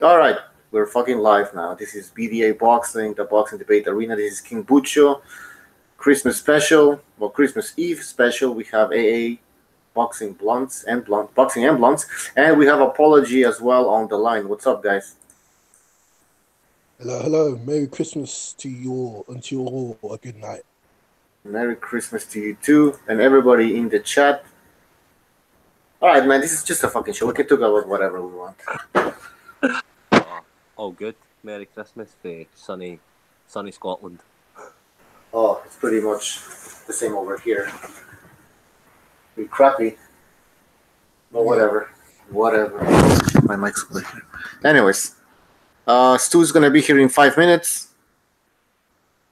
All right, we're fucking live now. This is BDA Boxing, the Boxing Debate Arena. This is King Bucho, Christmas special, well, Christmas Eve special. We have AA Boxing Boxing and Blunts, and we have Apology as well on the line. What's up, guys? Hello, hello. Merry Christmas to you all and to you all a good night. Merry Christmas to you too, and everybody in the chat. All right, man, this is just a fucking show. We can talk about whatever we want. All good. Merry Christmas to sunny Scotland. Oh, it's pretty much the same over here. Be crappy. But whatever. My mic's over here. Anyways, Stu's gonna be here in 5 minutes.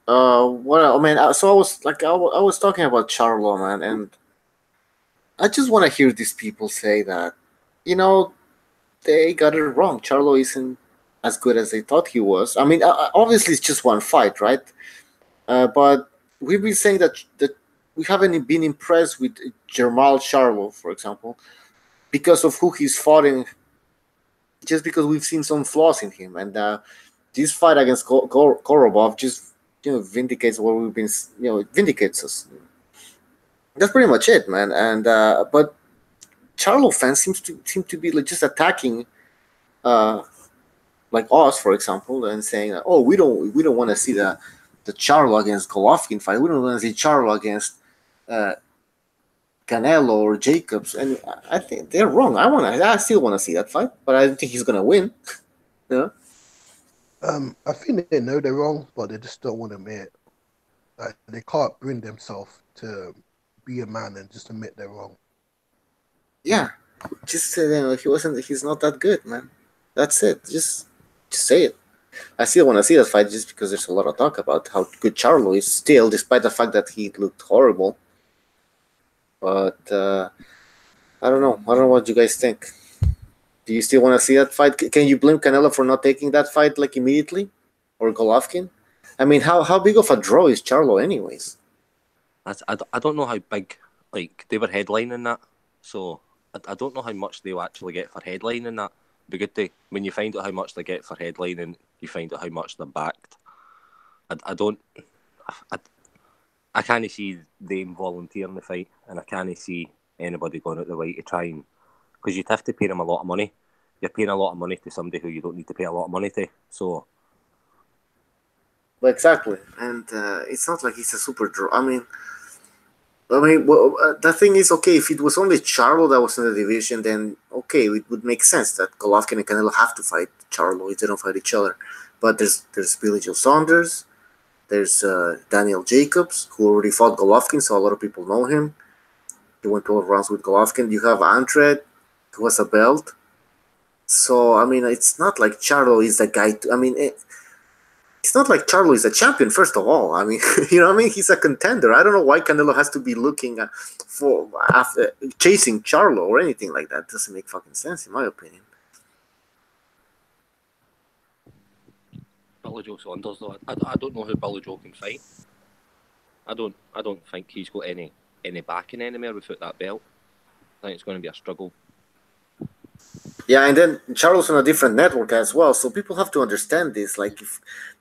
So I was talking about Charlo, man, and I just want to hear these people say that, they got it wrong. Charlo isn't as good as they thought he was. I mean, obviously it's just one fight, right? But we've been saying that we haven't been impressed with Jermall Charlo, for example, because of who he's fighting. Just because we've seen some flaws in him, and this fight against Korobov just vindicates what we've been, it vindicates us. That's pretty much it, man. And but Charlo fans seem to be like just attacking, like us, for example, and saying, "Oh, we don't want to see the Charlo against Golovkin fight. We don't want to see Charlo against Canelo or Jacobs." And I think they're wrong. I still want to see that fight, but I don't think he's gonna win. I think they know they're wrong, but they just don't want to admit it. Like, they can't bring themselves to be a man and just admit they're wrong. Yeah, just say he's not that good, man. That's it. Just say it. I still want to see that fight just because there's a lot of talk about how good Charlo is still, despite the fact that he looked horrible. But I don't know. I don't know what you guys think. Do you still want to see that fight? Can you blame Canelo for not taking that fight like immediately, or Golovkin? I mean, how big of a draw is Charlo, anyways? I don't know how big, like, they were headlining that, so I don't know how much they'll actually get for headlining that. It'd be good to, when you find out how much they get for headlining, you find out how much they're backed. I can't see them volunteering the fight, and I can't see anybody going out the way to try and, because you'd have to pay them a lot of money. You're paying a lot of money to somebody who you don't need to pay a lot of money to. So, exactly, and it's not like he's a super draw. I mean, the thing is, okay, if it was only Charlo that was in the division, then okay, it would make sense that Golovkin and Canelo have to fight Charlo if they don't fight each other. But there's Billy Joe Saunders, there's Daniel Jacobs, who already fought Golovkin, so a lot of people know him. He went 12 rounds with Golovkin. You have Andrade, who has a belt. So, I mean, it's not like Charlo is the guy it's not like Charlo is a champion, first of all. I mean, he's a contender. I don't know why Canelo has to be looking after chasing Charlo or anything like that. It doesn't make fucking sense, in my opinion. Billy Joe Saunders, though, I don't know how Billy Joe can fight. I don't think he's got any backing anywhere without that belt. I think it's going to be a struggle. Yeah, and then Charlo's on a different network as well, so people have to understand this. Like,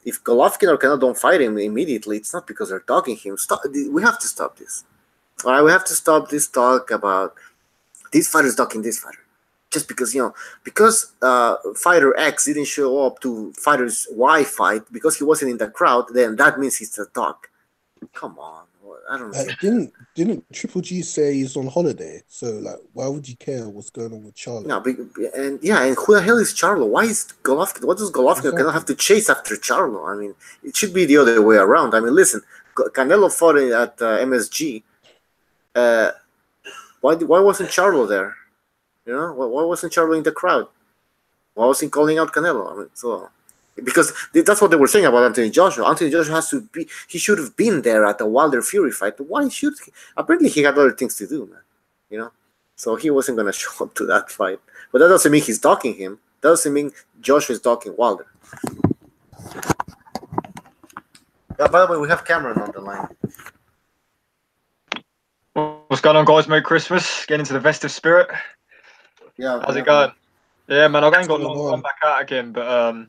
if Golovkin or Canelo don't fight him immediately, it's not because they're dogging him. We have to stop this. All right, we have to stop this talk about this fighter's dogging this fighter. Just because, fighter X didn't show up to fighter's Y fight because he wasn't in the crowd, then that means he's a dog. Come on. I don't know. Didn't Triple G say he's on holiday? So, like, why would you care what's going on with Charlo? No, and who the hell is Charlo? Why is Golovkin? What does Golovkin Canelo have to chase after Charlo? I mean, it should be the other way around. I mean, listen, Canelo fought at MSG. Why wasn't Charlo there? Why wasn't Charlo in the crowd? Why wasn't calling out Canelo? I mean, because that's what they were saying about Anthony Joshua. Anthony Joshua he should have been there at the Wilder Fury fight. Why should he? Apparently he had other things to do, man. So he wasn't going to show up to that fight. But that doesn't mean he's docking him. That doesn't mean Joshua is docking Wilder. By the way, we have Cameron on the line. What's going on, guys? Merry Christmas. Getting into the festive spirit. Yeah. How's it going? Yeah, man, I ain't got long to come back out again, but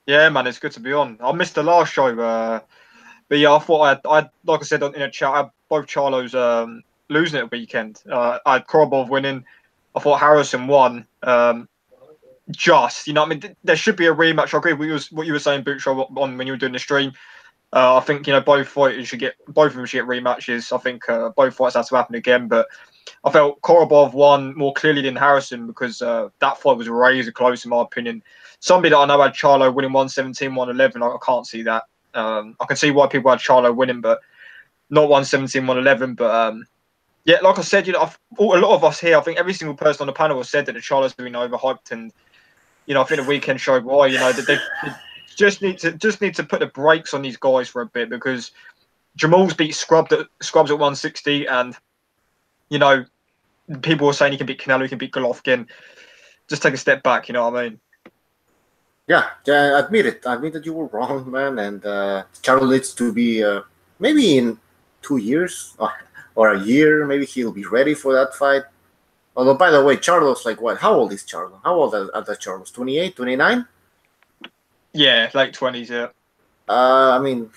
yeah, man, it's good to be on. I missed the last show, but yeah, I thought I like I said in a chat, I had both Charlos losing it at weekend. I had Korobov winning. I thought Harrison won. Just, you know, what I mean, there should be a rematch. I agree with what you were saying, Boot Show, on when you were doing the stream. I think, you know, both of them should get rematches. I think both fights have to happen again, but I felt Korobov won more clearly than Harrison because that fight was razor close in my opinion. Somebody that I know had Charlo winning 117, 111. I can't see that. I can see why people had Charlo winning, but not 117, 111. But yeah, like I said, you know, a lot of us here, I think every single person on the panel has said that the Charlo's been overhyped, and you know, I think the weekend showed why. You know, that they just need to put the brakes on these guys for a bit because Jamal's beat Scrubs at 160, and you know, people were saying he can beat Canelo, he can beat Golovkin. Just take a step back, you know what I mean? Yeah, admit it. Admit that you were wrong, man. And Charlo needs to be maybe in 2 years or a year. Maybe he'll be ready for that fight. Although, by the way, Charlo's like what? How old is Charlo? How old are the Charlos? 28, 29? Yeah, late 20s, yeah. I mean,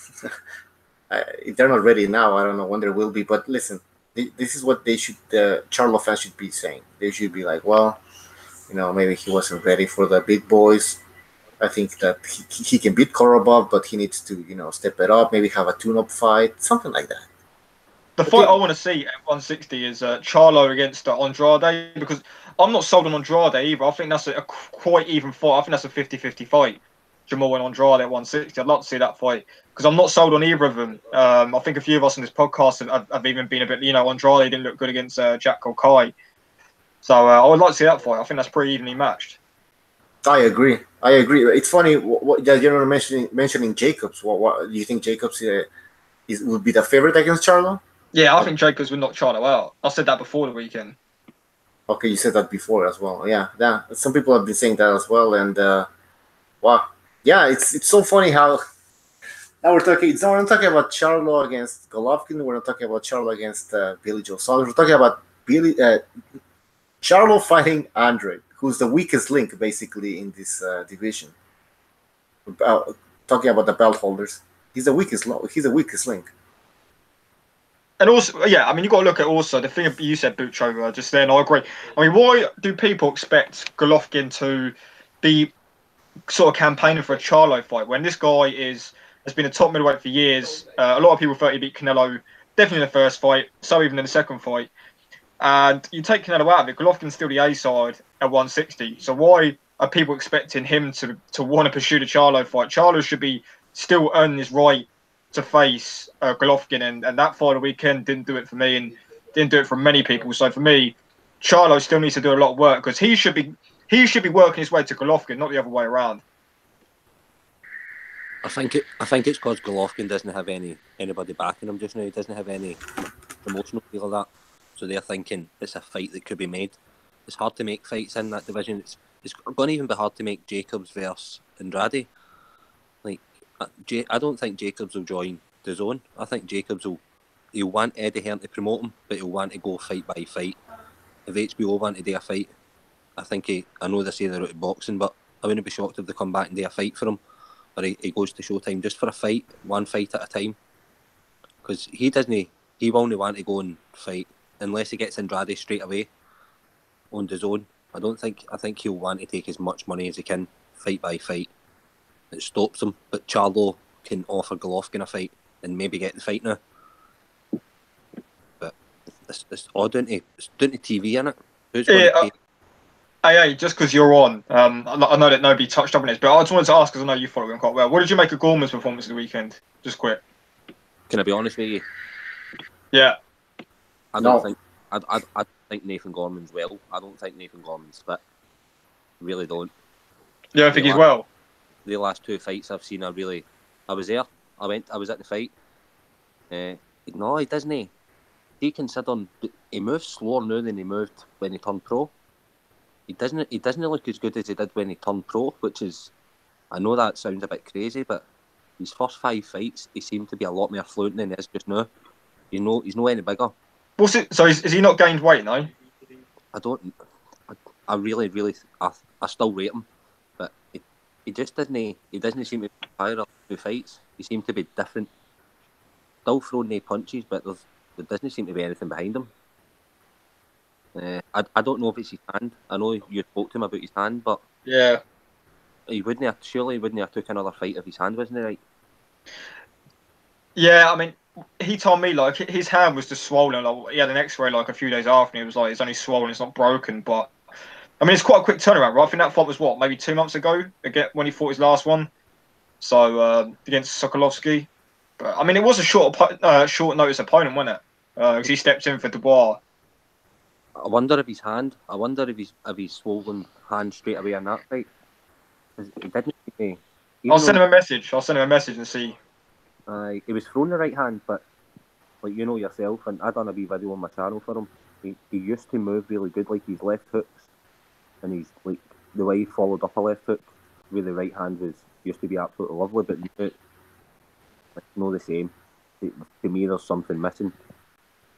if they're not ready now, I don't know when they will be. But listen, this is what they should. The Charlo fans should be saying. They should be like, well, you know, maybe he wasn't ready for the big boys. I think that he can beat Korobov, but he needs to, you know, step it up. Maybe have a tune-up fight, something like that. The fight I want to see at 160 is Charlo against Andrade, because I'm not sold on Andrade either. I think that's a quite even fight. I think that's a 50-50 fight. Jamal and Andrade at 160. I'd like to see that fight because I'm not sold on either of them. I think a few of us in this podcast have even been a bit, you know, Andrade didn't look good against Jack Kolkai. So I would like to see that fight. I think that's pretty evenly matched. I agree. It's funny that you're mentioning Jacobs. What do you think Jacobs would be the favorite against Charlo? Yeah, I think Jacobs would knock Charlo out. I said that before the weekend. Okay, you said that before as well. Yeah. Some people have been saying that as well, and wow, yeah, it's so funny how now we're talking. We're not talking about Charlo against Golovkin. We're not talking about Charlo against Billy Joe Saunders. We're talking about Charlo fighting Andre, who's the weakest link basically in this division. Talking about the belt holders, he's the weakest link. And also, yeah, I mean, you've got to look at also the thing you said, Bucho, just then. I agree. I mean, why do people expect Golovkin to be sort of campaigning for a Charlo fight when this guy has been a top middleweight for years? A lot of people thought he beat Canelo definitely in the first fight, so even in the second fight. And you take Canelo out of it, Golovkin's still the A side at 160. So why are people expecting him to want to pursue the Charlo fight? Charlo should be still earning his right to face Golovkin, and that fight of the weekend didn't do it for me, and didn't do it for many people. So for me, Charlo still needs to do a lot of work because he should be working his way to Golovkin, not the other way around. I think it's because Golovkin doesn't have anybody backing him just now. He doesn't have any emotional feel of that. So they're thinking it's a fight that could be made. It's hard to make fights in that division. It's going to even be hard to make Jacobs versus Andrade. Like, I don't think Jacobs will join the zone. I think Jacobs he'll want Eddie Hearn to promote him, but he'll want to go fight by fight. If HBO want to do a fight, I know they say they're out of boxing, but I wouldn't be shocked if they come back and do a fight for him. Or he goes to Showtime just for a fight, one fight at a time. Because he will only want to go and fight unless he gets Andrade straight away on the zone. I think he'll want to take as much money as he can, fight by fight. It stops him, but Charlo can offer Golovkin a fight and maybe get the fight now. But it's all down to TV, innit? Who's going to pay? Hey, just because you're on, I know that nobody touched up on this, but I just wanted to ask because I know you follow him quite well. What did you make of Gorman's performance of the weekend? Just quick. Can I be honest with you? Yeah. I don't think Nathan Gorman's well. I don't think Nathan Gorman's fit. Really don't. You don't think he's well? The last two fights I've seen, I was there. I was at the fight. No, he doesn't. He moves slower now than he moved when he turned pro. He doesn't look as good as he did when he turned pro, which is, I know that sounds a bit crazy, but his first 5 fights, he seemed to be a lot more fluent than he is just now. He's no any bigger. So is he not gained weight, no? I don't I really, I still rate him, but he just doesn't seem to be fire up through fights. He seemed to be different. Still throwing the punches, but there doesn't seem to be anything behind him. I don't know if it's his hand. I know you spoke to him about his hand, but Yeah. he wouldn't have took another fight if his hand wasn't right. Yeah, I mean, he told me like his hand was just swollen. Like, he had an X-ray like a few days after, and he was like, "It's only swollen, it's not broken." But I mean, it's quite a quick turnaround, right? I think that fight was maybe 2 months ago again when he fought his last one. So against Sokolovsky. But I mean, it was a short notice opponent, wasn't it? Because he stepped in for Dubois. I wonder if his hand. I wonder if he's swollen hand straight away in that fight. He didn't. I'll send him a message. I'll send him a message and see. He was throwing the right hand, but like you know yourself, and I done a wee video on my channel for him. He used to move really good, like his left hooks, and he's like the way he followed up a left hook with the right hand used to be absolutely lovely, but now it's not the same. To me, there's something missing.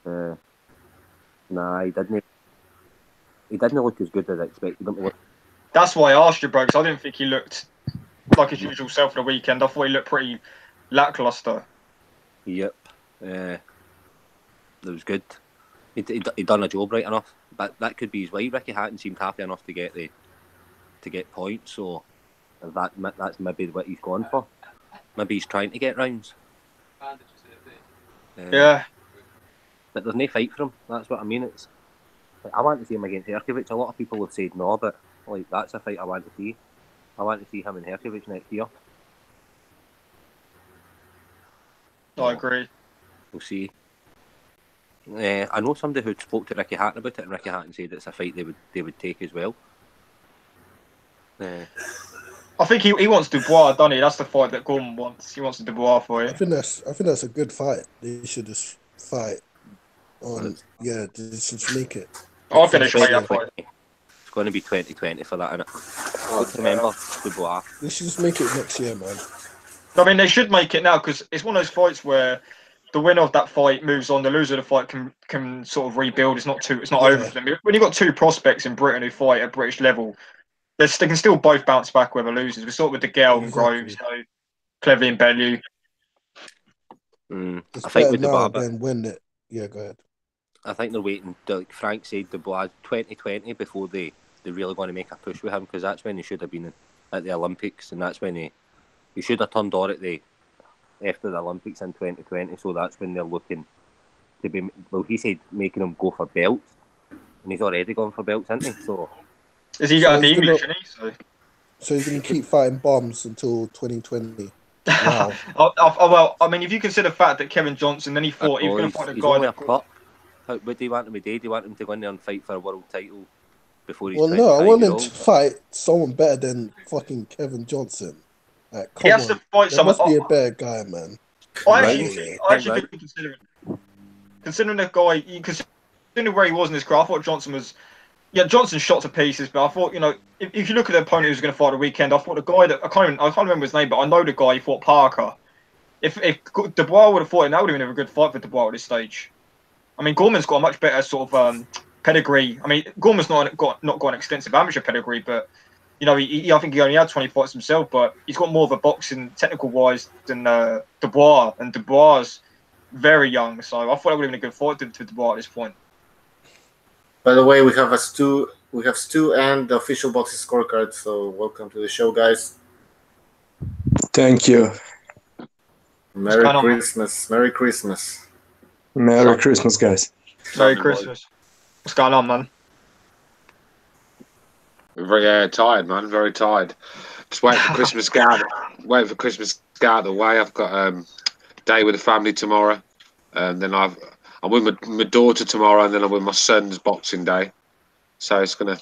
Nah, he didn't. He didn't look as good as I expected him to look. That's why I asked you, bro, because I didn't think he looked like his usual self for the weekend. I thought he looked pretty lackluster. Yep. That was good. He done a job right enough. But that could be his way. Ricky Hatton seemed happy enough to get points, so that's maybe what he's gone for. Maybe he's trying to get rounds. Yeah. But there's no fight for him. That's what I mean. It's like, I want to see him against Herkovic. A lot of people have said no, but like that's a fight I want to see. I want to see him and Herkovic next year. I agree. We'll see. I know somebody who spoke to Ricky Hatton about it, and Ricky Hatton said it's a fight they would take as well. I think he wants Dubois, doesn't he? That's the fight that Gorman wants. He wants a Dubois for you. I think that's a good fight. They should just fight on. Yeah, they should make it. I think they should make that fight. It's going to be 2020 for that, innit? Remember Dubois. They should just make it next year, man. I mean, they should make it now because it's one of those fights where the winner of that fight moves on. The loser of the fight can sort of rebuild. It's not over for them. When you've got two prospects in Britain who fight at British level, they can still both bounce back whether losers. We saw it with DeGale and Groves, Cleverly and Bellew. It's I think better with now Dubois, than when it. Yeah, go ahead. I think they're waiting. Like Frank said, Dubois 2020 before they're really going to make a push with him, because that's when he should have been at the Olympics, and that's when he should have turned on after the Olympics in 2020. So that's when they're looking to be. Well, he said making him go for belts, and he's already gone for belts, hasn't he? So has he got the English? So he's going to keep fighting bombs until 2020. Wow. Well, I mean, if you consider the fact that Kevin Johnson, then he fought, he was going to fight a guy. Only a cup. What do you want him to do? Do you want him to go in there and fight for a world title before he's? Well, no, I want him to fight someone better than fucking Kevin Johnson. Like, come he has on. to fight there must be a better guy, man. I actually think considering the guy, considering where he was in his career, I thought Johnson was. Yeah, Johnson shot to pieces, but I thought, if you look at the opponent who was going to fight the weekend, I thought the guy that I can't remember his name, but I know the guy who fought Parker. If Dubois would have fought him, that would have been a good fight for Dubois at this stage. I mean, Gorman's got a much better sort of pedigree. I mean, Gorman's not got an extensive amateur pedigree, but I think he only had 20 fights himself, but he's got more of a boxing technical wise than Dubois, and Dubois is very young, so I thought that would have been a good fight to Dubois at this point. By the way, we have Stu and the official boxing scorecard. So welcome to the show, guys. Thank you. Merry Christmas. Merry Christmas. Merry Christmas, guys. Merry Christmas. What's going on, man? Very tired, man. Very tired. Just waiting for Christmas to get out of the way. I've got a day with the family tomorrow, and then I'm with my daughter tomorrow, and then I'm with my son's Boxing Day. So it's gonna,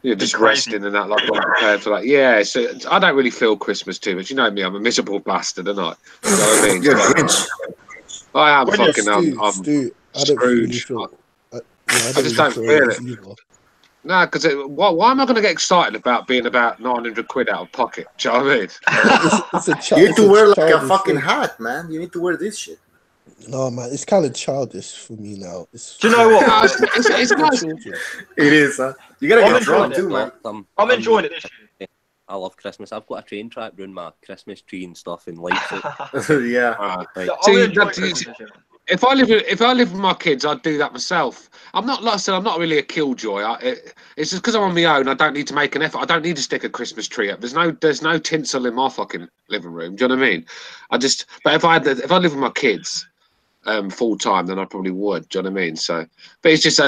just resting and that, like I'm prepared for that. Yeah, so I don't really feel Christmas too much. You know me, I'm a miserable bastard, aren't I? You know what I mean? I am fucking. I'm screwed. I just don't feel it. No, because why am I going to get excited about being about 900 quid out of pocket? Do you know what I mean? You need to wear like a fucking hat, man. You need to wear this shit. No, man, it's kind of childish for me now. It's Do you know what? No, it's for nice. children. It is, huh? You gotta I'm get enjoying drunk it, too, man. I'm enjoying it this I love Christmas. I've got a train track around my Christmas tree and stuff and lights it. year. Yeah. Like, I'm See, enjoying that, Christmas this year. if I live with my kids, I'd do that myself. I'm not, like I said, I'm not really a killjoy. It's just because I'm on my own. I don't need to make an effort. I don't need to stick a Christmas tree up. There's no tinsel in my fucking living room. Do you know what I mean? But if I live with my kids, full time, then I probably would. Do you know what I mean? So, but it's just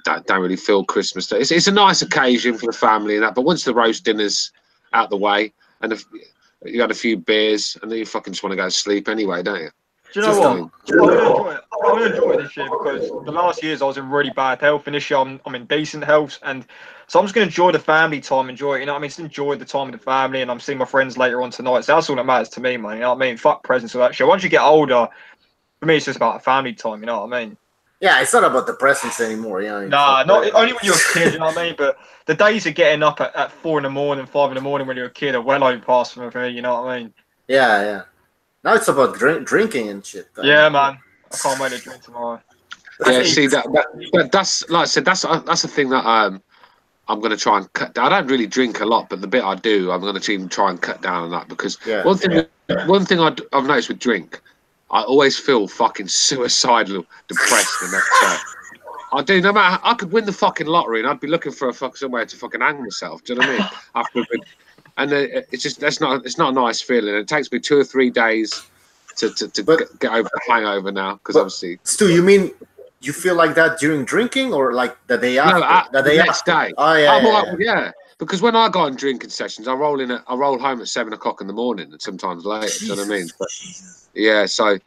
don't really feel Christmas Day. It's a nice occasion for the family and that. But once the roast dinner's out the way, and if you had a few beers, and then you fucking just want to go to sleep anyway, don't you? Do you know Just what? I'm gonna enjoy it. I'm gonna enjoy it this year because the last years I was in really bad health, and this year I'm in decent health, and so I'm just gonna enjoy the family time, enjoy it. You know what I mean? Just enjoy the time with the family, and I'm seeing my friends later on tonight. So that's all that matters to me, man. You know what I mean? Fuck presents or that shit. Once you get older, for me, it's just about family time. You know what I mean? Yeah, it's not about the presents anymore. Yeah. Nah, not only when you're a kid. You know what I mean? But the days of getting up at 4 in the morning, 5 in the morning when you're a kid are well over past for me. You know what I mean? Yeah. Now it's about drinking and shit. Yeah, man. I can't wait to drink tomorrow. Yeah, see that's like I said, that's the thing that I'm going to try and cut down. I don't really drink a lot, but the bit I do, I'm going to try and cut down on that because one thing I've noticed with drink, I always feel fucking suicidal, depressed the next day. I do. No matter, I could win the fucking lottery and I'd be looking for somewhere to fucking hang myself. Do you know what I mean? And it's just it's not a nice feeling. It takes me 2 or 3 days to get over the hangover now because obviously. Stu, you mean you feel like that during drinking or like the day after? No, the next day. Oh yeah. Because when I go on drinking sessions, I roll home at 7 o'clock in the morning and sometimes later. Do you know what I mean? But, yeah, so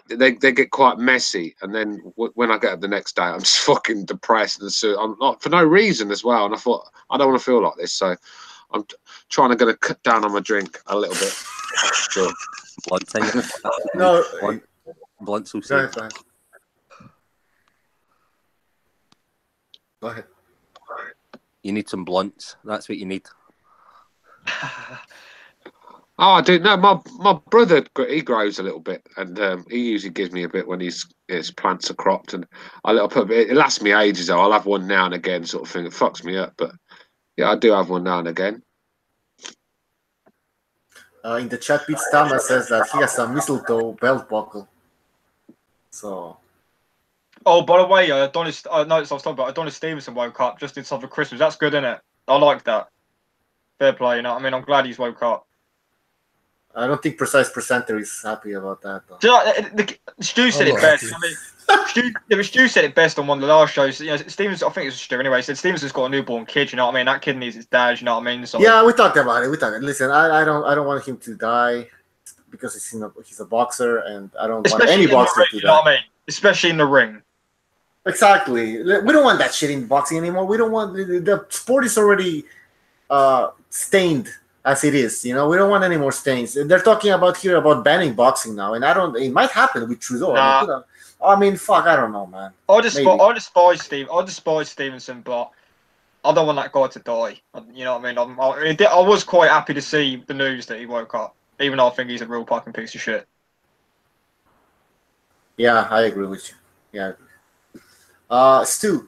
they get quite messy, and then when I get up the next day, I'm just fucking depressed and I'm not for no reason as well. And I thought I don't want to feel like this, so I'm trying to cut down on my drink a little bit. Sure. Blunt thing. No. Blunt's so Go safe. ahead. Go ahead. You need some blunts. That's what you need. Oh, I do. No, my brother, he grows a little bit, and he usually gives me a bit when his plants are cropped, and I'll put a bit. It lasts me ages though. I'll have one now and again, sort of thing. It fucks me up, but yeah, I do have one now and again. In the chat, Pete Thomas says that he has a mistletoe belt buckle. So. Oh, by the way, I noticed I was talking about Adonis Stevenson woke up just in time for Christmas. That's good, isn't it? I like that. Fair play, you know what I mean? I'm glad he's woke up. I don't think Precise Presenter is happy about that, though. Do you know, Stu said it best. I mean, Stu said it best on one of the last shows. You know, Stevens, I think it was Stu anyway, said Stevenson's got a newborn kid, you know what I mean? That kid needs his dad, you know what I mean? So, yeah, we talked about it. Listen, I don't want him to die because he's a boxer, and I don't want any boxer to die. You know what I mean? Especially in the ring. Exactly. We don't want that shit in boxing anymore. We don't want the sport is already stained as it is. You know, we don't want any more stains. They're talking about banning boxing now, and it might happen with Trudeau. Nah. I mean, fuck, I don't know, man. I despise Stevenson, but I don't want that guy to die. You know what I mean? I was quite happy to see the news that he woke up, even though I think he's a real fucking piece of shit. Yeah, I agree with you. Yeah. Stu,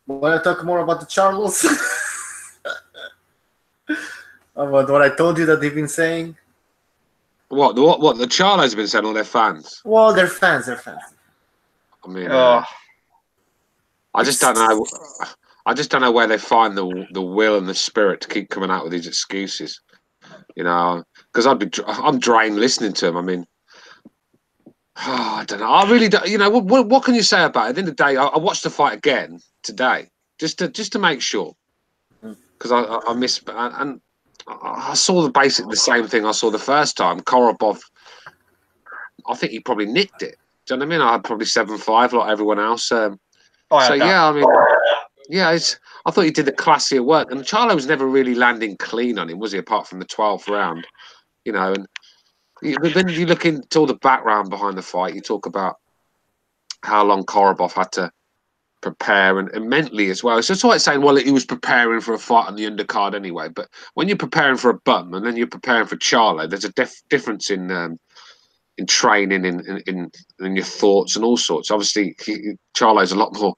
want to talk more about the Charlos? About what I told you that they've been saying? What the Charlos have been saying, all their fans? Well, they're fans. I mean, I just don't know. I just don't know where they find the will and the spirit to keep coming out with these excuses. You know, because I'm drained listening to them. I mean, I don't know. I really don't. You know, what can you say about it? At the end of the day, I watched the fight again today just to make sure, because I missed and I saw the same thing I saw the first time. Korobov, I think he probably nicked it. Do you know what I mean? I had probably 7-5 like everyone else. So yeah, I mean, yeah, I thought he did the classier work, and Charlo was never really landing clean on him, was he? Apart from the 12th round, you know. And when you look into all the background behind the fight, you talk about how long Korobov had to prepare and mentally as well. So it's like saying, well, he was preparing for a fight on the undercard anyway. But when you're preparing for a bum and then you're preparing for Charlo, there's a difference in training, in your thoughts and all sorts. Obviously, Charlo's a lot more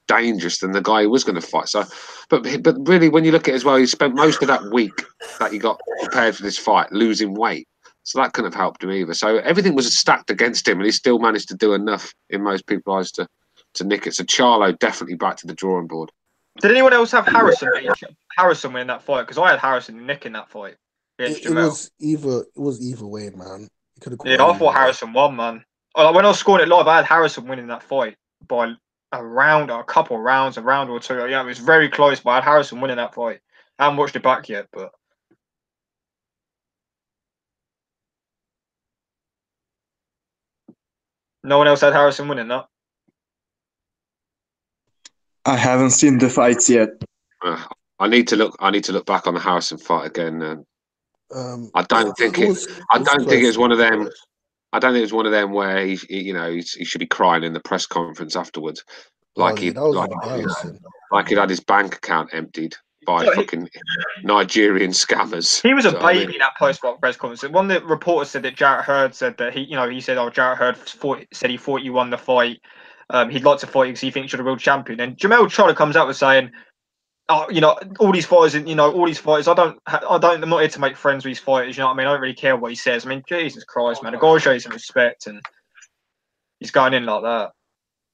dangerous than the guy who was going to fight. So, but really, when you look at it as well, he spent most of that week that he got prepared for this fight losing weight. So that couldn't have helped him either. So everything was stacked against him, and he still managed to do enough in most people's eyes to nick it. So Charlo definitely back to the drawing board. Did anyone else have Harrison win that fight? Because I had Harrison nicking that fight. It was either way, man. Yeah, I thought Harrison won, man. When I was scoring it live, I had Harrison winning that fight by a couple of rounds, a round or two. Yeah, it was very close, but I had Harrison winning that fight. I haven't watched it back yet, but. No one else had Harrison winning that. I haven't seen the fights yet. I need to look back on the Harrison fight again. I don't think it was one of them. I don't think it was one of them where he should be crying in the press conference afterwards, like he'd had his bank account emptied by fucking Nigerian scammers. He was a baby in that post-fight press conference. One of the reporters said that Jarrett Hurd said that he said, Jarrett Hurd said he thought you won the fight. He'd like to fight because he thinks you're the real champion. And Jamel Charlo comes out with saying, all these fighters, I'm not here to make friends with these fighters. You know what I mean? I don't really care what he says. I mean, Jesus Christ, man, the guy shows some respect, and he's going in like that.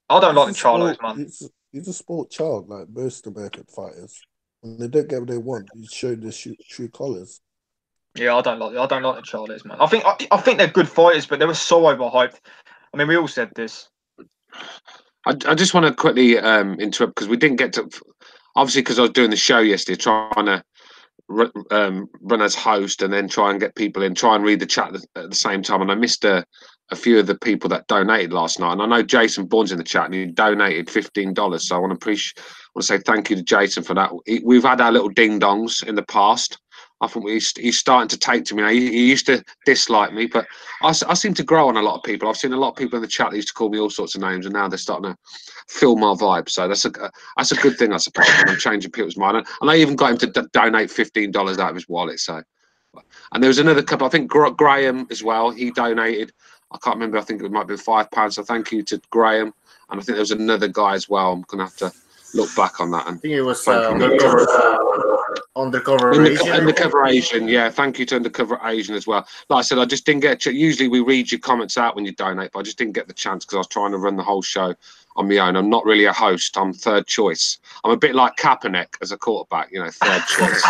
I don't like the Charlos, man. He's a sport child, like most American fighters. When they don't get what they want, you show their true colours. Yeah, I don't like the Charlos, man. I think they're good fighters, but they were so overhyped. I mean, we all said this. I just want to quickly interrupt because we didn't get to. Obviously, because I was doing the show yesterday, trying to run as host and then try and get people in, try and read the chat at the same time. And I missed a few of the people that donated last night. And I know Jason Bourne's in the chat and he donated $15. So I want to say thank you to Jason for that. We've had our little ding dongs in the past. I think he's starting to take to me now. He used to dislike me, but I seem to grow on a lot of people. I've seen a lot of people in the chat that used to call me all sorts of names, and now they're starting to feel my vibe. So that's a good thing, I suppose. I'm changing people's mind, and I even got him to donate $15 out of his wallet. So, and there was another couple. I think Graham as well. He donated. I can't remember. I think it might be £5. So thank you to Graham. And I think there was another guy as well. I'm gonna have to look back on that. And I think it was Undercover Asian, yeah. Thank you to Undercover Asian as well. Like I said, I just didn't get. Usually we read your comments out when you donate, but I just didn't get the chance because I was trying to run the whole show on my own. I'm not really a host. I'm third choice. I'm a bit like Kaepernick as a quarterback, third choice.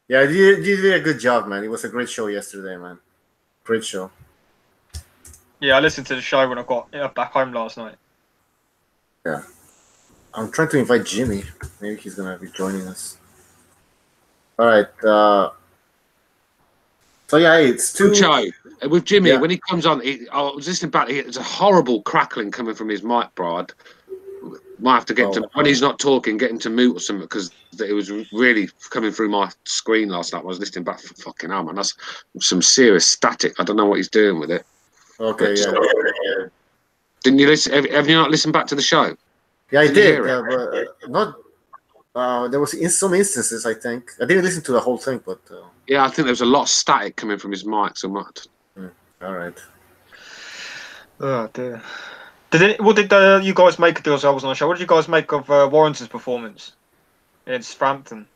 Yeah, you did a good job, man. It was a great show yesterday, man. Great show. Yeah, I listened to the show when I got back home last night. Yeah. I'm trying to invite Jimmy. Maybe he's going to be joining us. All right. So, yeah, it's two. Joe, with Jimmy, when he comes on, I was listening back. It's a horrible crackling coming from his mic, bro. Might have to get to, when he's not talking, get him to mute or something, because it was really coming through my screen last night. I was listening back for fucking hell, man. That's some serious static. I don't know what he's doing with it. Okay, yeah. Didn't you listen? Have you not listened back to the show? Yeah, I did. Yeah, but not. There was some instances. I think I didn't listen to the whole thing, but yeah, I think there was a lot of static coming from his mic. So much. All right. Oh dear. What did you guys make of those? I was on the show. What did you guys make of Warren's performance against Frampton?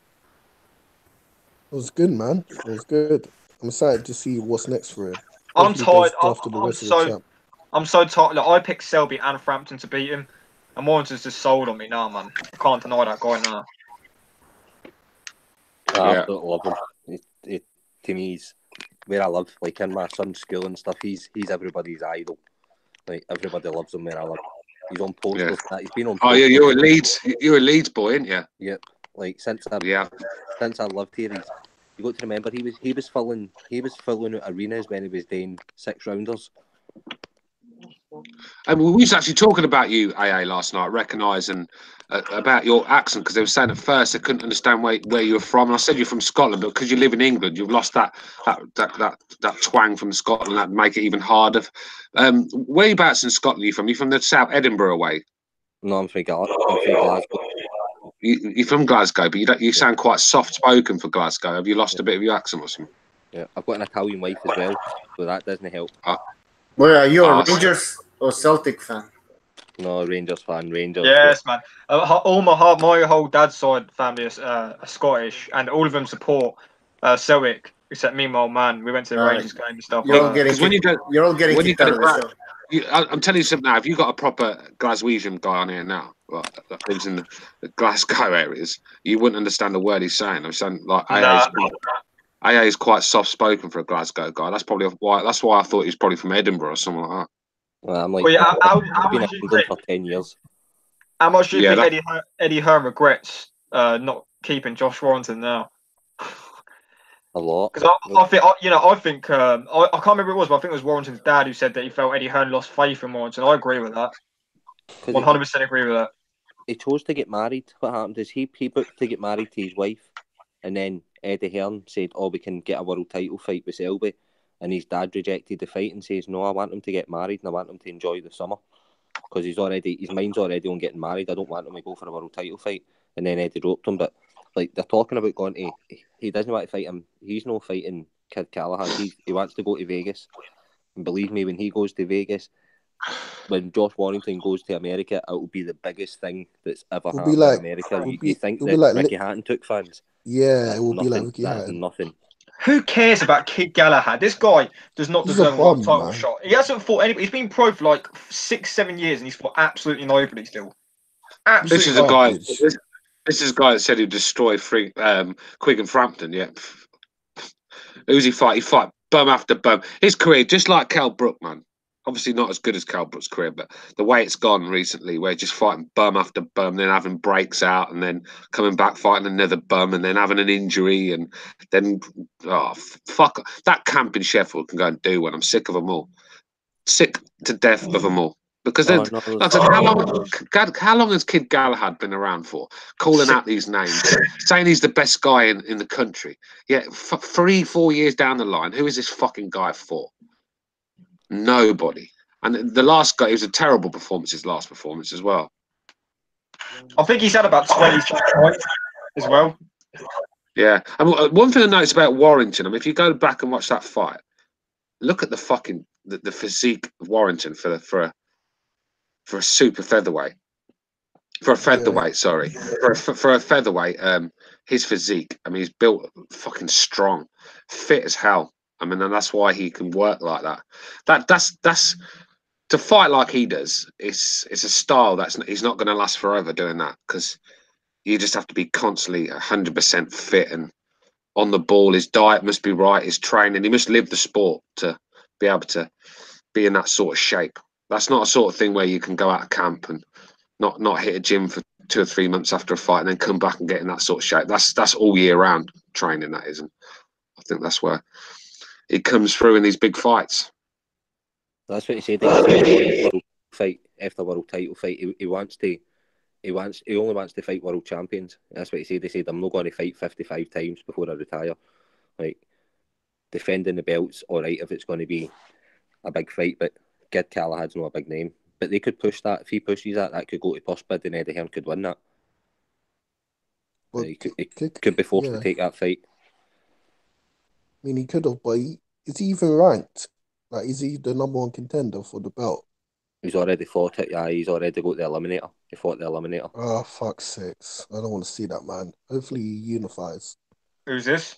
It was good, man. It was good. I'm excited to see what's next for him. I'm tired. I'm so tired. Like, I picked Selby and Frampton to beat him. And Warren's just sold on me now, man. I can't deny that guy now. I absolutely love him. To me, he's where I live, like in my son's school and stuff. He's everybody's idol. Like everybody loves him where I live. He's on posters. Yeah. He's been on. Oh yeah, you're a Leeds boy, aren't you? Yep. Like since I lived here, you got to remember he was filling out arenas when he was doing 6-rounders. And we was actually talking about you, AA, last night, recognising about your accent, because they were saying at first they couldn't understand where you were from. And I said you're from Scotland, but because you live in England, you've lost that twang from Scotland. That make it even harder. Whereabouts in Scotland are you from? You from the South Edinburgh way? No, I'm from Glasgow. You're from Glasgow, but you sound quite soft spoken for Glasgow. Have you lost a bit of your accent or something? Yeah, I've got an Italian wife as well, so that doesn't help. Well, are you a Ah, Rangers or Celtic fan? No, Rangers fan, Rangers. Yes, man. All my whole dad's side family are Scottish, and all of them support Celtic, except me, my old man. We went to the Rangers game and stuff You're like all that. getting because when you kicked, go, you're all getting when you kicked go out to of the show. I'm telling you something now. If you got a proper Glaswegian guy on here now, that lives in the Glasgow areas, you wouldn't understand a word he's saying. I'm saying like Nah. AA is quite soft spoken for a Glasgow guy. That's why I thought he's probably from Edinburgh or something like that. Well, I'm like, Well, yeah, how I've been in much do you England think? for 10 years. How much do you Yeah, think Eddie Hearn regrets not keeping Josh Warrington now? A lot. Because I think I can't remember who it was, but I think it was Warrington's dad who said that he felt Eddie Hearn lost faith in Warrington. I agree with that. 100% agree with that. He chose to get married. What happened is he booked to get married to his wife, and then Eddie Hearn said, "Oh, we can get a world title fight with Selby," and his dad rejected the fight and says, "No, I want him to get married and I want him to enjoy the summer because his mind's already on getting married. I don't want him to go for a world title fight." And then Eddie roped him, but like they're talking about going to, he doesn't want to fight him. He's no fighting Kid Callahan. He wants to go to Vegas, and believe me, when he goes to Vegas. When Josh Warrington goes to America, it will be the biggest thing that's ever It'll be happened like- in America. it'll You be- think it'll that be like Ricky Hatton took fans? Yeah, That's it will be like nothing. Ricky That's Hatton. nothing. Who cares about Kid Galahad? This guy does not He's a deserve a world bum, title man. shot. He hasn't fought anybody. He's been pro for like 6-7 years, and he's fought absolutely nobody still. this Absolutely is a nobody. guy. Garbage. This is a guy that said he'd destroy Quigg and Frampton. Yeah, who's he fight? He fight bum after bum. His career, just like Cal Brook, man. Obviously not as good as Cal Brook's career, but the way it's gone recently, where just fighting bum after bum, then having breaks out, and then coming back fighting another bum, and then having an injury, and then fuck that camp in Sheffield can go and do one. I'm sick of them all, sick to death of them all. Because Oh, then, no, like I said, how long has Kid Galahad been around for? Calling out these names, saying he's the best guy in the country. Yeah, 3-4 years down the line, who is this fucking guy for? Nobody. And the last guy, it was a terrible performance, his last performance as well. I think he's had about 20 points as well. Yeah. And one thing I noticed about Warrington, I mean, if you go back and watch that fight, look at the fucking the physique of Warrington for a super featherweight. For a featherweight, sorry. For a featherweight, his physique, I mean, he's built fucking strong, fit as hell. I mean, and that's why he can work like that. That's to fight like he does. It's a style he's not going to last forever doing that, because you just have to be constantly 100% fit and on the ball. His diet must be right. His training, he must live the sport to be able to be in that sort of shape. That's not a sort of thing where you can go out of camp and not hit a gym for 2 or 3 months after a fight and then come back and get in that sort of shape. That's all year round training, that isn't. I think that's where it comes through in these big fights. That's what he said. World fight after world title fight. He only wants to fight world champions. That's what he said. He said, "I'm not going to fight 55 times before I retire." Like, defending the belts, all right, if it's going to be a big fight, but Kid Galahad's not a big name. But they could push that. If he pushes that could go to Pushbid and Eddie Hearn could win that. But He could be forced to take that fight. I mean, he could have, but is he even ranked? Like, is he the number one contender for the belt? He's already fought it, yeah. He's already got the Eliminator. He fought the Eliminator. Oh, fuck's sakes. I don't want to see that, man. Hopefully he unifies. Who's this?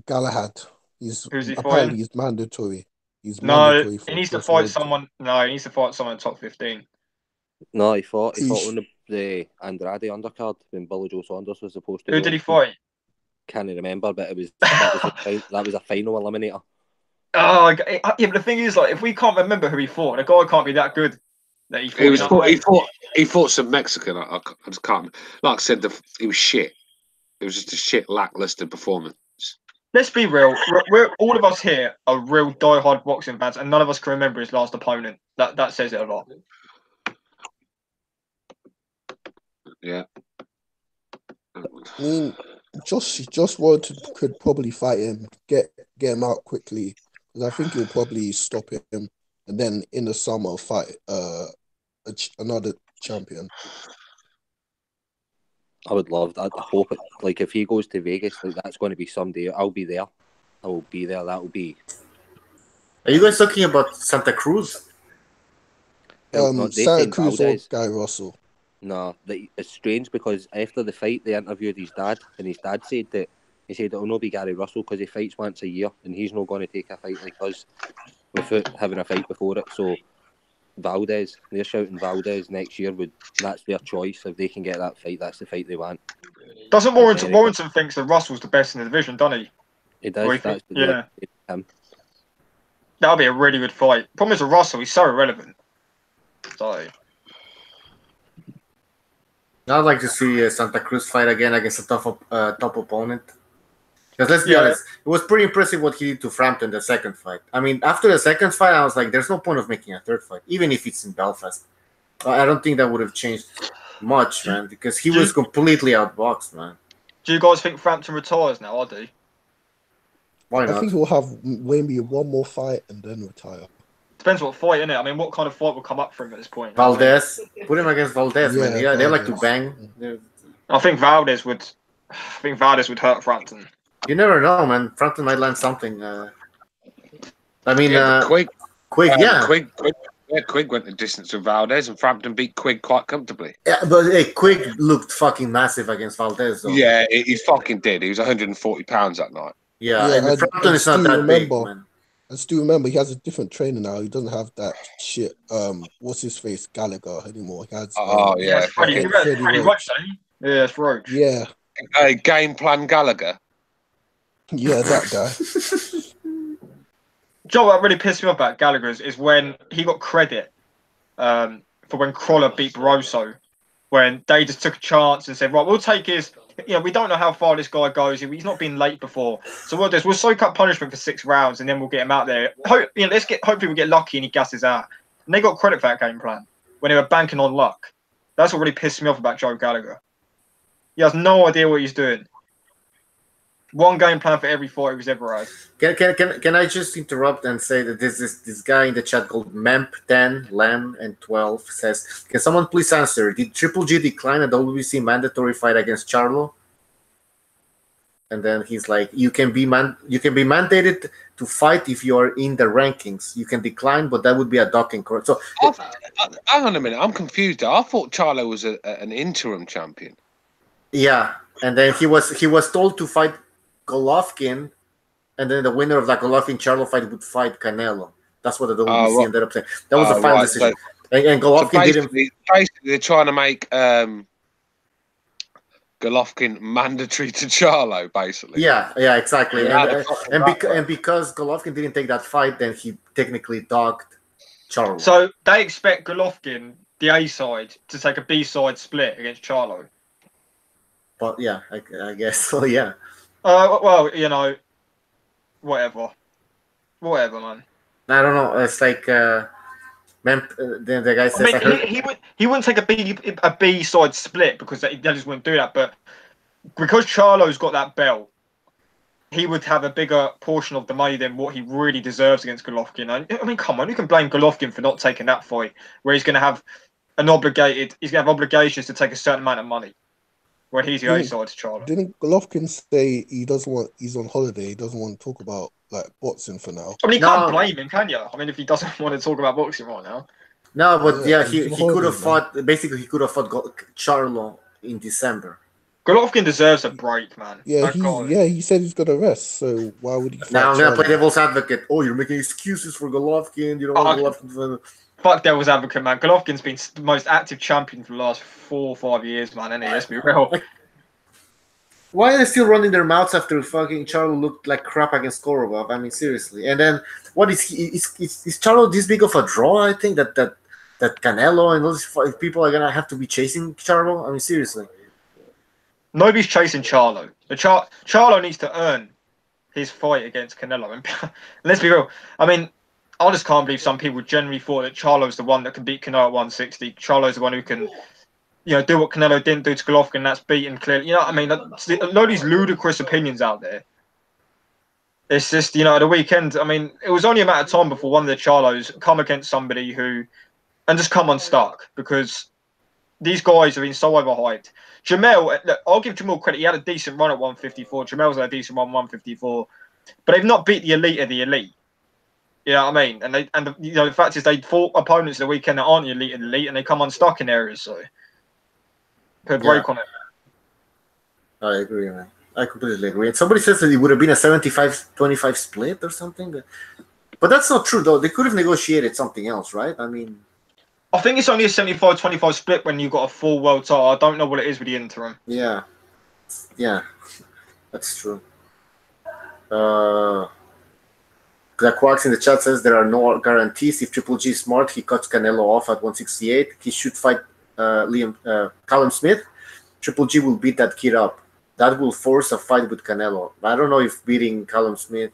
Galahad. He's Who's he apparently fighting? he's mandatory. He's No, mandatory for he needs to first fight world. someone. No, he needs to fight someone in top 15. No, he fought on the Andrade undercard when Billy Joe Saunders was supposed to Who go. did he fight? Can't remember, but that was a final eliminator. Oh, yeah, but the thing is, like, if we can't remember who he fought, the guy can't be that good. That he He fought some Mexican. I just can't. Like I said, he was shit. It was just a shit, lackluster performance. Let's be real. We're all of us here are real die-hard boxing fans, and none of us can remember his last opponent. That says it a lot. Yeah. I mean, Josh Warrington could probably fight him, get him out quickly, because I think he'll probably stop him, and then in the summer fight another champion. I would love that. I hope it. Like if he goes to Vegas, like that's going to be someday. I'll be there. I will be there. That will be. Are you guys talking about Santa Cruz? No, they Santa saying Cruz or Valdez. Guy Russell. No, it's strange because after the fight, they interviewed his dad, and his dad said that it'll not be Gary Russell because he fights once a year, and he's not going to take a fight like us without having a fight before it. So Valdez, they're shouting Valdez next year. That's their choice if they can get that fight. That's the fight they want. Doesn't Warrington thinks that Russell's the best in the division, doesn't he? He does. Yeah. Him. That'll be a really good fight. Problem is with Russell, he's so irrelevant. So. I'd like to see Santa Cruz fight again against a top opponent. Because let's be honest, it was pretty impressive what he did to Frampton the second fight. I mean, after the second fight, I was like, there's no point of making a third fight, even if it's in Belfast. I don't think that would have changed much, man, because he was completely outboxed, man. Do you guys think Frampton retires now? I do. Why not? I think he'll have maybe one more fight and then retire. Depends what fight, innit? I mean, what kind of fight will come up for him at this point? Valdez. Put him against Valdez, man. Yeah, they like to bang. I think Valdez would hurt Frampton. You never know, man. Frampton might land something. I mean, Quigg. Quigg went the distance with Valdez, and Frampton beat Quigg quite comfortably. Yeah, but Quigg looked fucking massive against Valdez, though. Yeah, he fucking did. He was 140 pounds that night. Yeah, and Frampton is not that big, man. I still remember he has a different trainer now. He doesn't have that shit. What's his face Gallagher anymore. He has, Freddie Roach. Yeah, it's Roach. Yeah. Game Plan Gallagher. Yeah, that guy. Joe, what really pissed me off about Gallagher is when he got credit for when Crawler beat Barroso, when they just took a chance and said, right, we'll take his. We don't know how far this guy goes. He's not been late before. So we'll soak up punishment for 6 rounds and then we'll get him out there. Hopefully we get lucky and he gasses out. And they got credit for that game plan when they were banking on luck. That's what really pissed me off about Joe Gallagher. He has no idea what he's doing. One game plan for every fight he's ever had. Can I just interrupt and say that this guy in the chat called Memp10 Lam and 12 says, can someone please answer? Did Triple G decline a WBC mandatory fight against Charlo? And then he's like, you can be mandated to fight if you are in the rankings. You can decline, but that would be a docking court. So hang on a minute, I'm confused. I thought Charlo was an interim champion. Yeah, and then he was told to fight Golovkin, and then the winner of that Golovkin-Charlo fight would fight Canelo. That's what the WBC ended up saying. That was the final decision. So, and Golovkin didn't. Basically, they're trying to make Golovkin mandatory to Charlo, basically. Yeah, exactly. And because Golovkin didn't take that fight, then he technically dogged Charlo. So they expect Golovkin, the A side, to take a B side split against Charlo. But yeah, I guess so. Yeah. Well, whatever, man. I don't know. It's like the guy says. I mean, he wouldn't take a B side split because they just wouldn't do that. But because Charlo's got that belt, he would have a bigger portion of the money than what he really deserves against Golovkin. I mean, come on, you can blame Golovkin for not taking that fight, where he's going to have obligations to take a certain amount of money. When he's the A side to Charlo. Didn't Golovkin say he's on holiday, he doesn't want to talk about like boxing for now? I mean, you can't blame him, can you? I mean, if he doesn't want to talk about boxing right now. No, but he could have fought. Basically, he could have fought Charlo in December. Golovkin deserves a break, man. Yeah, he said he's gonna rest. So why would he? Now I'm gonna play devil's advocate. Oh, you're making excuses for Golovkin. You don't want Golovkin. Fuck devil's advocate, man. Golovkin's been the most active champion for the last 4 or 5 years, man. Isn't he? Let's be real. Why are they still running their mouths after fucking Charlo looked like crap against Korobov? I mean, seriously. And then, what is he? Is Charlo this big of a draw? I think that Canelo and those people are gonna have to be chasing Charlo. I mean, seriously. Nobody's chasing Charlo. Charlo needs to earn his fight against Canelo. And let's be real. I mean, I just can't believe some people generally thought that Charlo's the one that can beat Canelo at 160. Charlo's the one who can, do what Canelo didn't do to Golovkin. That's beaten clearly. I mean, a lot of these ludicrous opinions out there. It's just, at the weekend, I mean, it was only a matter of time before one of the Charlos come against somebody and just come unstuck because these guys have been so overhyped. Jamel, look, I'll give Jamel credit. He had a decent run at 154. Jamel's had a decent run 154, but they've not beat the elite of the elite. You know what I mean? And the fact is they fought opponents the weekend that aren't the elite of the elite, and they come unstuck in areas. So put a break on it. I agree, man. I completely agree. And somebody says that it would have been a 75-25 split or something. But that's not true, though. They could have negotiated something else, right? I mean, I think it's only a 75-25 split when you've got a full world title. I don't know what it is with the interim. Yeah, that's true. Quacks in the chat says there are no guarantees. If Triple G is smart, he cuts Canelo off at 168. He should fight Callum Smith. Triple G will beat that kid up. That will force a fight with Canelo. I don't know if beating Callum Smith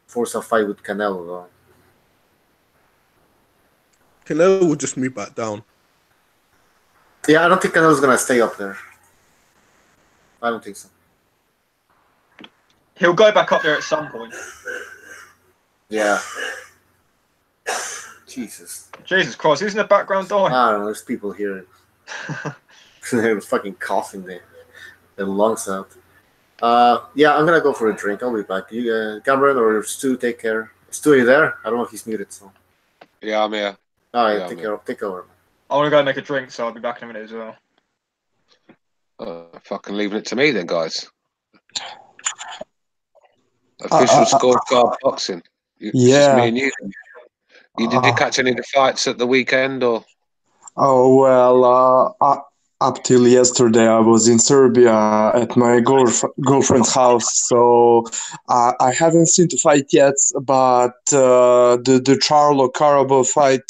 force a fight with Canelo, though. Canelo will just move back down. Yeah, I don't think Canelo's going to stay up there. I don't think so. He'll go back up there at some point. Yeah. Jesus Christ, who's in the background dying? I don't know, there's people here. They're fucking coughing their lungs out. Yeah, I'm gonna go for a drink. I'll be back. You, Cameron or Stu, take care. Stu, are you there? I don't know if he's muted. So. Yeah, I'm here. All right, Yeah, take over. I want to go make a drink, so I'll be back in a minute as well. Fucking leaving it to me then, guys. Official scorecard boxing. Just me and you. Did you catch any of the fights at the weekend or? Oh well, up till yesterday I was in Serbia at my girlfriend's house, so I haven't seen the fight yet. But the Charlo Karabov fight,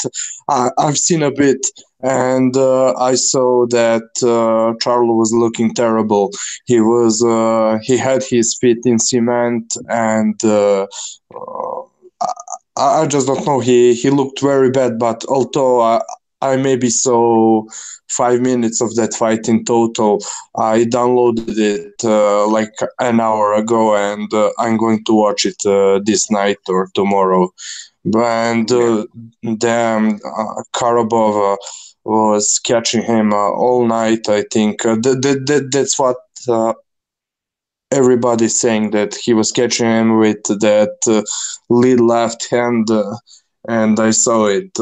I've seen a bit, and I saw that Charlo was looking terrible. He had his feet in cement, and I just don't know. He looked very bad, but although I maybe saw 5 minutes of that fight in total. I downloaded it like an hour ago, and I'm going to watch it this night or tomorrow. And damn, Karabov was catching him all night. I think that's what everybody's saying, that he was catching him with that lead left hand, and I saw it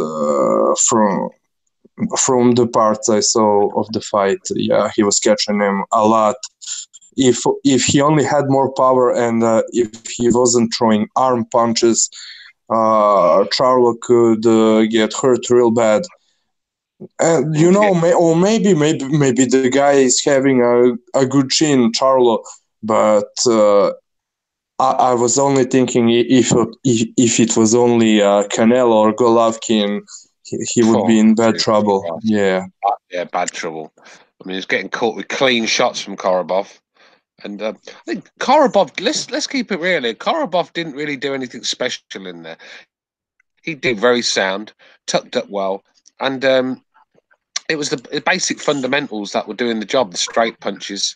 from the parts I saw of the fight. Yeah, he was catching him a lot. If he only had more power and if he wasn't throwing arm punches, Charlo could get hurt real bad. And you know, maybe the guy is having a good chin, Charlo, but I was only thinking if it was only Canelo or Golovkin, he would be in bad trouble. Yeah, bad trouble. I mean, he's getting caught with clean shots from Karabov, and I think Karabov. Let's keep it real here. Karabov didn't really do anything special in there. He did very sound, tucked up well, and it was the basic fundamentals that were doing the job. The straight punches.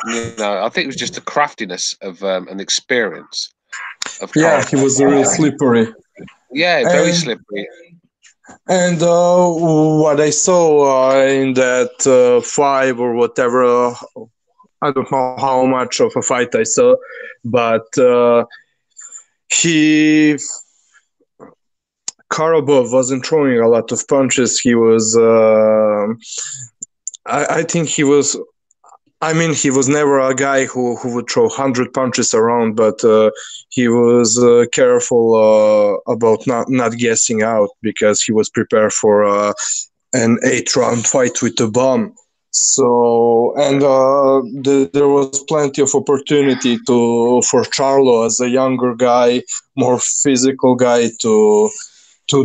You know, I think it was just the craftiness of an experience. He was real slippery. Yeah, very slippery. And what I saw in that 5 or whatever, I don't know how much of a fight I saw, but Karabov wasn't throwing a lot of punches. He was, I think he was. I mean, he was never a guy who would throw 100 punches around, but he was careful about not guessing out, because he was prepared for an 8-round fight with a bomb. So, and there was plenty of opportunity for Charlo, as a younger guy, more physical guy, to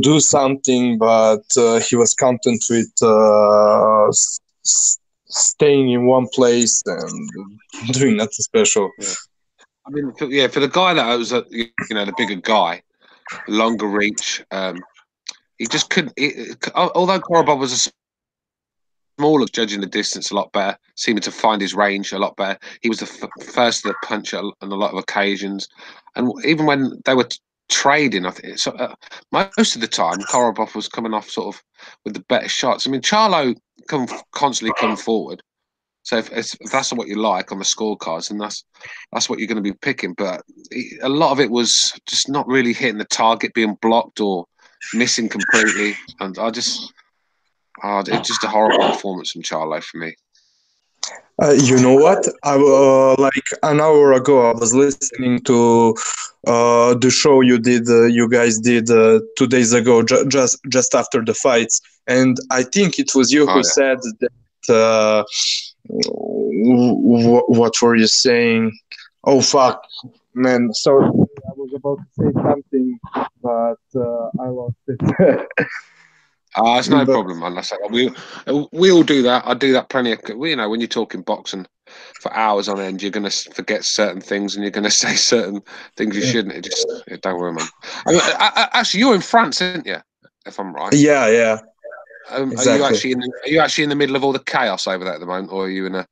do something, but he was content with staying in one place and doing nothing special. Yeah. I mean, for the guy that was, the bigger guy, longer reach, he just couldn't. Although Karabov was a smaller, judging the distance a lot better, seeming to find his range a lot better. He was the first to punch on a lot of occasions, and even when they were trading, I think most of the time Karabov was coming off sort of with the better shots. I mean, Charlo constantly come forward. So if that's what you like on the scorecards, then that's what you're going to be picking. But a lot of it was just not really hitting the target, being blocked or missing completely, and it's just a horrible performance from Charlo for me. You know what? Like an hour ago, I was listening to the show you guys did 2 days ago, just after the fights, and I think it was you who said that. What were you saying? Oh fuck, man! Sorry, I was about to say something, but I lost it. It's no problem, man. That's we all do that. I do that plenty of. You know, when you're talking boxing for hours on end, you're going to forget certain things, and you're going to say certain things you shouldn't. Don't worry, man. Actually, you're in France, aren't you? If I'm right. Yeah. Exactly. Are you actually in the middle of all the chaos over there at the moment, or are you in a?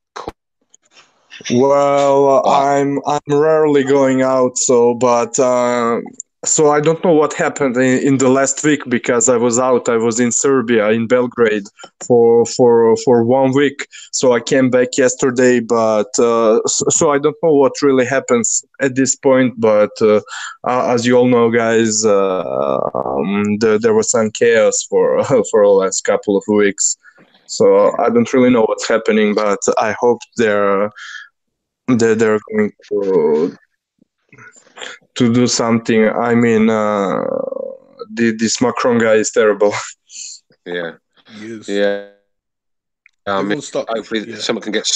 Well, I'm rarely going out, so I don't know what happened in the last week because I was out. I was in Serbia, in Belgrade, for 1 week. So I came back yesterday, but so I don't know what really happens at this point. But as you all know, guys, there was some chaos for for the last couple of weeks. So I don't really know what's happening, but I hope they're going to do something. I mean, this Macron guy is terrible. Yeah. Yes. Yeah. I mean, hopefully someone can get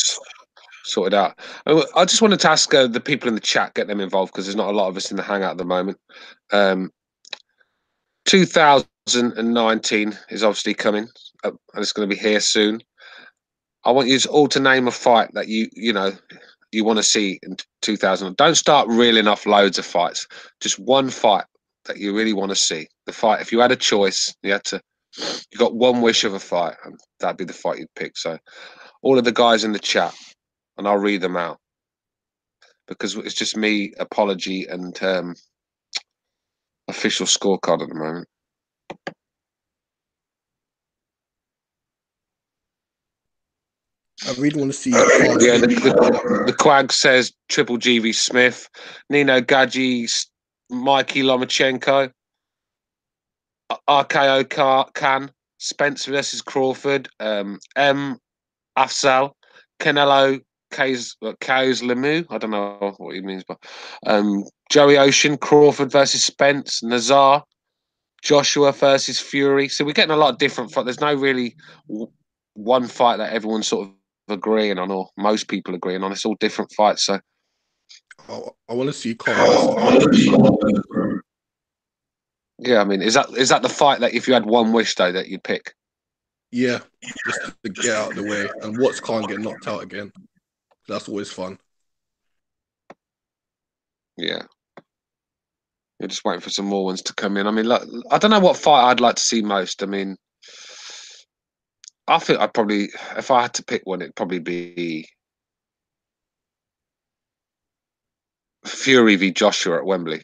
sorted out. I just wanted to ask the people in the chat, get them involved because there's not a lot of us in the hangout at the moment. 2019 is obviously coming, and it's going to be here soon. I want you all to name a fight that you want to see in 2000. Don't start reeling off loads of fights. Just one fight that you really want to see. The fight. If you had a choice, you got one wish of a fight, and that'd be the fight you'd pick. So, all of the guys in the chat, and I'll read them out because it's just me, apology, and official scorecard at the moment. I really want to see. The Quag says Triple G v Smith, Nino Gadji, Mikey Lomachenko, RKO Khan, Spence versus Crawford, M Afzal, Canelo Kays Lemieux. I don't know what he means, but Joey Ocean, Crawford versus Spence, Nazar, Joshua versus Fury. So we're getting a lot of different fights. There's no really one fight that everyone's sort of agreeing on, or most people agreeing on. It's all different fights. So I want to see Conor versus Brody. Yeah, I mean, is that the fight that if you had one wish though that you'd pick? Yeah, just to get out of the way and watch Khan get knocked out again. That's always fun. Yeah. You're just waiting for some more ones to come in. I mean, look, I don't know what fight I'd like to see most. I mean, I think I'd probably, if I had to pick one, it'd probably be Fury v Joshua at Wembley.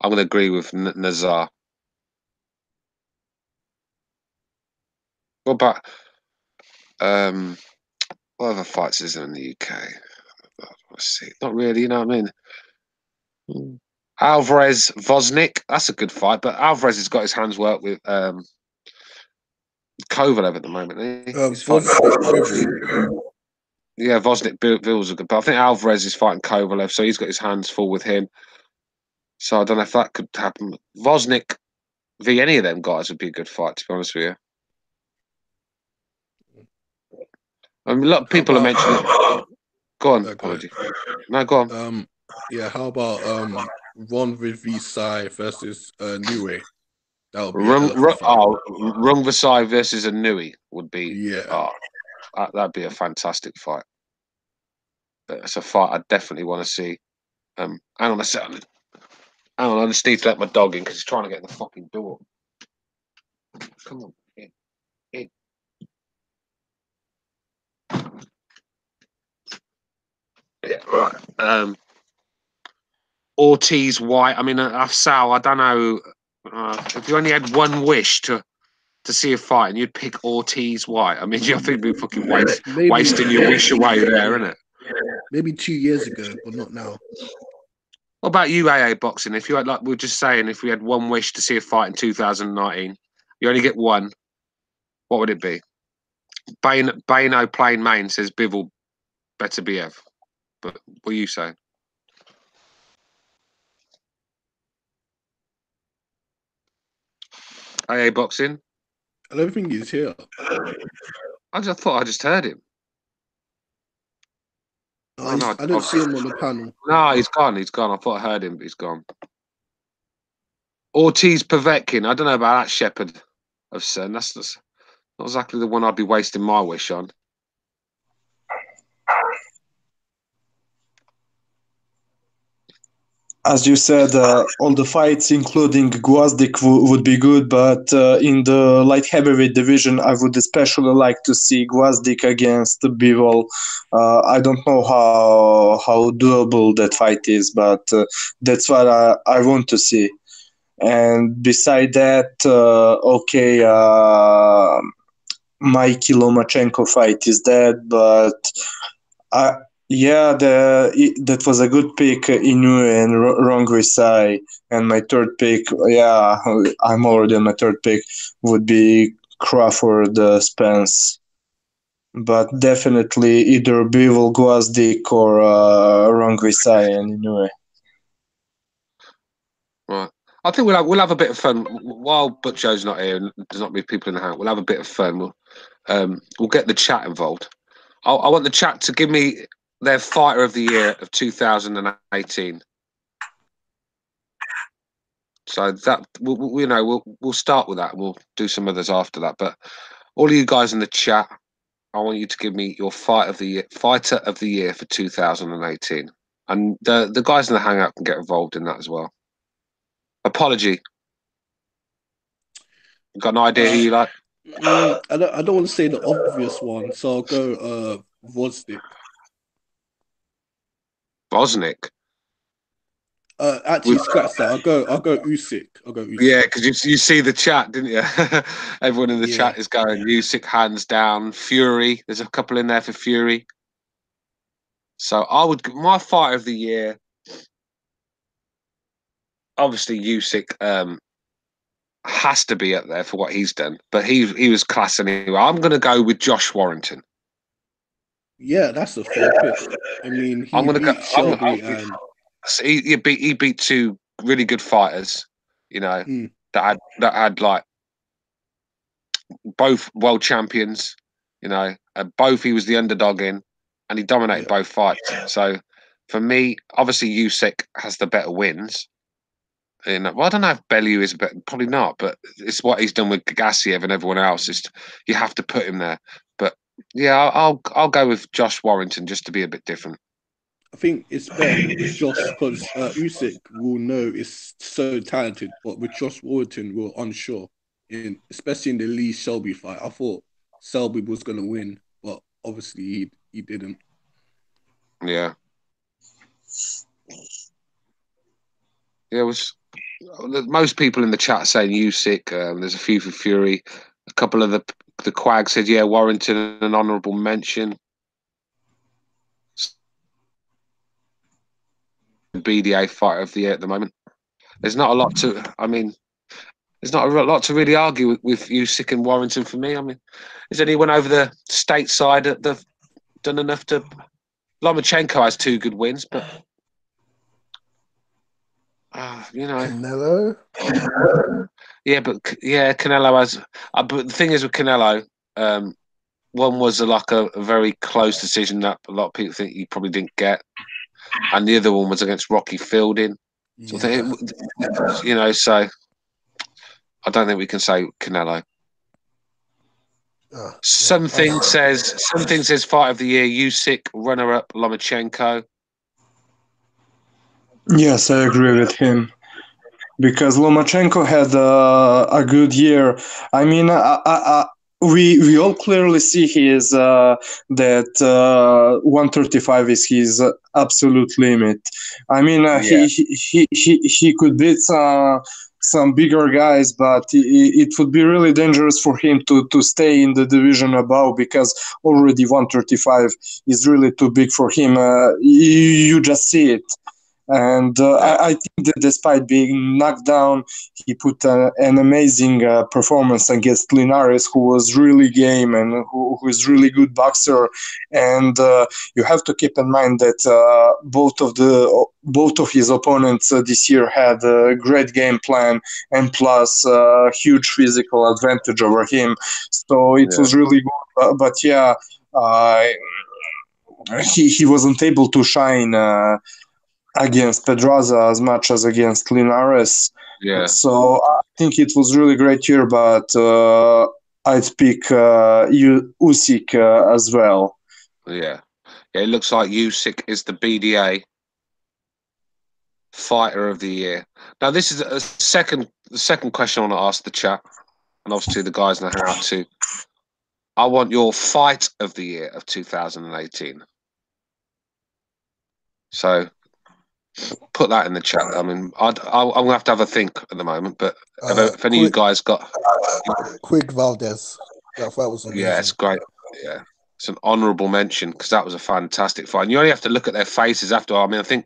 I'm going to agree with Nazar. What about what other fights is there in the UK? Let's see. Not really, you know what I mean? Alvarez Vosnik, that's a good fight, but Alvarez has got his hands worked with Kovalev at the moment. Yeah, Vosnik Bills are good, but I think Alvarez is fighting Kovalev, so he's got his hands full with him. So I don't know if that could happen. Vosnik v any of them guys would be a good fight, to be honest with you. I mean, a lot of people are mentioning. Go on, apology. No, go on. Yeah, how about Ron v Sai versus Niue? That would be Rung Vasai versus Anui would be that'd be a fantastic fight. It's a fight I definitely want to see. Hang on a second. Hang on, I just need to let my dog in because he's trying to get in the fucking door. Come on, in. Yeah, right. Ortiz White. I mean, Afsal. I don't know. If you only had one wish to to see a fight, and you'd pick Ortiz. Why? I mean, I think we're fucking Maybe, wasting your wish away there, isn't it? Maybe 2 years ago, but not now. What about you, AA Boxing? If you had, like, we were just saying, if we had one wish to see a fight in 2019, you only get one. What would it be? Baino Plain Main says Bivol better BF. But what are you saying? AA Boxing? I don't think he's here. I thought I just heard him. I don't see him on the panel. No, he's gone. He's gone. I thought I heard him, but he's gone. Ortiz Povetkin. I don't know about that shepherd of Sen. That's not exactly the one I'd be wasting my wish on. As you said, all the fights, including Gvozdyk, would be good, but in the light heavyweight division, I would especially like to see Gvozdyk against Bivol. I don't know how doable that fight is, but that's what I want to see. And beside that, Mikey Lomachenko fight is dead, but that was a good pick, Inoue and Rongrisai. And my third pick, I'm already on my third pick, would be Crawford Spence. But definitely either Bivol Gvozdyk or Rongrisai and Inoue. Right. I think we'll have a bit of fun while Butcho's not here and there's not many people in the house. We'll have a bit of fun. We'll get the chat involved. I want the chat to give me their fighter of the year of 2018. So that we'll start with that. We'll do some others after that. But all of you guys in the chat, I want you to give me your fighter of the year for 2018. And the guys in the hangout can get involved in that as well. Apology. Got an idea who you like? I don't want to say the obvious one, so I'll go Vosnik. Bosnick? Actually, scratch that. I'll go Usyk. Yeah, because you see the chat, didn't you? Everyone in the chat is going Usyk hands down. Fury. There's a couple in there for Fury. So my fighter of the year. Obviously, Usyk has to be up there for what he's done, but he was class anyway. I'm going to go with Josh Warrington. Yeah, that's a fair pick. I mean, he beat two really good fighters, that had like both world champions, both he was the underdog in, and he dominated both fights. So for me, obviously Usyk has the better wins. I don't know if Bellew is better, probably not, but it's what he's done with Gassiev and everyone else. You have to put him there. But yeah, I'll go with Josh Warrington just to be a bit different. I think it's better with Josh because Usyk will know is so talented, but with Josh Warrington, we're unsure. Especially in the Lee Shelby fight, I thought Shelby was going to win, but obviously he didn't. Yeah. Yeah, most people in the chat saying Usyk. There's a few for Fury. A couple of the quag said, yeah, Warrington, an honourable mention. BDA fighter of the year at the moment. There's not a lot to really argue with Usyk and Warrington for me. I mean, is anyone over the stateside that they've done enough to? Lomachenko has 2 good wins, but Canelo. Canelo has. But the thing is with Canelo, one was a very close decision that a lot of people think he probably didn't get, and the other one was against Rocky Fielding. So so I don't think we can say Canelo. Something says fight of the year Usyk, runner up Lomachenko. Yes, I agree with him. Because Lomachenko had a good year. I mean, we all clearly see that 135 is his absolute limit. I mean, he could beat some bigger guys, but it would be really dangerous for him to stay in the division above, because already 135 is really too big for him. You just see it. And I think that despite being knocked down, he put an amazing performance against Linares, who was really game and who is really good boxer. And you have to keep in mind that both of his opponents this year had a great game plan and plus huge physical advantage over him. So it was really good. But yeah, he wasn't able to shine against Pedraza as much as against Linares. Yeah. So I think it was really great year, but I'd pick Usyk as well. Yeah. It looks like Usyk is the BDA Fighter of the Year. Now, this is the second question I want to ask the chat, and obviously the guys know how to. I want your Fight of the Year of 2018. So put that in the chat. I mean, I'm gonna have to think at the moment, but if any of you guys got Quig Valdez, that fight was amazing. Yeah, it's great. Yeah, it's an honourable mention because that was a fantastic fight. And you only have to look at their faces after. I mean, I think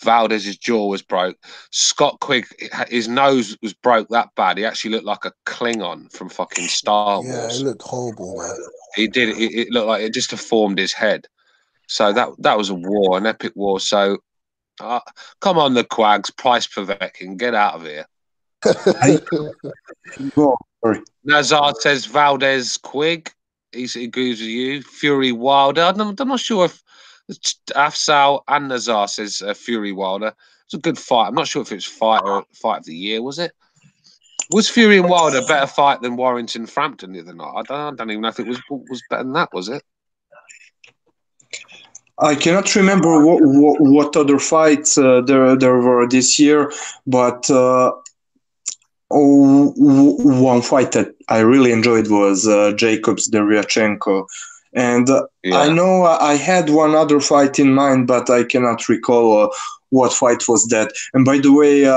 Valdez's jaw was broke. Scott Quigg, his nose was broke that bad. He actually looked like a Klingon from fucking Star Wars. Yeah, it looked horrible, man. He did. It looked like it just deformed his head. So that was a war, an epic war. So come on, the Quags, price per Vekin, get out of here. Nazar says Valdez Quigg. He agrees with you. Fury Wilder. I'm not sure if Afsal and Nazar says Fury Wilder. It's a good fight. I'm not sure if it's fight of the year. Was it? Was Fury and Wilder a better fight than Warrington Frampton the other night? I don't even know if it was better than that. Was it? I cannot remember what other fights there were this year, but one fight that I really enjoyed was Jacobs Deryachenko. And I know I had one other fight in mind, but I cannot recall what fight was that. And by the way,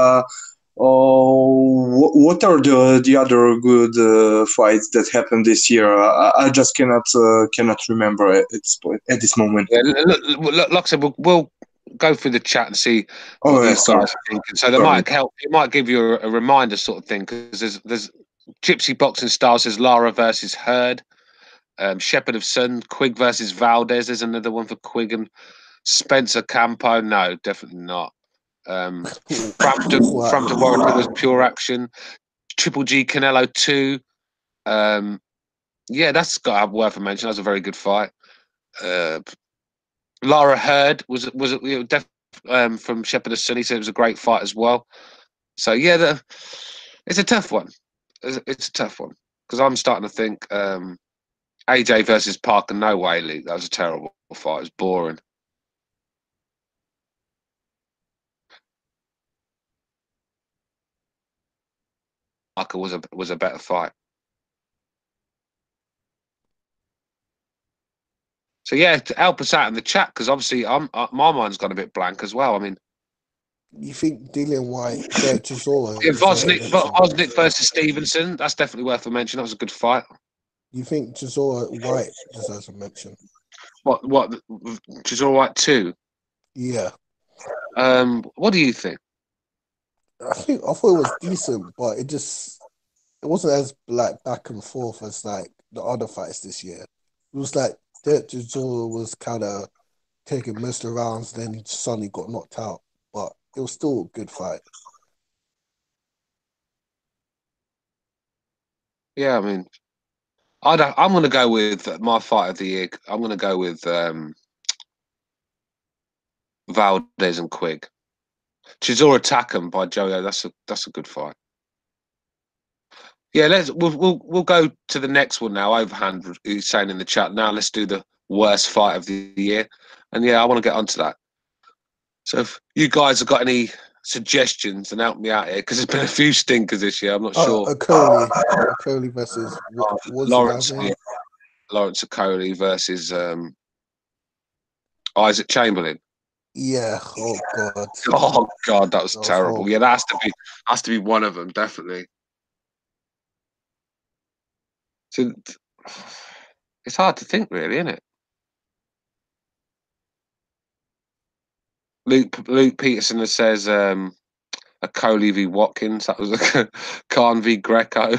what are the other good fights that happened this year? I just cannot remember at this moment. Yeah, look, like I said, we'll go through the chat and see what these guys are thinking. So they might help. It might give you a reminder sort of thing, because there's Gypsy Boxing Style says Lara versus Hurd. Shepherd of Sun, Quigg versus Valdez. There's another one for Quigg and Spencer Campo. No, definitely not. Frampton Warrington was pure action. Triple G Canelo 2. Yeah, that's got worth a mention. That was a very good fight. Lara Hurd was from Shepherd of Sun. He said it was a great fight as well. So yeah, it's a tough one. It's a tough one because I'm starting to think AJ versus Parker. No way, Luke. That was a terrible fight. It was boring. Parker was a better fight. So yeah, to help us out in the chat, because obviously my mind's gone a bit blank as well. I mean, you think Dillian White, Chisora? Yeah, Vosnik versus Stevenson. That's definitely worth a mention. That was a good fight. You think Chisora White deserves a mention? What Chisora White 2? Yeah. What do you think? I thought it was decent, but it wasn't as like back and forth as like the other fights this year. It was like Chisora was kind of taking most of the rounds, then he suddenly got knocked out. But it was still a good fight. Yeah, I mean, I'm going to go with my fight of the year. I'm going to go with Valdez and Quigg. Chisora Takam by Jojo. That's a good fight. Yeah, we'll go to the next one now. Overhand, who's saying in the chat now. Let's do the worst fight of the year, and yeah, I want to get onto that. So if you guys have got any suggestions, and help me out here, because there's been a few stinkers this year. I'm not sure. Okolie versus Lawrence Okolie versus Isaac Chamberlain. Yeah. Oh God. Oh God, that was That was terrible. horrible. Yeah, that has to be one of them, definitely. So it's hard to think, really, isn't it? Luke Peterson says a Coley v Watkins. That was a Khan v Greco.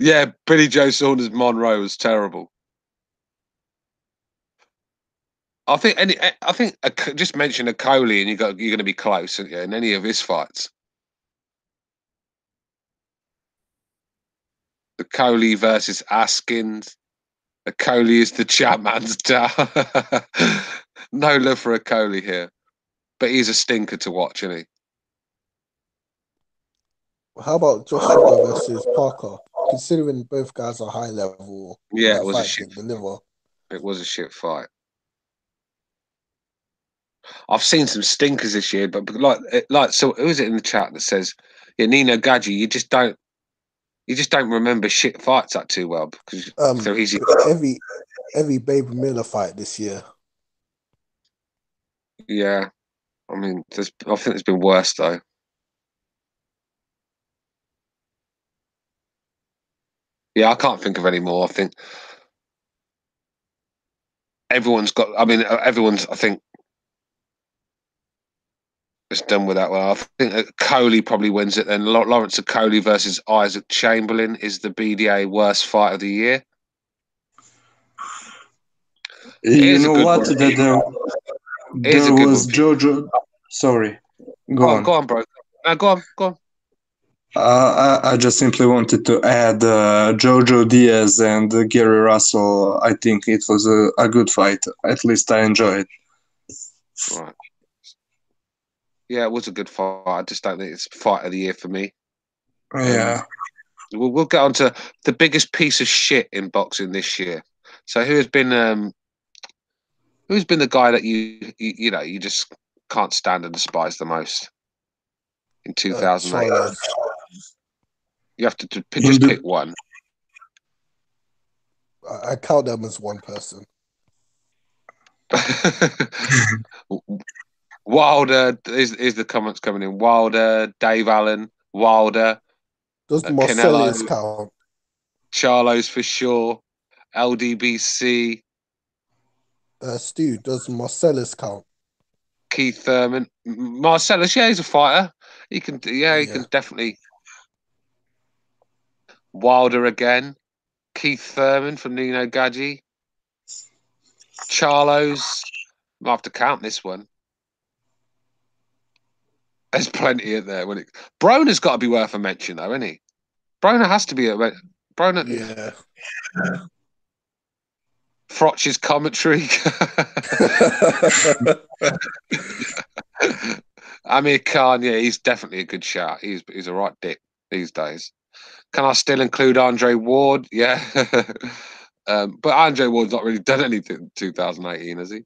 Yeah, Billy Joe Saunders Monroe was terrible. I think just mention a Coley and you're going to be close, aren't you, in any of his fights. The Coley versus Askins. A Coley is the Chapman's dad. No love for a Coley here, but he's a stinker to watch, isn't he? How about Joshua versus Parker? Considering both guys are high level, Yeah, that it was a fight shit. didn't deliver. It was a shit fight. I've seen some stinkers this year, but so who is it in the chat that says, "Yeah, Nino Gadji, you just don't remember shit fights that too well because they're easy." Every Baby Miller fight this year. Yeah, I mean, I think there's been worse though. Yeah, I can't think of any more. I think everyone's got. I mean, everyone's. I think it's done with that one. I think that Coley probably wins it. Then Lawrence Coley versus Isaac Chamberlain is the BDA worst fight of the year. You know what? That there was Jojo. Sorry, go on. Go on, bro. No, go on. I just simply wanted to add Jojo Diaz and Gary Russell. I think it was a good fight. At least I enjoyed it. Right. Yeah, it was a good fight. I just don't think it's fight of the year for me. Yeah. We'll get on to the biggest piece of shit in boxing this year. So who's been the guy that you just can't stand and despise the most in 2008? Charlo. You have to just pick one. I count them as one person. Wilder is the comments coming in. Wilder, Dave Allen, Wilder. Does Marcellus count? Charlo's for sure. LDBC. Stu, does Marcellus count? Keith Thurman. Marcellus, yeah, he's a fighter. He can definitely. Wilder again. Keith Thurman from Nino Gadji. Charlo's. I'll have to count this one. There's plenty in there. Broner's got to be worth a mention, though, isn't he? Broner has to be Broner. Yeah. Frotch's commentary. Amir Khan, yeah, he's definitely a good shot. He's a right dick these days. Can I still include Andre Ward? Yeah. But Andre Ward's not really done anything in 2018, has he?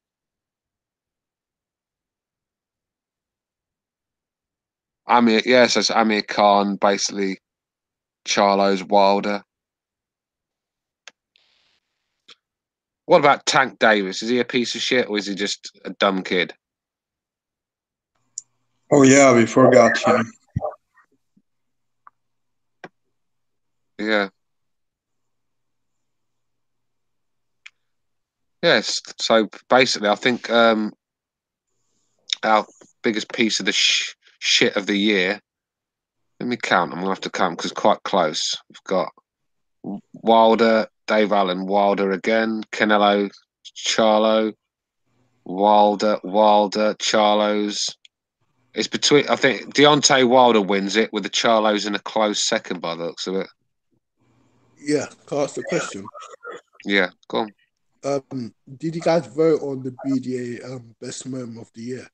So it's Amir Khan, basically Charlo's Wilder. What about Tank Davis? Is he a piece of shit or is he just a dumb kid? Oh yeah, we forgot him. Yeah. Yes. So basically, I think our biggest piece of the shit of the year. Let me count. I'm gonna have to count because it's quite close. We've got Wilder, Dave Allen, Wilder again, Canelo, Charlo, Wilder, Charlo's. It's between. I think Deontay Wilder wins it with the Charlos in a close second by the looks of it. Yeah, can I ask the question? Yeah, go on. Did you guys vote on the BDA best moment of the year?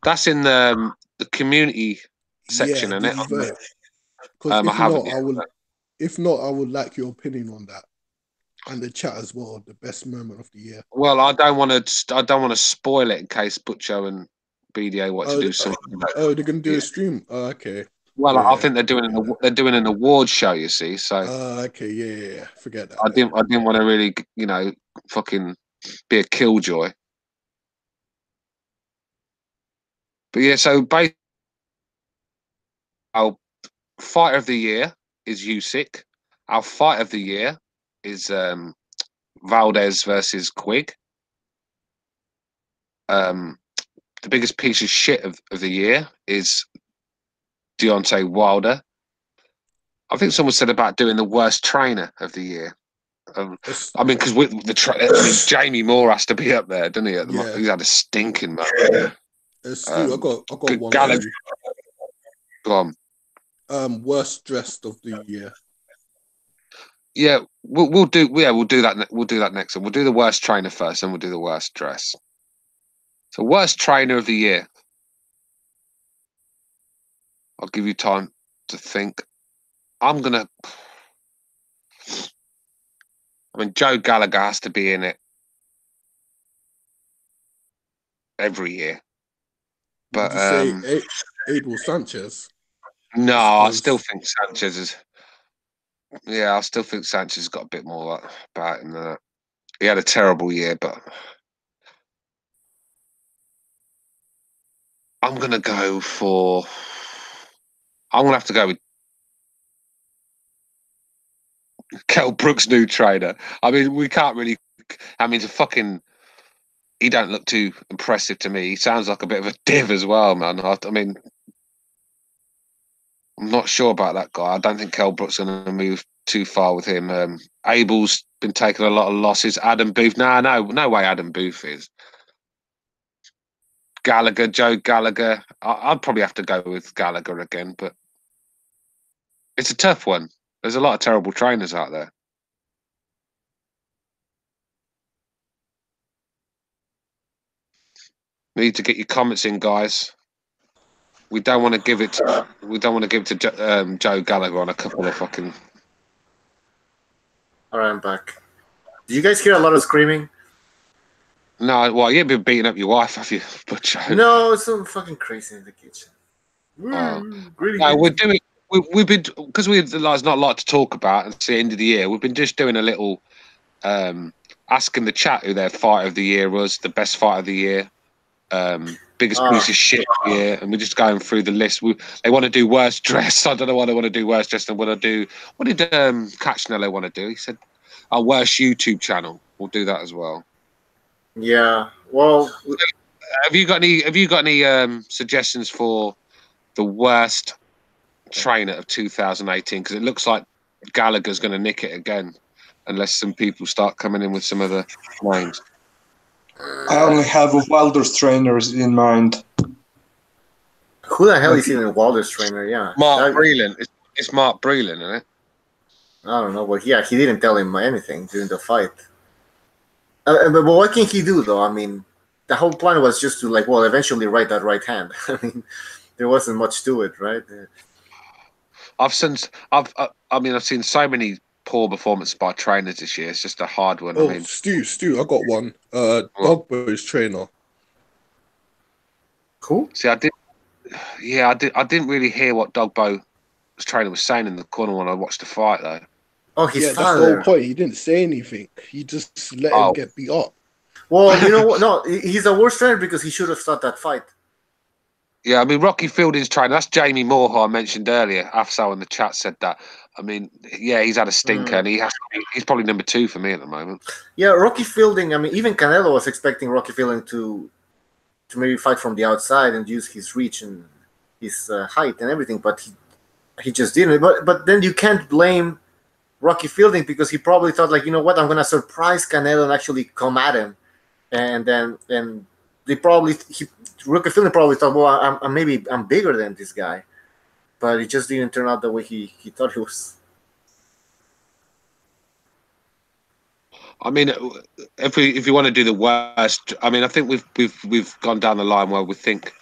That's in the community section, yeah, isn't it? Because if not, I would like your opinion on that. And the chat as well, the best moment of the year. Well, I don't want to spoil it in case Butcho and BDA want to do something. They're gonna do a stream. Oh, okay. Well, I think they're doing an award show. You see, so okay, yeah. Forget that. I didn't want to really, fucking be a killjoy. But yeah, so basically, our fighter of the year is Usyk. Our fight of the year is Valdez versus Quigg. The biggest piece of shit of the year is Deontay Wilder. I think someone said about doing the worst trainer of the year. I mean, because with the Jamie Moore has to be up there, doesn't he? Yeah. He's had a stinking man. Stu, I got one. Gallagher. Go on. Worst dressed of the year. Yeah, we'll do that. We'll do that next. We'll do the worst trainer first, and we'll do the worst dress. So, worst trainer of the year. I'll give you time to think. I mean, Joe Gallagher has to be in it every year. But Did you say Abel Sanchez? No, I still think Sanchez is. Yeah, I still think Sanchez has got a bit more about him than that. He had a terrible year, but I'm gonna go for. I'm gonna have to go with Kell Brook's new trainer. I mean, we can't really. I mean, he don't look too impressive to me. He sounds like a bit of a div as well, man. I mean, I'm not sure about that guy. I don't think Kell Brook's going to move too far with him. Abel's been taking a lot of losses. Adam Booth, no way Adam Booth is. Gallagher, Joe Gallagher. I'd probably have to go with Gallagher again, but it's a tough one. There's a lot of terrible trainers out there. Need to get your comments in, guys. We don't want to give it to Joe Gallagher on a couple of fucking. All right, I'm back. Did you guys hear a lot of screaming? No, well, you've been beating up your wife, have you, Butcho? No, it's some fucking crazy in the kitchen. No, we're doing. We've been because there's not a lot to talk about. It's the end of the year. We've been just doing a little asking the chat who their fight of the year was, the best fight of the year. Biggest piece of shit here, and we're just going through the list. They want to do worst dress. I don't know why they want to do worst dress. And what did Catchnello want to do? He said, "Our worst YouTube channel." We'll do that as well. Yeah. Well, have you got any suggestions for the worst trainer of 2018? Because it looks like Gallagher's going to nick it again, unless some people start coming in with some other names. I only have Wilder's trainers in mind. Who the hell is even Wilder's trainer? Yeah, Mark Breland. It's Mark Breland, isn't it? I don't know, but yeah, he didn't tell him anything during the fight. But what can he do, though? I mean, the whole plan was just to eventually right that right hand. I mean, there wasn't much to it, right? I've seen so many poor performances by trainers this year. It's just a hard one. Oh, I mean, Stu, I got one. Dogbo's trainer. Cool. See, I didn't really hear what Dogbo's trainer was saying in the corner when I watched the fight, though. Oh, his that's father. the whole point. He didn't say anything. He just let him get beat up. Well, you know what? No, he's a worse trainer because he should have stopped that fight. Yeah, I mean, Rocky Fielding's trainer, that's Jamie Moore, who I mentioned earlier. Afsal in the chat said that. I mean, yeah, he's had a stinker, and he's probably number 2 for me at the moment. Yeah, Rocky Fielding, I mean, even Canelo was expecting Rocky Fielding to maybe fight from the outside and use his reach and his height and everything, but he just didn't. But then you can't blame Rocky Fielding because he probably thought, you know what, I'm going to surprise Canelo and actually come at him. And Rocky Fielding probably thought, well, I'm bigger than this guy. But it just didn't turn out the way he thought it was. I mean, if you want to do the worst, I mean, I think we've gone down the line where we think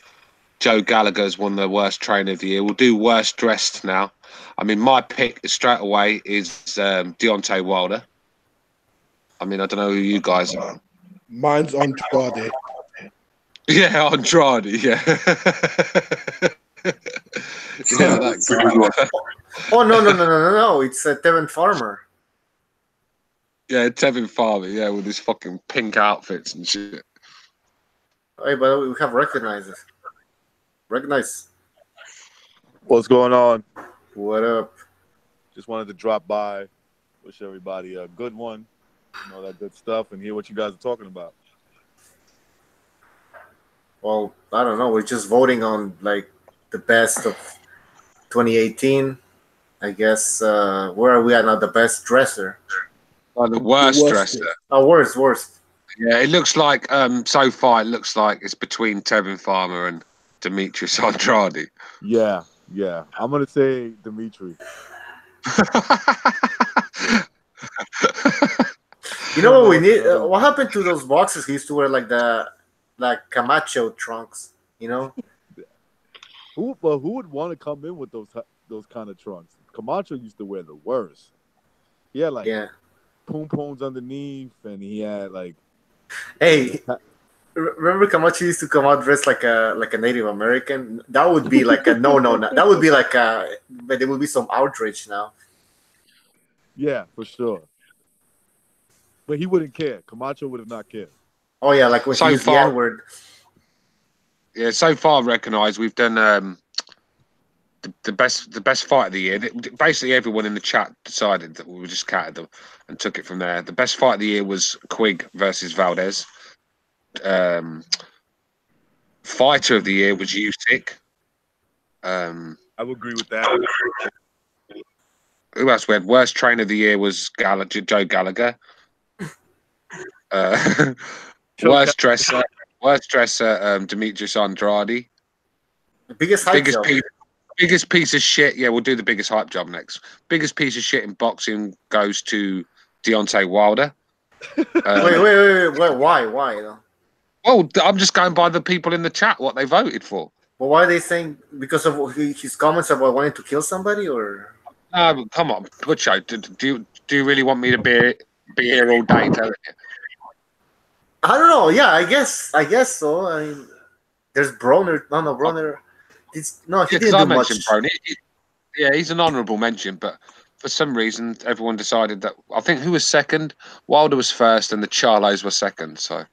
Joe Gallagher's won the worst trainer of the year. We'll do worst dressed now. I mean, my pick straight away is Deontay Wilder. I mean, I don't know who you guys are. Mine's Andrade. Yeah, Andrade. Yeah. Yeah, that's Oh no! It's Tevin Farmer. Yeah, Tevin Farmer, yeah, with his fucking pink outfits and shit. Hey, but we have recognized. Recognize. What's going on? What up? Just wanted to drop by, wish everybody a good one, and all that good stuff, and hear what you guys are talking about. Well, I don't know. We're just voting on like the best of 2018. I guess where are we at now? The best dresser. Oh, the worst worst dresser. Oh, worst. Yeah, it looks like so far it looks like it's between Tevin Farmer and Demetrius Andrade. Yeah. I'm gonna say Dimitri. You know what we need? What happened to those boxes he used to wear, like Camacho trunks? You know? Who would want to come in with those kind of trunks? Camacho used to wear the worst. He had like poom pooms underneath, and he had like. Hey, remember Camacho used to come out dressed like a Native American? That would be like a no. That would be like but there would be some outrage now. Yeah, for sure. But he wouldn't care. Camacho would have not cared. Oh yeah, like when he used the N-word. Yeah, so far recognised we've done the best fight of the year. Basically, everyone in the chat decided that we just catted them and took it from there. The best fight of the year was Quigg versus Valdez. Fighter of the year was Usyk. I would agree with that. Who else? We had worst trainer of the year was Joe Gallagher. Worst dresser, Demetrius Andrade. The biggest hype job. Biggest piece of shit. Yeah, we'll do the biggest hype job next. Biggest piece of shit in boxing goes to Deontay Wilder. Wait. Why though? Well, I'm just going by the people in the chat, what they voted for. Well, why are they saying because of his comments about wanting to kill somebody, or? Come on, Butcho. Do you really want me to be here all day telling you? I don't know. Yeah, I guess so. I mean, there's Broner. No, Broner. He didn't do much. Broner. Yeah, he's an honourable mention, but for some reason, everyone decided that. I think who was second? Wilder was first, and the Charlos were second. So,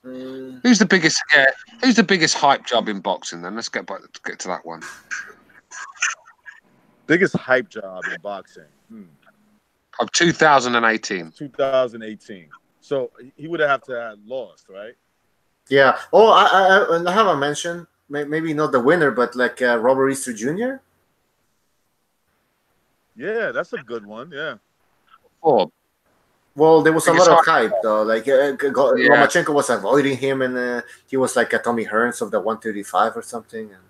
who's the biggest? Yeah, who's the biggest hype job in boxing? Then let's get to that one. Biggest hype job in boxing of 2018. 2018. So he would have to have lost, right? Yeah. Oh, I have a mention. Maybe not the winner, but like Robert Easter Jr. Yeah, that's a good one. Yeah. Oh. Well, there was a lot of hype though. Like Lomachenko was avoiding him, and he was like a Tommy Hearns of the 135 or something. And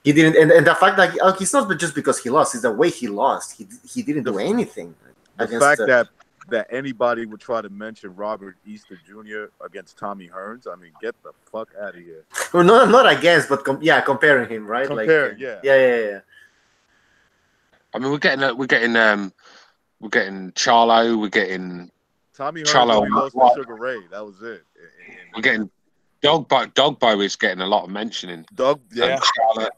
he didn't. And the fact that he's not just because he lost; it's the way he lost. He didn't do anything. The fact that anybody would try to mention Robert Easter Jr. against Tommy Hearns, I mean, get the fuck out of here. Well, not against, but comparing him, right? Yeah. I mean, we're getting Charlo, we're getting Tommy Hearns lost to Sugar Ray. That was it. We're getting Dogbo is getting a lot of mentioning. Charlo,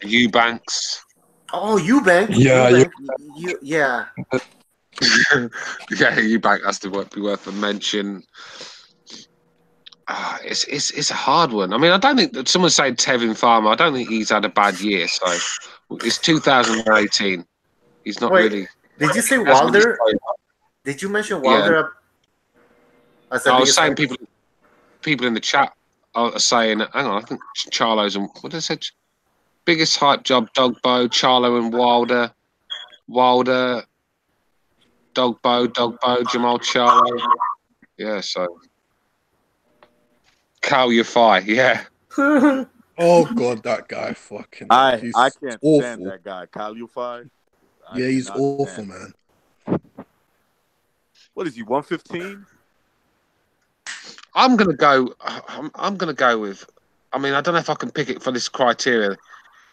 Eubanks. Oh, Eubank. Yeah. Yeah. Yeah, Eubank has to be worth a mention. It's a hard one. I mean, I don't think someone said Tevin Farmer. I don't think he's had a bad year. So it's 2018. He's not really. Did you say Wilder? Did you mention Wilder? Yeah. I was saying people in the chat are saying. Hang on, I think Charlo's and what did I say? Biggest hype job: Dogbo, Charlo, and Wilder. Dogbo, Jamal Charlo. Yeah, so Cal Yafai, yeah. Oh god, that guy fucking. I can't stand that guy, Cal Yafai. Yeah, he's awful, man. What is he? 115? I'm gonna go with. I mean, I don't know if I can pick it for this criteria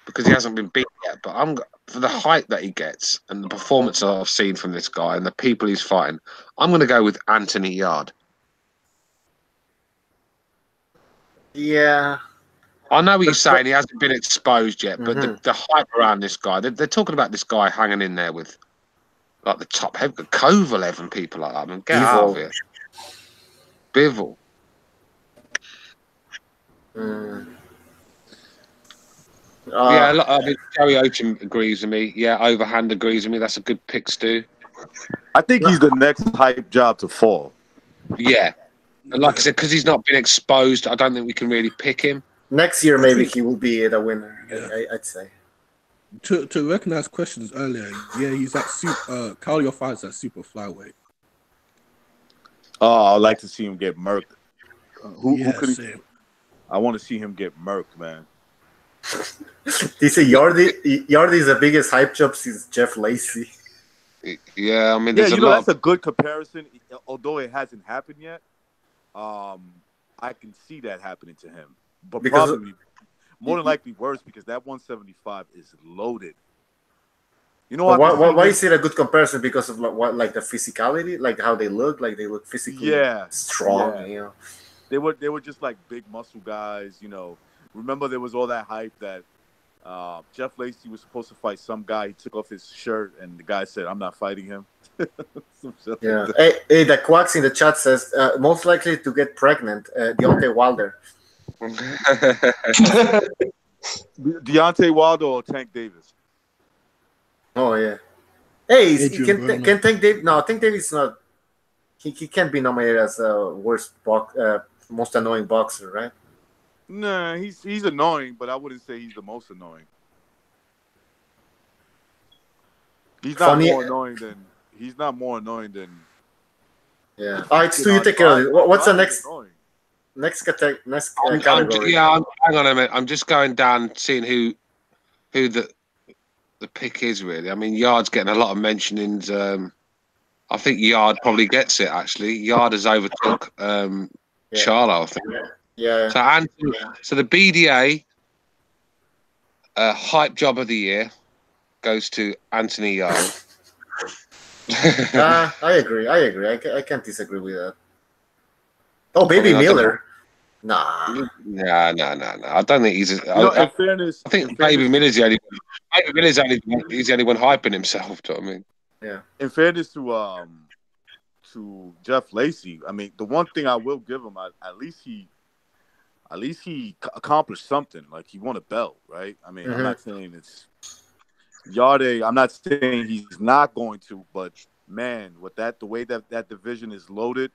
because he hasn't been beat yet. But for the height that he gets and the performance that I've seen from this guy and the people he's fighting. I'm gonna go with Anthony Yard. Yeah. I know what you're saying. He hasn't been exposed yet, but the hype around this guy, they're talking about this guy hanging in there with like the top head, Kovalev and people like that. I mean, get out of here. Bivol. Yeah, I mean, Joey Ocean agrees with me. Yeah, Overhand agrees with me. That's a good pick, Stu. I think he's the next hype job to fall. Yeah. And like I said, because he's not been exposed, I don't think we can really pick him. Next year, maybe he will be the winner, I'd say. To recognize questions earlier, yeah, he's at Carl Fights at super flyweight. Oh, I'd like to see him get murked. Who could he? Same. I want to see him get murked, man. They say Yardy is the biggest hype job since Jeff Lacey. Yeah, I mean, yeah, that's a good comparison. Although it hasn't happened yet, I can see that happening to him. But probably more than likely worse because that 175 is loaded. You know why is it a good comparison? Because of like the physicality, like how they look physically strong. Yeah. You know, they were just like big muscle guys. You know, remember there was all that hype that Jeff Lacey was supposed to fight some guy. He took off his shirt and the guy said, "I'm not fighting him." Yeah. Hey, the Quacks in the chat says most likely to get pregnant, Deontay Wilder. Deontay Wilder or Tank Davis? Oh yeah. Hey, can Tank Davis? No, Tank Davis is not. He can't be nominated as most annoying boxer, right? Nah, he's annoying, but I wouldn't say he's the most annoying. He's not more annoying than. Yeah. All right, Stu, you take care of it. What's the next? Next category. Hang on a minute. I'm just going down, seeing who the pick is really. I mean, Yard's getting a lot of mentionings. I think Yard probably gets it. Actually, Yard has overtook Charlo, I think. Yeah. So the BDA hype job of the year goes to Anthony Yard. I agree. I can't disagree with that. Oh, Baby Miller. Nah. No. I don't think he's. In fairness, I think Baby Miller's the only one. Baby Miller's he's the only one hyping himself. Do you know what I mean? Yeah. In fairness to Jeff Lacey, I mean, the one thing I will give him, at least he accomplished something. Like he won a belt, right? I mean, I'm not saying it's Yarde. I'm not saying he's not going to, but man, with the way that division is loaded,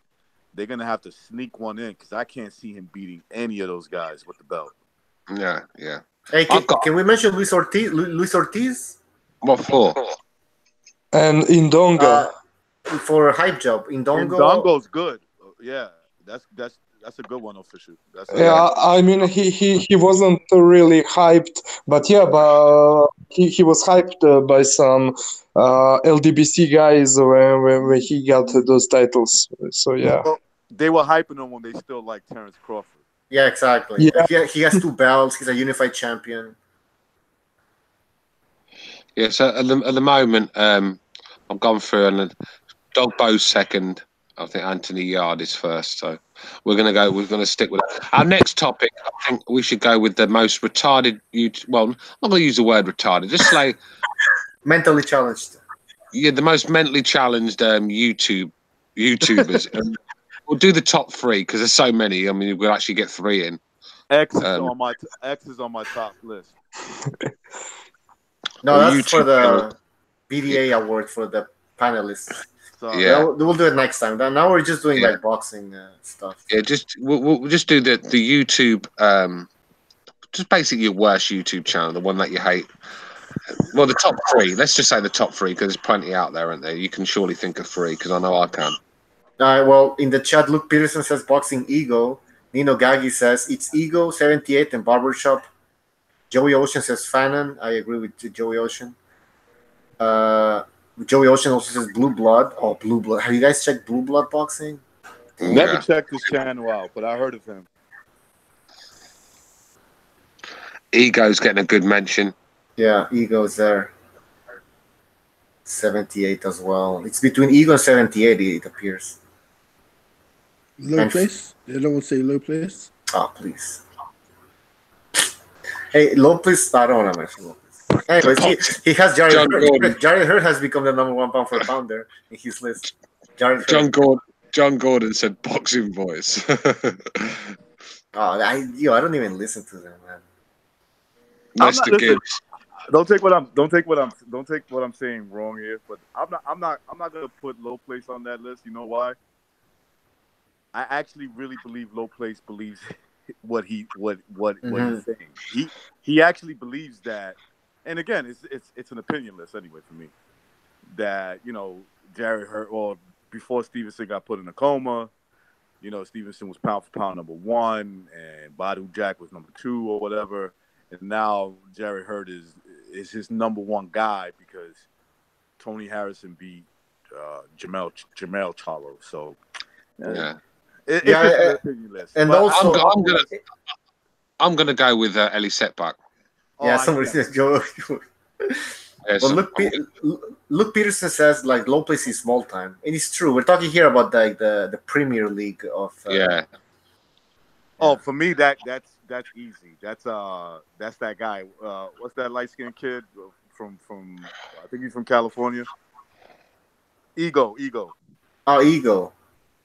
they're gonna have to sneak one in because I can't see him beating any of those guys with the belt. Yeah. Hey, can we mention Luis Ortiz? What for? And Indongo. For a hype job. Indongo's good. Yeah, that's a good one, official. I mean he wasn't really hyped, but he was hyped by some LDBC guys when he got those titles. So yeah. Well, they were hyping him when they still like Terrence Crawford. Yeah, exactly. Yeah. He has 2 belts. He's a unified champion. Yeah. So at the moment, I've gone through and Dogbo's second. I think Anthony Yard is first. So we're gonna stick with it. Our next topic, I think we should go with the most retarded well, I'm not gonna use the word retarded, just like mentally challenged. Yeah, the most mentally challenged YouTubers. We'll do the top 3 because there's so many. I mean, we'll actually get 3 in. X is on my top list. No, that's for the BDA award for the panelists. So yeah, we'll do it next time. Now we're just doing like boxing stuff. Yeah, we'll just do the YouTube, just basically your worst YouTube channel, the one that you hate. Well, the top 3. Let's just say the top 3 because there's plenty out there, aren't there? You can surely think of 3 because I know I can. Well, in the chat, Luke Peterson says boxing ego. Nino Gaggi says it's ego, 78 and barbershop. Joey Ocean says Fanon. I agree with Joey Ocean. Joey Ocean also says Blue Blood. Oh, Blue Blood. Have you guys checked Blue Blood boxing? Never checked this channel out, but I heard of him. Ego's getting a good mention. Yeah, Ego's there. 78 as well. It's between Ego and 78, it appears. Low place? They don't want to say low place? Oh, please. Hey, low place, I don't want to mention low place. Anyways, he has Jared John Hurd. Gordon. Jared Hurd has become the number 1 pound for pounder in his list. Jared Hurd. John Gordon said boxing voice. I don't even listen to them, man. Lester Gibbs. Don't take what I'm saying wrong here, but I'm not gonna put Low Place on that list. You know why? I actually really believe Low Place believes what he's saying. He actually believes that, and again, it's an opinion list anyway for me. That Jared Hurd, or before Stevenson got put in a coma, Stevenson was pound for pound number 1, and Badu Jack was number 2 or whatever, and now Jared Hurd is his number 1 guy because Tony Harrison beat Jamel Charlo. So yeah. It's an opinion list. And but also, I'm gonna go with Ellie Setback. Yeah, somebody says Joe. Well, Luke Peterson says like Low Place is small time, and it's true. We're talking here about the Premier League of Oh, for me that's easy. That's that guy. What's that light skinned kid from? I think he's from California. Ego. Oh, Ego.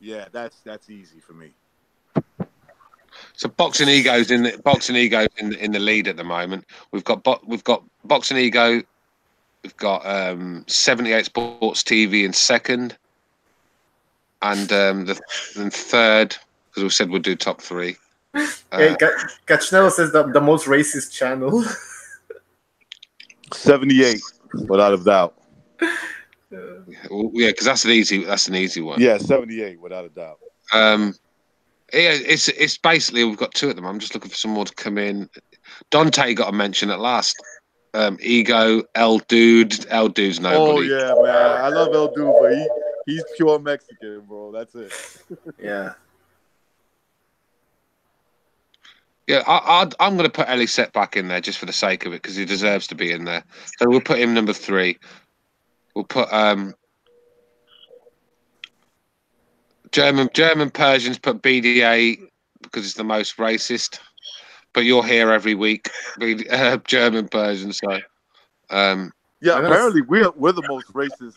Yeah, that's easy for me. So Boxing Ego's in the lead at the moment. We've got Boxing Ego. We've got 78 Sports TV in second, and third, because we said we'll do top 3. Cachnello says the most racist channel. 78, without a doubt. Yeah, because that's an easy one. Yeah, 78, without a doubt. It's basically we've got 2 at them. I'm just looking for some more to come in. Dante got a mention at last. Ego, El Dude's nobody. Oh yeah, man, I love El Dude, but he's pure Mexican, bro. That's it. Yeah. Yeah, I'm going to put Ellie Setback in there just for the sake of it because he deserves to be in there. So we'll put him number 3. We'll put German Persians. Put BDA because it's the most racist. But you're here every week, German Persians. So apparently we're the most racist.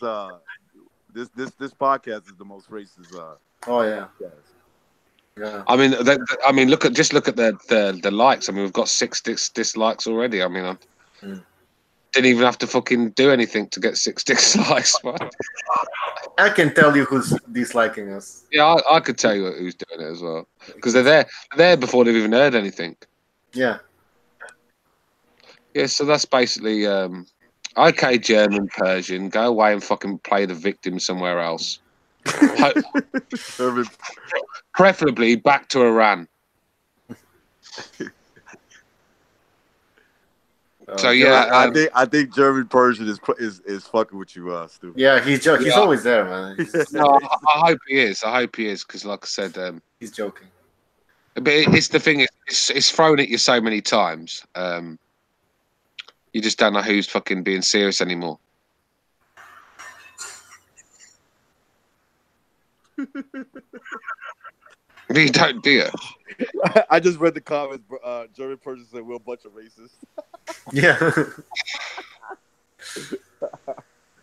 This podcast is the most racist. Oh yeah. Yeah. I mean, look at the likes. I mean, we've got 6 dislikes already. I mean, didn't even have to fucking do anything to get 6 dislikes. Right? I can tell you who's disliking us. Yeah, I could tell you who's doing it as well because they're there before they've even heard anything. Yeah. Yeah, so that's basically okay, German Persian, go away and fucking play the victim somewhere else. Preferably back to Iran. So yeah, I think German Persian is fucking with you, Stu. Yeah, he's always there, man. No, I hope he is. Because like I said, he's joking. But it's the thing. It's thrown at you so many times. You just don't know who's fucking being serious anymore. You don't, do you? I just read the comments. German person said we're a bunch of racists. Yeah.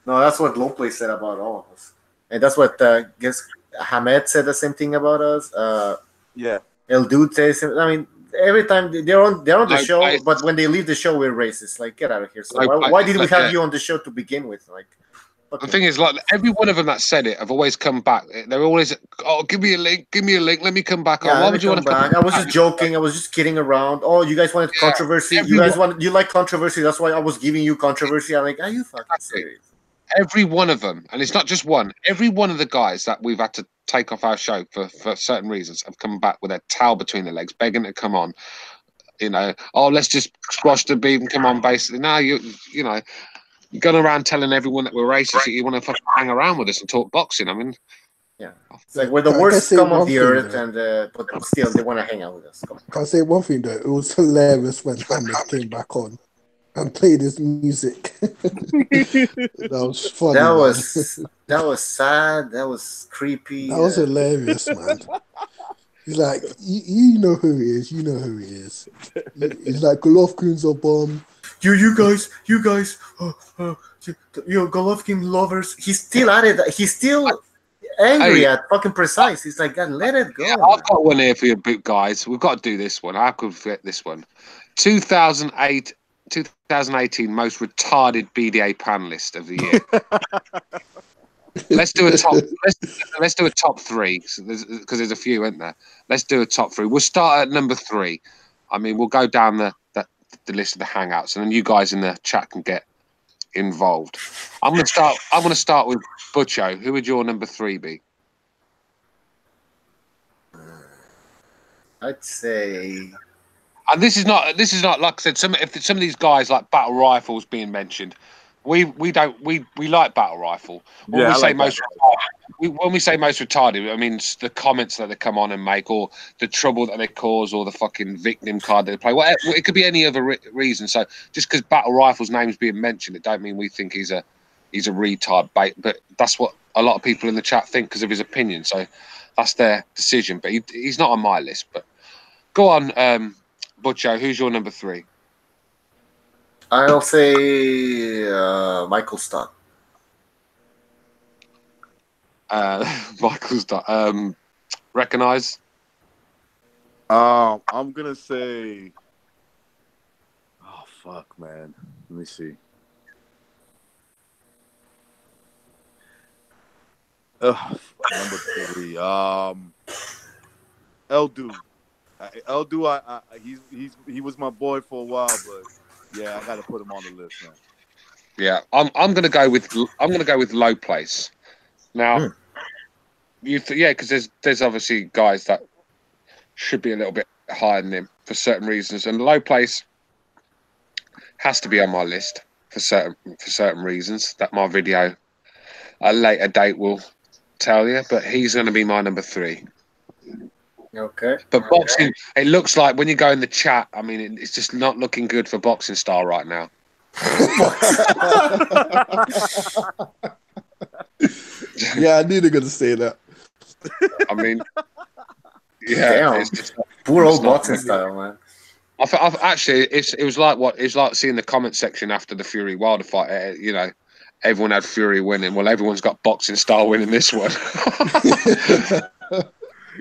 No, that's what Lopley said about all of us, and that's what guess Hamed said the same thing about us. Yeah. El Dude says. I mean, every time they're on the show, but when they leave the show, we're racist. Like, get out of here. So why did we have you on the show to begin with? Like, the thing is, like, every one of them that said it have always come back. They're always, oh, give me a link, let me come back. Yeah, why would you want to come back? I was just joking. I was just kidding around. Oh, you guys wanted controversy. You like controversy. That's why I was giving you controversy. I'm like, are you fucking serious? Every one of them, and it's not just one. Every one of the guys that we've had to take off our show for certain reasons have come back with their towel between their legs, begging to come on. You know, oh, let's just squash the beef and come on. Basically, now you know. Going around telling everyone that we're racist, that you want to fucking hang around with us and talk boxing. I mean, yeah, it's like we're the worst scum of the earth, and but still they want to hang out with us. Can I say one thing though? It was hilarious when Hamid came back on and played his music. That was funny. That was sad. That was creepy. That was hilarious, man. He's like, you know who he is. You know who he is. He's like, Golovkin's a bomb. you guys, Golovkin lovers. He's still at it. He's still angry at fucking Precise. He's like, God, let it go. Yeah, I've got one here for you, guys. We've got to do this one. How could we forget this one? 2018 most retarded BDA panelist of the year. Let's do a top. Let's do a top three because there's a few, isn't there? Let's do a top three. We'll start at number 3. I mean, we'll go down the list of the hangouts, and then you guys in the chat can get involved. I'm going to start with Butcho. Who would your number 3 be? I'd say. And this is not like I said. If some of these guys like Battle Rifle's being mentioned, we like Battle Rifle. When we say most retarded, I mean the comments that they come on and make, or the trouble that they cause, or the fucking victim card they play. Whatever, it could be any other reason. So just because Battle Rifle's name's being mentioned, it don't mean we think he's a retard. But that's what a lot of people in the chat think because of his opinion. So that's their decision. But he's not on my list. But go on. Butcho, who's your number 3? I'll say Michael Stott. Michael Stott. Recognize? I'm gonna say. Oh fuck, man. Let me see. Number 3. El Dude. He was my boy for a while, but yeah, I got to put him on the list, man. Yeah, I'm gonna go with Low Place. Now, because there's obviously guys that should be a little bit higher than him for certain reasons, and Low Place has to be on my list for certain reasons that my video at a later date will tell you. But he's going to be my number 3. Okay. But boxing, it looks like when you go in the chat, I mean, it's just not looking good for Boxing Star right now. Yeah, I knew they were going to say that. I mean, yeah, it's just, poor old Boxing Style, man. I've actually, it was like seeing the comment section after the Fury Wilder fight. Everyone had Fury winning. Well, everyone's got Boxing Style winning this one.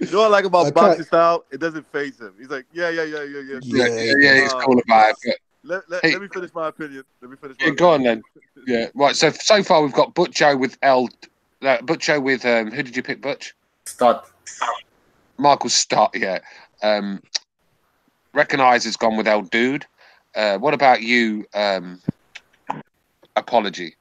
You know what I like about Boxing Style? It doesn't phase him. He's like, yeah. He's cool about it. Let me finish my opinion. Go on then. Yeah, right. So far we've got Butcho with who did you pick, Butch? Stott. Michael Stott. Yeah. Recognize has gone with El Dude. What about you? Apology.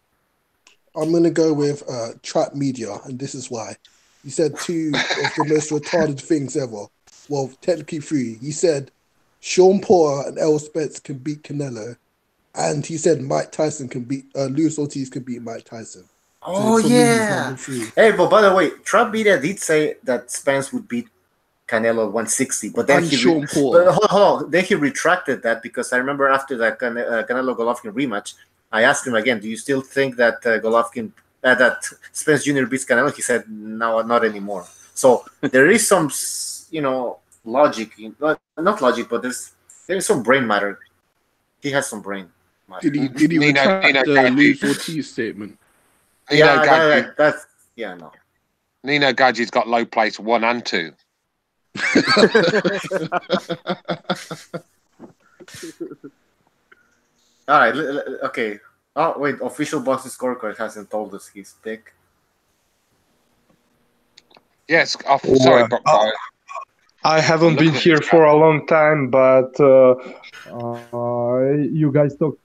I'm gonna go with Trap Media, and this is why. He said 2 of the most retarded things ever. Well, technically 3. He said Sean Porter and Errol Spence can beat Canelo, and he said Mike Tyson can beat Luis Ortiz can beat Mike Tyson. Oh so yeah. Hey, but by the way, Trump Media did say that Spence would beat Canelo 160, but then Sean Porter. Hold on. Then he retracted that because I remember after that Canelo Golovkin rematch, I asked him again, "Do you still think that that Spence Jr. beats Canelo?" He said, "No, not anymore." So there is some, logic, not logic, but there is some brain matter. He has some brain matter. Did he retract the Luis Ortiz statement? No. Nino Gadget's got Low Place 1 and 2. All right, okay. Oh wait, official boxing scorecard hasn't told us his pick. Yes, sorry, I haven't been here for a long time, but you guys talked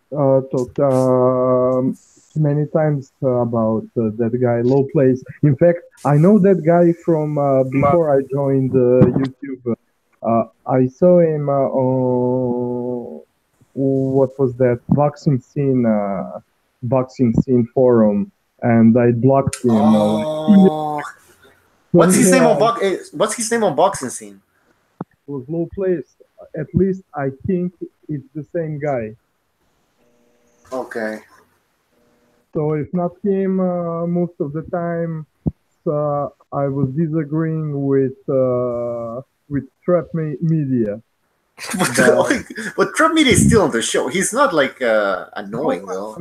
many times about that guy, Low Place. In fact, I know that guy from before I joined YouTube. I saw him on what was that boxing scene forum, and I blocked him. What's his name on boxing scene? It was Low Place. At least I think it's the same guy. Okay. So if not him, most of the time, I was disagreeing with Trap Media. but Trump Media is still on the show. He's not like annoying though.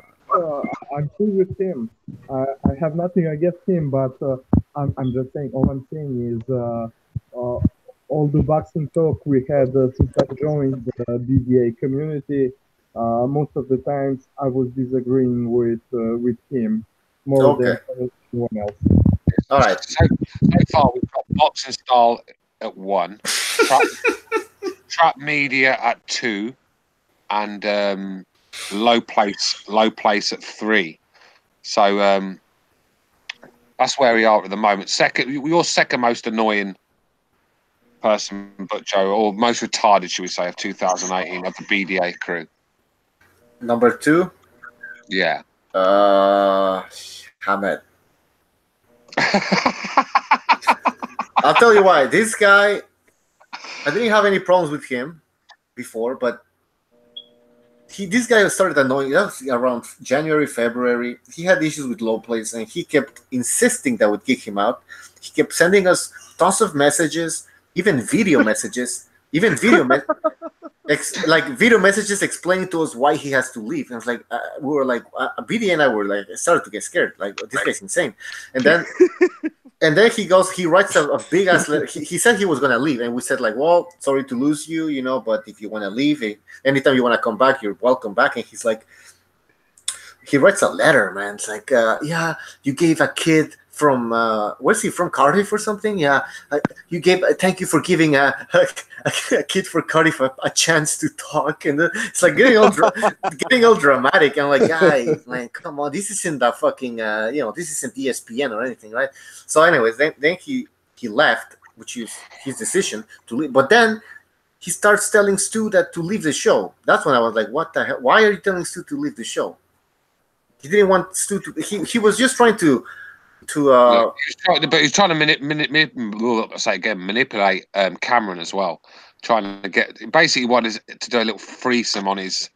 I'm cool with him. I have nothing against him, but I'm just saying. All I'm saying is all the boxing talk we had since I joined the BDA community. Most of the times I was disagreeing with him more Okay. than anyone else. All right. So far, we've got Boxing Style at 1, Trap Media at 2, and Low Place at 3. So that's where we are at the moment. Your second most annoying person, but Joe, or most retarded, should we say, of 2018 of the BDA crew. Number 2. Yeah. Hamed. I'll tell you why. This guy, I didn't have any problems with him before, but this guy started annoying. That was around January, February. He had issues with Low Place, and he kept insisting that would kick him out. He kept sending us tons of messages, even video messages, video messages explaining to us why he has to leave. And it's like we were like, BD and I were like, started to get scared. Like, this guy's insane. And then he writes a big ass letter. He said he was gonna leave, and we said like, well, sorry to lose you, but if you want to leave, anytime you want to come back, you're welcome back. And he's like, he writes a letter, man. It's like, yeah, you gave a kid from where's he from, Cardiff or something? Yeah, thank you for giving a kid for Cardiff a chance to talk, and it's like getting all dramatic. And I'm like, guy, man, come on, this isn't the fucking this isn't ESPN or anything, right? So, anyways, then he left, which is his decision to leave. But then he starts telling Stu that to leave the show. That's when I was like, what the hell? Why are you telling Stu to leave the show? He didn't want Stu to. He was just trying to. He's trying to manipulate Cameron as well. Trying to get, basically wanted to do a little threesome on his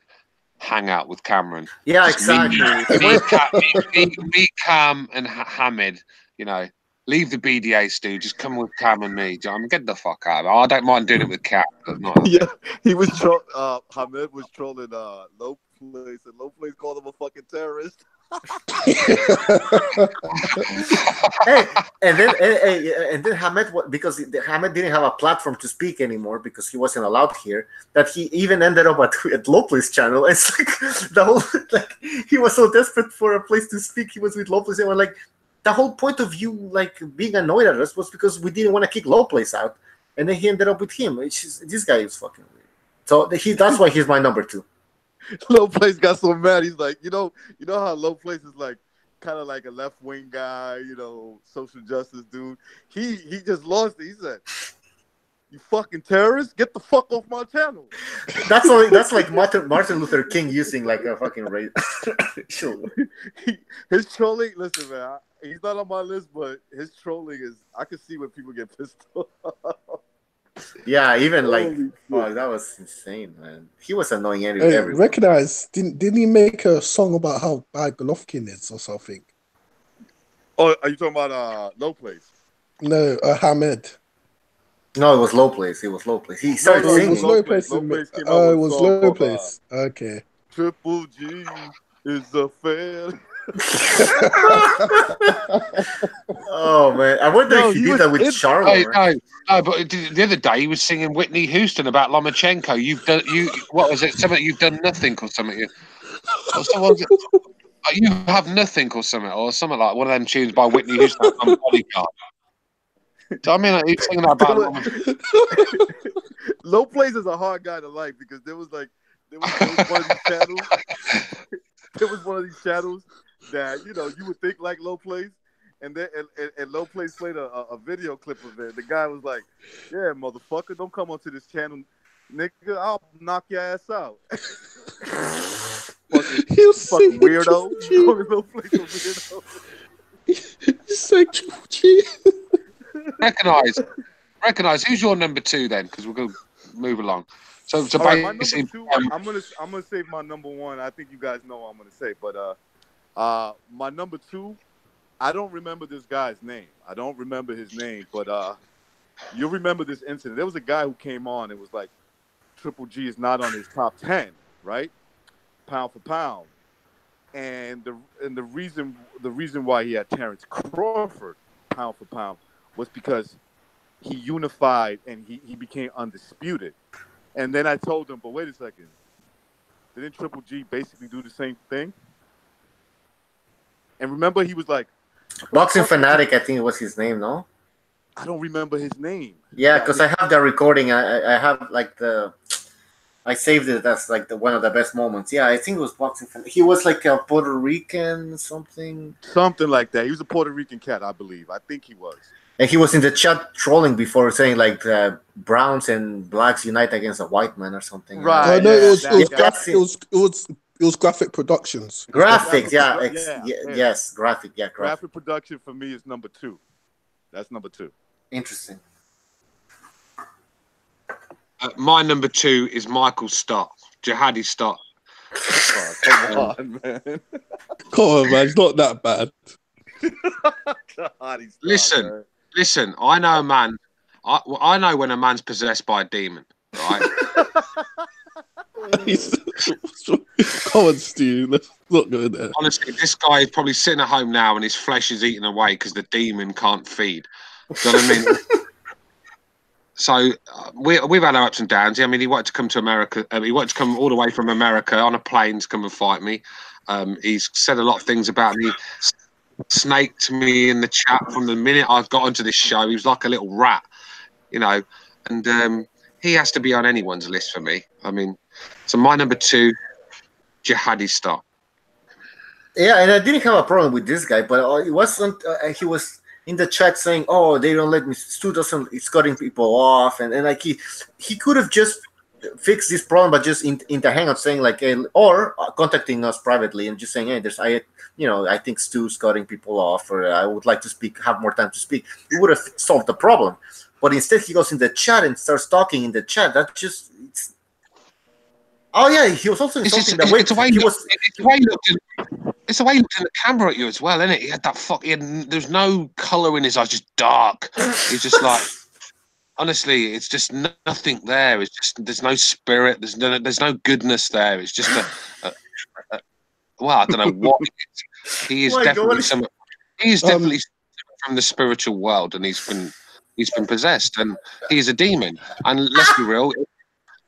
hangout with Cameron. Yeah, just exactly. Me, Cam, and Hamid. Leave the BDA, Stu. Just come with Cam and me. I mean, get the fuck out. I don't mind doing it with Cam, but not. Yeah, he was Hamid was trolling Low Place, and Low Place called him a fucking terrorist. Hey, and then Hamed, because Hamed didn't have a platform to speak anymore because he wasn't allowed here, that he even ended up at Low Place channel. It's like the whole, like, he was so desperate for a place to speak. He was with Low Place, and we're like, the whole point of you like being annoyed at us was because we didn't want to kick Low Place out, and then he ended up with him. This guy is fucking weird. So that's why he's my number 2. Low Place got so mad. He's like, you know how Low Place is like, kind of like a left wing guy, social justice dude. He just lost it. He said, "You fucking terrorist, get the fuck off my channel." That's like Martin Luther King using like a fucking race. His trolling. Listen, man, he's not on my list, but his trolling is. I can see when people get pissed off. Yeah, even like, oh, that was insane, man. He was annoying everyone. Recognize, didn't he make a song about how bad Golovkin is or something? Oh, are you talking about Low Place? No, Hamed. No, it was Low Place. He started singing. It was Low Place. Oh, it was Low Place. Okay. Triple G is a fan. Oh man, I wonder if he did that with Charlo. No, but the other day he was singing Whitney Houston about Lomachenko. What was it? Something you've done nothing or something. You have nothing or something like one of them tunes by Whitney Houston on Bodyguard. So I mean, like, he's singing that about Low Place is a hard guy to like because there was one of these channels. There was one of these channels that you would think like Low Place, and then and Low Place played a video clip of it. The guy was like, "Yeah, motherfucker, don't come onto this channel, nigga. I'll knock your ass out." fucking weirdo. Low Place a weirdo. It's like Triple G. Recognize. Who's your number 2 then? Because we're going to move along. So right, my number 2, I'm gonna save my number 1. I think you guys know what I'm gonna say, but my number 2, I don't remember this guy's name. I don't remember his name, but you'll remember this incident. There was a guy who came on. It was like Triple G is not on his top 10, right? Pound for pound. And the reason why he had Terrence Crawford pound for pound was because he unified and he became undisputed. And then I told him, but wait a second, didn't Triple G basically do the same thing? And remember, he was like, Boxing Fanatic, I think it was his name, no? I don't remember his name. Yeah, because I have the recording. I have like I saved it as like one of the best moments. Yeah, I think it was Boxing Fanatic. He was like a Puerto Rican something. Something like that. He was a Puerto Rican cat, I believe. I think he was. And he was in the chat trolling before, saying like the Browns and blacks unite against a white man or something. Right. No, Yeah, it was Graphic Productions. Graphics, yeah, yeah. yes, graphic, yeah, Graphic production for me is number 2. That's number 2. Interesting. My number 2 is Michael Stott, Jihadi Stott. Oh, come on, man. Come on, man. It's not that bad. God, Listen. I know a man. I know when a man's possessed by a demon, right? Come on, Stu. Let's not go there. Honestly, this guy is probably sitting at home now and his flesh is eaten away because the demon can't feed. Do you know what I mean? So we've had our ups and downs. I mean, he wanted to come to America. He wanted to come all the way from America on a plane to come and fight me. He's said a lot of things about me. Snaked me in the chat from the minute I got onto this show. He was like a little rat, you know. And he has to be on anyone's list for me. I mean, so my number 2, Jihadi Stott. Yeah, and I didn't have a problem with this guy, but it wasn't. He was in the chat saying, "Oh, they don't let me. Stu doesn't. It's cutting people off," and like he could have just fixed this problem by just in the hangout saying like, or contacting us privately and just saying, "Hey, I think Stu's cutting people off, or I would like to speak, have more time to speak." It would have solved the problem. But instead, he goes in the chat and starts talking in the chat. That just oh yeah, he was also insulting the way he was. It's the way he looked in the camera at you as well, isn't it? He had that there's no colour in his eyes, just dark. He's just like, honestly, it's just nothing there. It's just there's no spirit. There's no goodness there. It's just well, I don't know what it is. He is definitely He is definitely from the spiritual world, and he's been possessed, and he's a demon. And let's be real,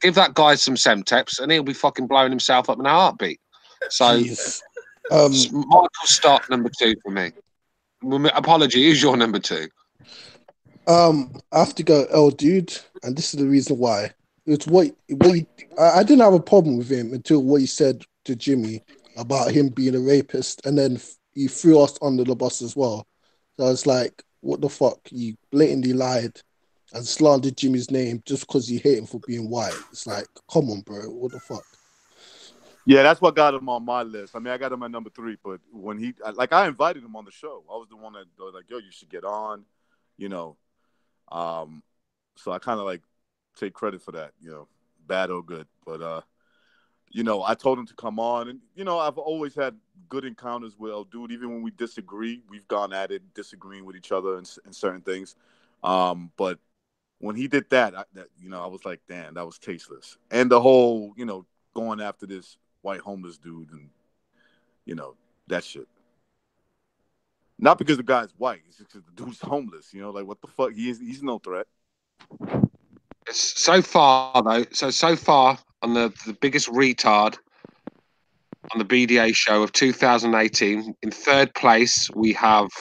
give that guy some Semtex, and he'll be fucking blowing himself up in a heartbeat. So. Michael Stott, number 2 for me. Apology, who's your number 2? I have to go L Dude, and this is the reason why. It's I didn't have a problem with him until what he said to Jimmy about him being a rapist, and then he threw us under the bus as well. So I was like, what the fuck? You blatantly lied and slandered Jimmy's name just because you hate him for being white. It's like, come on, bro, what the fuck? Yeah, that's what got him on my list. I mean, I got him at number 3, but when I invited him on the show. I was the one that was like, yo, you should get on, you know. So I kind of like take credit for that, you know, bad or good. But, you know, I told him to come on. And, you know, I've always had good encounters with El Dude. Even when we disagree, we've gone at it, disagreeing with each other in certain things. But when he did that, you know, I was like, damn, that was tasteless. And the whole, you know, going after this white homeless dude and, you know, that shit. Not because the guy's white, it's just because the dude's homeless, you know, like what the fuck? He's no threat. So far though, so far on the biggest retard on the BDA show of 2018, in 3rd place we have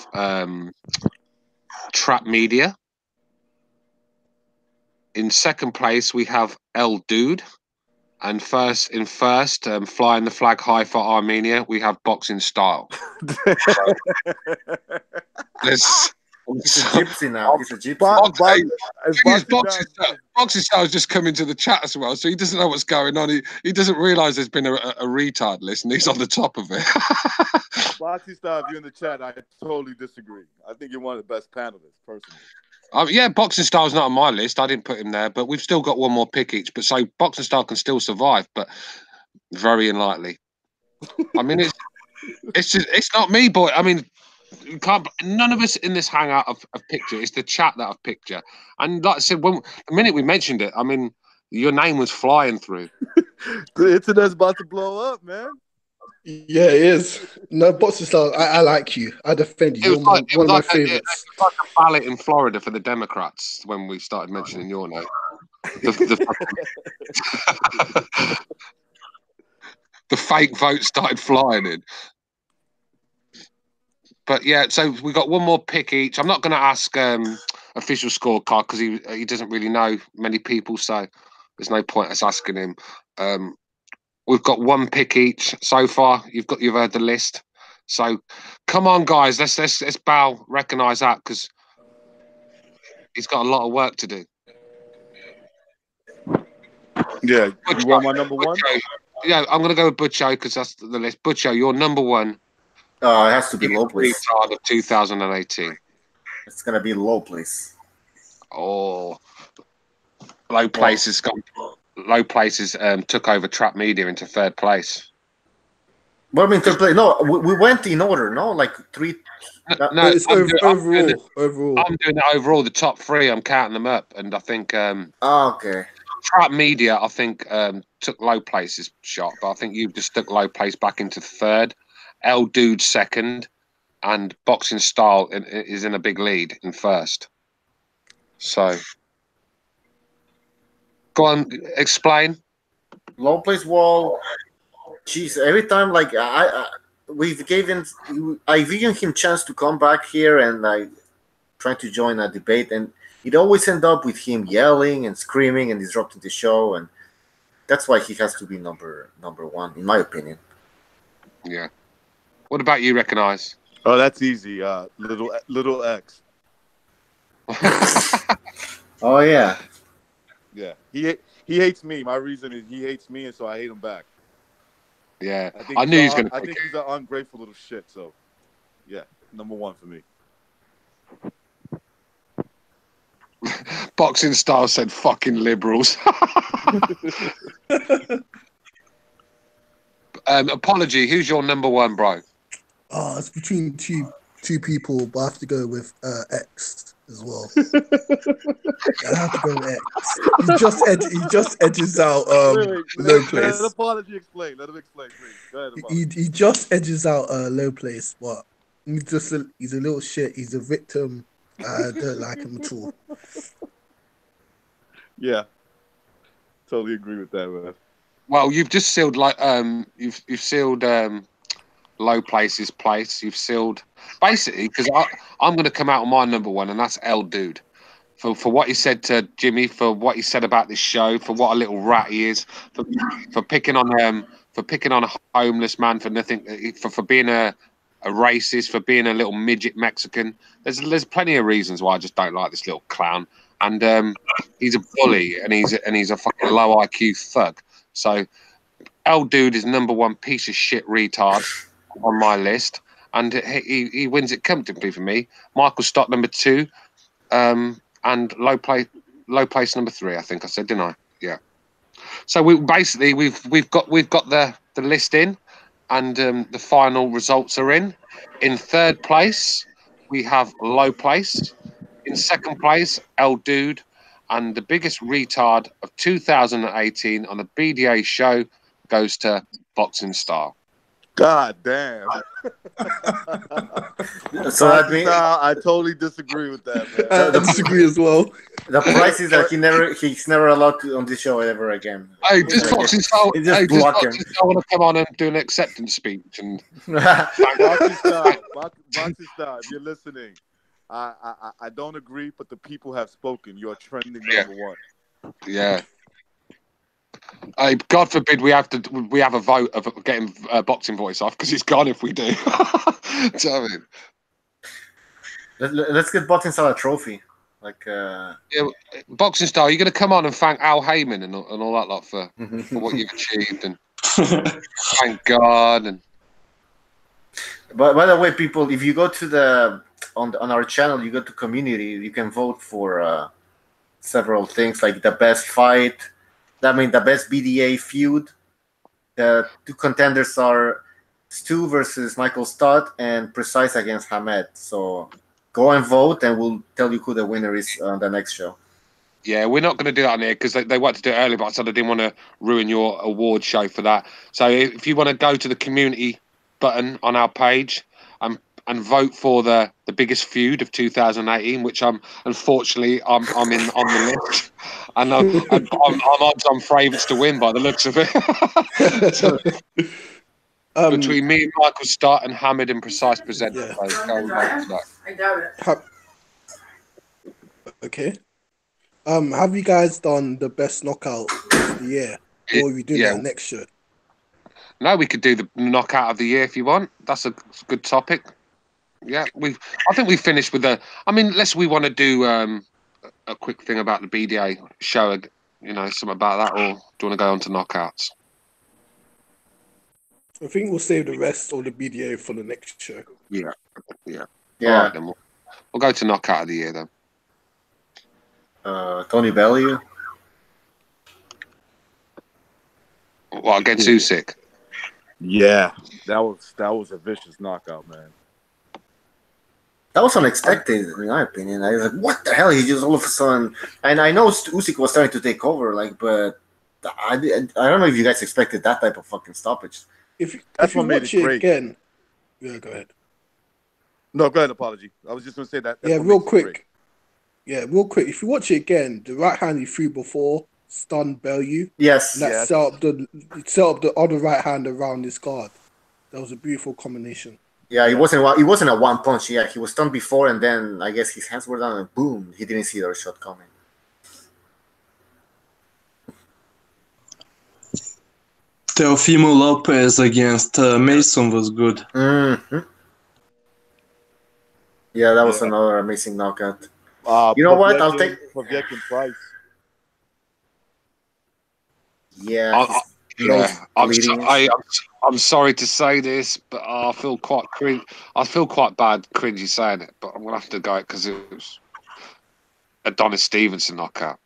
Trap Media. In 2nd place we have El Dude. And first, flying the flag high for Armenia, we have Boxing Style. He's a gypsy now. He's a gypsy. Boxing Style has just come into the chat as well, so he doesn't know what's going on. He doesn't realise there's been a retard list, and he's on the top of it. Boxing Style, if you're in the chat, I totally disagree. I think you're one of the best panelists, personally. Yeah, Boxing Style's not on my list. I didn't put him there, but we've still got one more pick each. But so Boxing Style can still survive, but very unlikely. I mean, it's not me, boy. I mean, none of us in this hangout have picked you. It's the chat that have picked you. And like I said, the minute we mentioned it, I mean, Your name was flying through. The internet's about to blow up, man. Yeah, it is. No, Boxing Style, I like you. I defend you. You're one of my favorites. It was like a ballot in Florida for the Democrats when we started mentioning your name. The fake vote started flying in. But yeah, so we got one more pick each. I'm not going to ask official scorecard because he doesn't really know many people, so there's no point us asking him. We've got one pick each so far. You've heard the list. So come on, guys, let's bow, recognise that because he's got a lot of work to do. Yeah, you want my number one? Yeah, I'm going to go with Butcho because that's the list. Butcho, you're number one. It has to be low place. Of 2018. It's gonna be low place. Oh, low places took over Trap Media into third place. Well, I mean, third place. No, we went in order. No, like three. No, it's overall. I'm doing it overall. The top three, I'm counting them up, and I think. Okay. Trap Media, I think, took low places shot, but I think you just took low place back into third. L Dude second, and Boxing Style is in a big lead in first. So, go on, explain. Low place wall. Jeez, every time like we've given him chance to come back here and like trying to join a debate, and it always end up with him yelling and screaming and disrupting the show, and that's why he has to be number one, in my opinion. Yeah. What about you, Recognize? Oh, that's easy. Little X. Oh yeah. Yeah. He hates me. My reason is he hates me, and so I hate him back. Yeah. I knew he was going to. I think he's an ungrateful little shit. So, yeah, number one for me. Boxing Style said, "Fucking liberals." Apology. Who's your number one, bro? It's between two people, but I have to go with X as well. I have to go with X. He just edges out low place. Let Apology explain. Let him explain, please. Go ahead, he just edges out low place, but he's a little shit. He's a victim. I don't like him at all. Yeah, totally agree with that, man. Well, you've just sealed you've sealed low places place. You've sealed basically because I'm going to come out on my number one, and that's L Dude for what he said to Jimmy, for what he said about this show, for what a little rat he is, for picking on a homeless man, for nothing, for being a racist, for being a little midget Mexican. There's plenty of reasons why I just don't like this little clown, and he's a bully, and he's a fucking low IQ thug. So L Dude is number one piece of shit retard on my list, and he wins it comfortably for me. Michael Stott number two, and low place number three. I think I said, didn't I? Yeah. So we've got the list in, and the final results are in. In third place, we have low place. In second place, L Dude, and the biggest retard of 2018 on the BDA show goes to Boxing Style. God damn. So that means I totally disagree with that, man. I disagree as well. The price is that he's never allowed to on this show ever again. Hey, does Boxing Style want to come on and do an acceptance speech? And Boxing Style, if you're listening, I don't agree, but the people have spoken. You're trending number one. Yeah. God forbid we have a vote of getting Boxing Voice off because it's gone if we do. Do you know what I mean? Let's get Boxing Style a trophy. Like yeah, Boxing Style, you're going to come on and thank Al Heyman and all that lot for what you've achieved, and thank God. And but by the way, people, if you go to on our channel, you go to community, you can vote for several things like the best fight. I mean, the best BDA feud. The two contenders are Stu versus Michael Stott and Precise against Hamed. So go and vote, and we'll tell you who the winner is on the next show. Yeah, we're not going to do that on here because they wanted to do it earlier, but I said I didn't want to ruin your award show for that. So if you want to go to the community button on our page and vote for the biggest feud of 2018, which unfortunately I'm in on the list, and I'm odds on favourites to win by the looks of it. So, between me and Michael Stott and Hamid and Precise Present. Yeah. So go and vote for that. I doubt it. Okay. Have you guys done the best knockout of the year, or are we doing that next year? No, we could do the knockout of the year if you want. That's a good topic. Yeah, I think we finished with unless we want to do a quick thing about the BDA show, something about that, or do you want to go on to knockouts? I think we'll save the rest of the BDA for the next show. Yeah. All right, then we'll go to knockout of the year then. Tony Bellew. What, against Usyk? Yeah, that was a vicious knockout, man. That was unexpected, in my opinion. I was like, "What the hell?" He just all of a sudden, and I know Usyk was starting to take over, but I don't know if you guys expected that type of fucking stoppage. If you watch it again, yeah, go ahead. No, go ahead. Apology. I was just going to say that. Yeah, real quick. Yeah, real quick. If you watch it again, the right hand he threw before stunned Bellew. Yes. That set up the other right hand around his guard. That was a beautiful combination. Yeah, it wasn't a one punch. Yeah, he was stunned before, and then I guess his hands were down, and boom, he didn't see the shot coming. Teofimo Lopez against Mason was good. Mm-hmm. Yeah, that was another amazing knockout. You know what? I'll take Povetkin Price. Yeah. I'm sorry to say this, but I feel quite bad cringy saying it, but I'm gonna have to go because it was Adonis Stevenson knockout.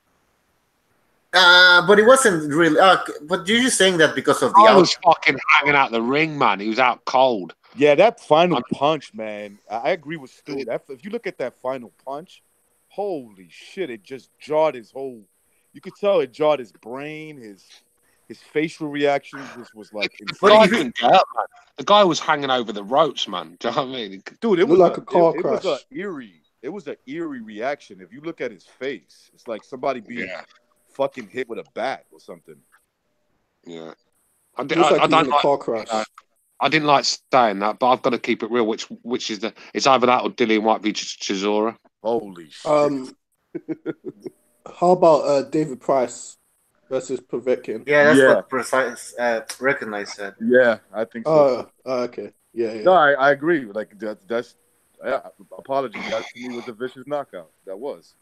But it wasn't really. But you're just saying that because of the. I was fucking hanging out the ring, man. He was out cold. Yeah, that final punch, man. I agree with Stu. If you look at that final punch, holy shit! It just jarred his whole. You could tell it jarred his brain, his facial reactions. This was like. The guy was hanging over the ropes, man. Do you know what I mean? Dude, it was like a car crash. It was an eerie reaction. If you look at his face, it's like somebody being fucking hit with a bat or something. Yeah, I don't like a car crash. I didn't like saying that, but I've got to keep it real. Which is it's either that or Dillian White v Chisora. Holy shit! How about David Price versus Povetkin? Yeah, that's what Precise recognized that. Yeah, I think so. Okay. Yeah. No, I agree. Like that's apology. That to me was a vicious knockout. That was.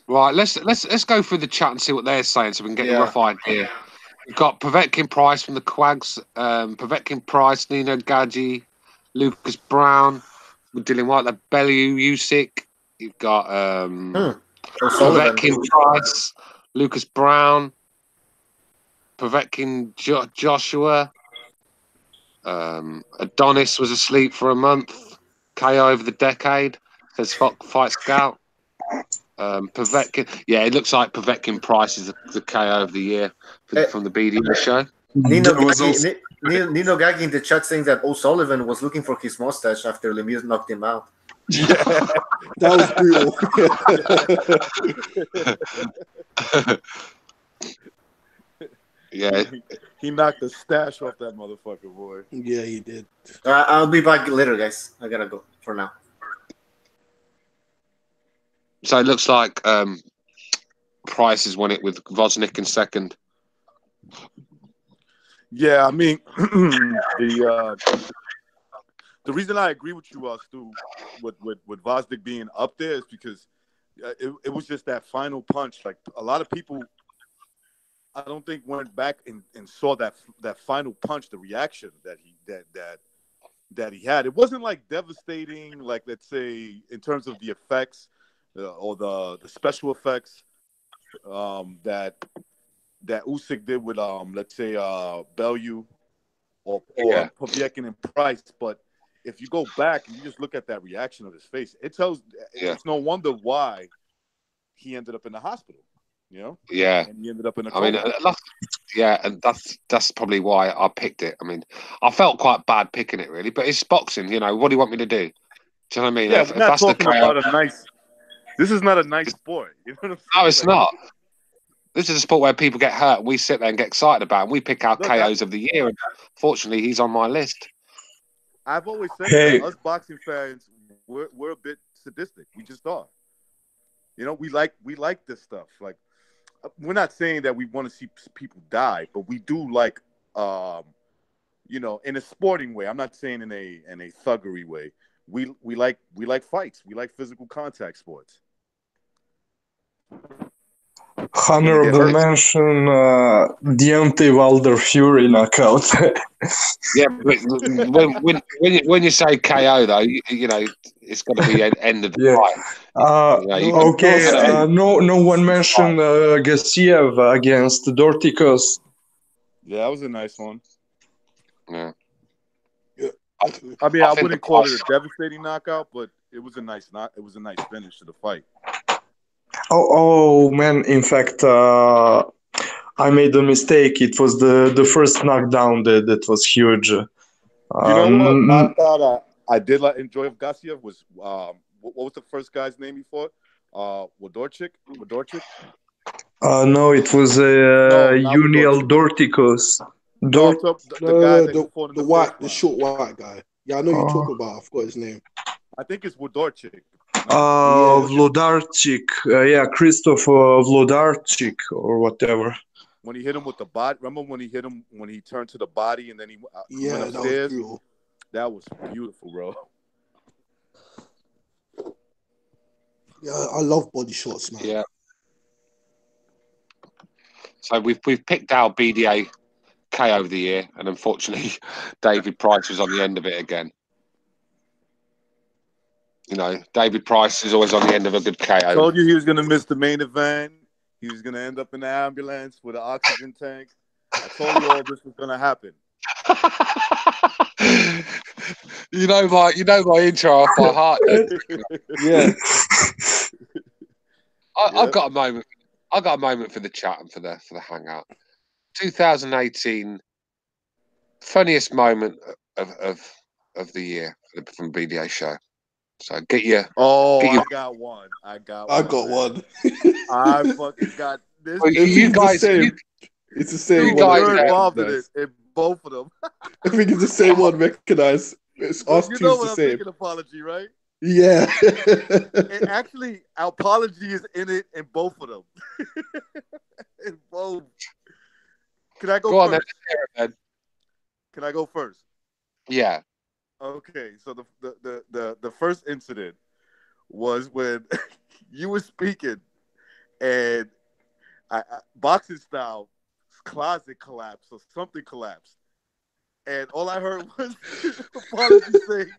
Right, let's go through the chat and see what they're saying so we can get a rough idea. We've got Povetkin Price from the Quags, Povetkin Price, Nino Gadji, Lucas Brown, with Dillian White, like Bellew, Usyk. You've got Povetkin Price, Lucas Brown, Povetkin Joshua. Adonis was asleep for a month. KO over the decade. Says Fight Scout. Povetkin, it looks like Povetkin Price is the KO of the year from the BDA show. Nino Gaggi in the chat saying that O'Sullivan was looking for his mustache after Lemieux knocked him out. That was brutal. Yeah, he knocked the stash off that motherfucker, boy. Yeah, he did. I'll be back later, guys. I gotta go for now. So it looks like Price has won it with Wozniak in second. Yeah, I mean, the reason I agree with you, Stu, with Wozniak being up there is because it was just that final punch. Like a lot of people, I don't think went back and saw that final punch, the reaction that he had. It wasn't like devastating, like let's say in terms of the effects. Or the special effects that Usyk did with let's say Bellew or Povetkin and Price, but if you go back and you just look at that reaction of his face, it tells it's no wonder why he ended up in the hospital. You know? Yeah. And he ended up in a I mean, coma. and that's probably why I picked it. I mean, I felt quite bad picking it, really, but it's boxing. You know, what do you want me to do? Do you know what I mean? Yeah, If we're not that's the talking KO, about a nice. This is not a nice sport. You know what I'm saying? no, it's not. This is a sport where people get hurt. We sit there and get excited about it. And we pick our Look, KOs of the year. And fortunately, he's on my list. I've always said Hey. that us boxing fans, we're a bit sadistic. We just are. You know, we like this stuff. Like, we're not saying that we want to see people die, but we do like, you know, in a sporting way. I'm not saying in a thuggery way. We like fights. We like physical contact sports. Honorable mention Deontay Wilder Fury knockout. Yeah, but when you say KO though, you know it's got to be end of the Yeah. fight. You know, you can- Okay. No one mentioned Gassiev against Dorticos. Yeah, that was a nice one. Yeah. I mean, I I think wouldn't the call price- it a devastating knockout, but it was a nice finish to the fight. Oh man! In fact, I made a mistake. It was the first knockdown that was huge. You know what knockout I did enjoy of Gassiev was what was the first guy's name he fought? Wodorczyk? No, it was No, not Uniel Wodorczyk. Dorticos. No, the guy that he fought in the the white, first the round. short white guy. Yeah, I know you're talking about. I forgot his name. I think it's Wodorczyk. Vlodarczyk. Yeah, Christoph Vlodarczyk or whatever. When he hit him with the body, remember when he hit him when he turned to the body and then he went upstairs? That was brutal. That was beautiful, bro. Yeah, I love body shots, man. Yeah. So we've picked our BDA KO of the year, and unfortunately, David Price was on the end of it again. You know, David Price is always on the end of a good KO. I told you he was going to miss the main event. He was going to end up in the ambulance with an oxygen tank. I told you all this was going to happen. you know my intro off by heart. Yeah. I've got a moment. I got a moment for the chat and for the hangout. 2018 funniest moment of the year from BDA show. So get your. I got one. I got one. I fucking got this. Well, you guys, it's the same you one. guys You're involved in it, in both of them. I think it's the same one. Recognize it's us You two. know It's what the I'm same. thinking? Apology, right? Yeah. And actually, apology is in it in both of them. In both. Can I go on first? then. Can I go first? Yeah. Okay, so the first incident was when you were speaking, and I boxing style closet collapsed or something collapsed, and all I heard was apology saying,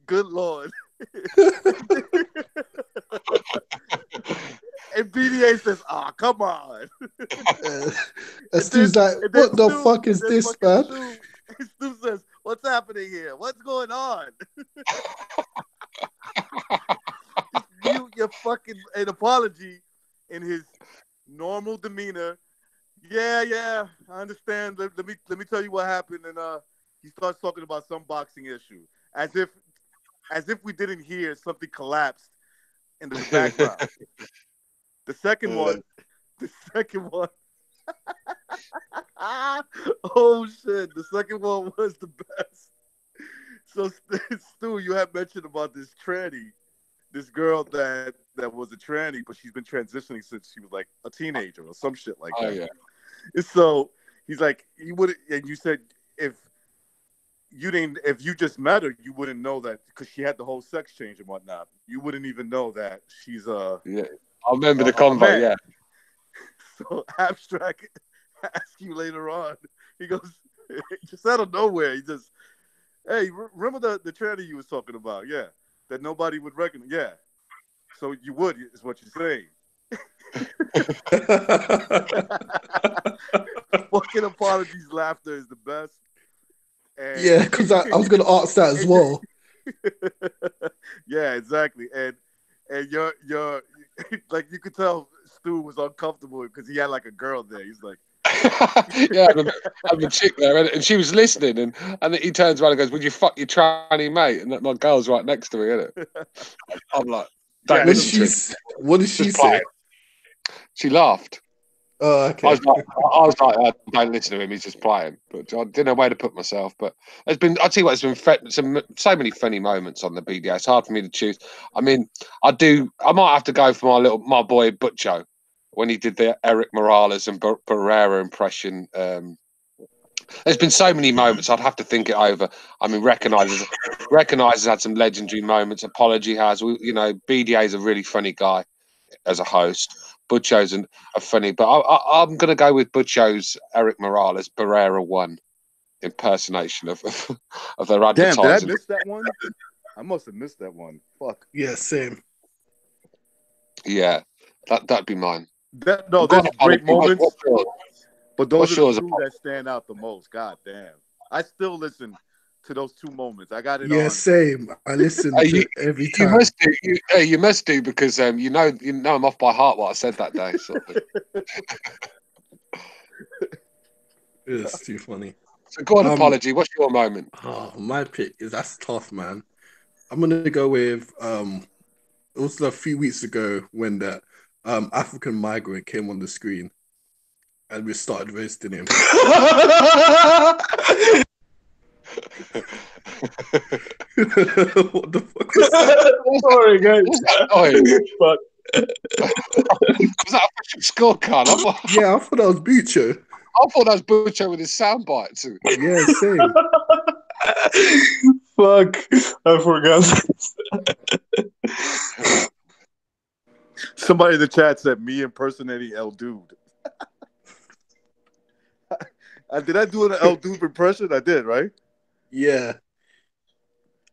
"Good Lord." And BDA says, come on. And Stu's like, what the fuck is this, man? Stu says, what's happening here? What's going on? Mute your fucking an apology in his normal demeanor. Yeah, I understand. Let me tell you what happened. And he starts talking about some boxing issue. As if we didn't hear something collapsed in the background. The second one. Oh shit! The second one was the best. So Stu, you had mentioned about this girl that was a tranny, but she's been transitioning since she was like a teenager or some shit like that. Oh yeah. And so he's like, and you said if you just met her, you wouldn't know that because she had the whole sex change and whatnot. You wouldn't even know that she's Yeah. I remember the convo, yeah. So Abstract asked you later on. He goes, just out of nowhere, he just, hey, remember the tranny you was talking about? Yeah. That nobody would recognize. Yeah. So you would, is what you're saying. Fucking apologies, laughter is the best. And yeah, because I was going to ask that as well. Yeah, exactly. And you're like, you could tell Stu was uncomfortable because he had like a girl there. He's like, yeah, I'm a chick there, and she was listening, and then he turns around and goes, "Would you fuck your tranny mate?" And my girl's right next to me, innit? I'm like, "Don't Yeah, listen to him." What did she Just say? playing. She laughed. Oh, I okay. was like, don't listen to him. He's just playing. But I didn't know where to put myself. But I'll tell you what, there's been so many funny moments on the BDA. It's hard for me to choose. I mean, I might have to go for my boy Butcho when he did the Eric Morales and Barrera impression. There's been so many moments. I'd have to think it over. I mean, Recognizes had some legendary moments. Apology has. BDA is a really funny guy as a host. Butcho's a funny, but I'm going to go with Butcho's Eric Morales Barrera 1 impersonation of their damn, advertising. did I miss that one? I must have missed that one. Fuck. Yeah, same. Yeah, that'd be mine. There's great moments, but those are yours? the two that stand out the most. God damn. I still listen to those two moments. I got it Yeah, on. same. I listen to every time. You must do because you know I'm off by heart what I said that day. So. It's too funny. So go on, Apology. What's your moment? Oh, my pick that's tough, man. I'm gonna go with it was a few weeks ago when that African migrant came on the screen and we started roasting him. What the fuck was that? Sorry, guys. Fuck. Was that a scorecard? Yeah, I thought that was Bucho. I thought that was Bucho with his soundbite too. Yeah, same. Fuck, I forgot. Somebody in the chat said me impersonating El Dude. Did I do an El Dude impression? I did, right? Yeah.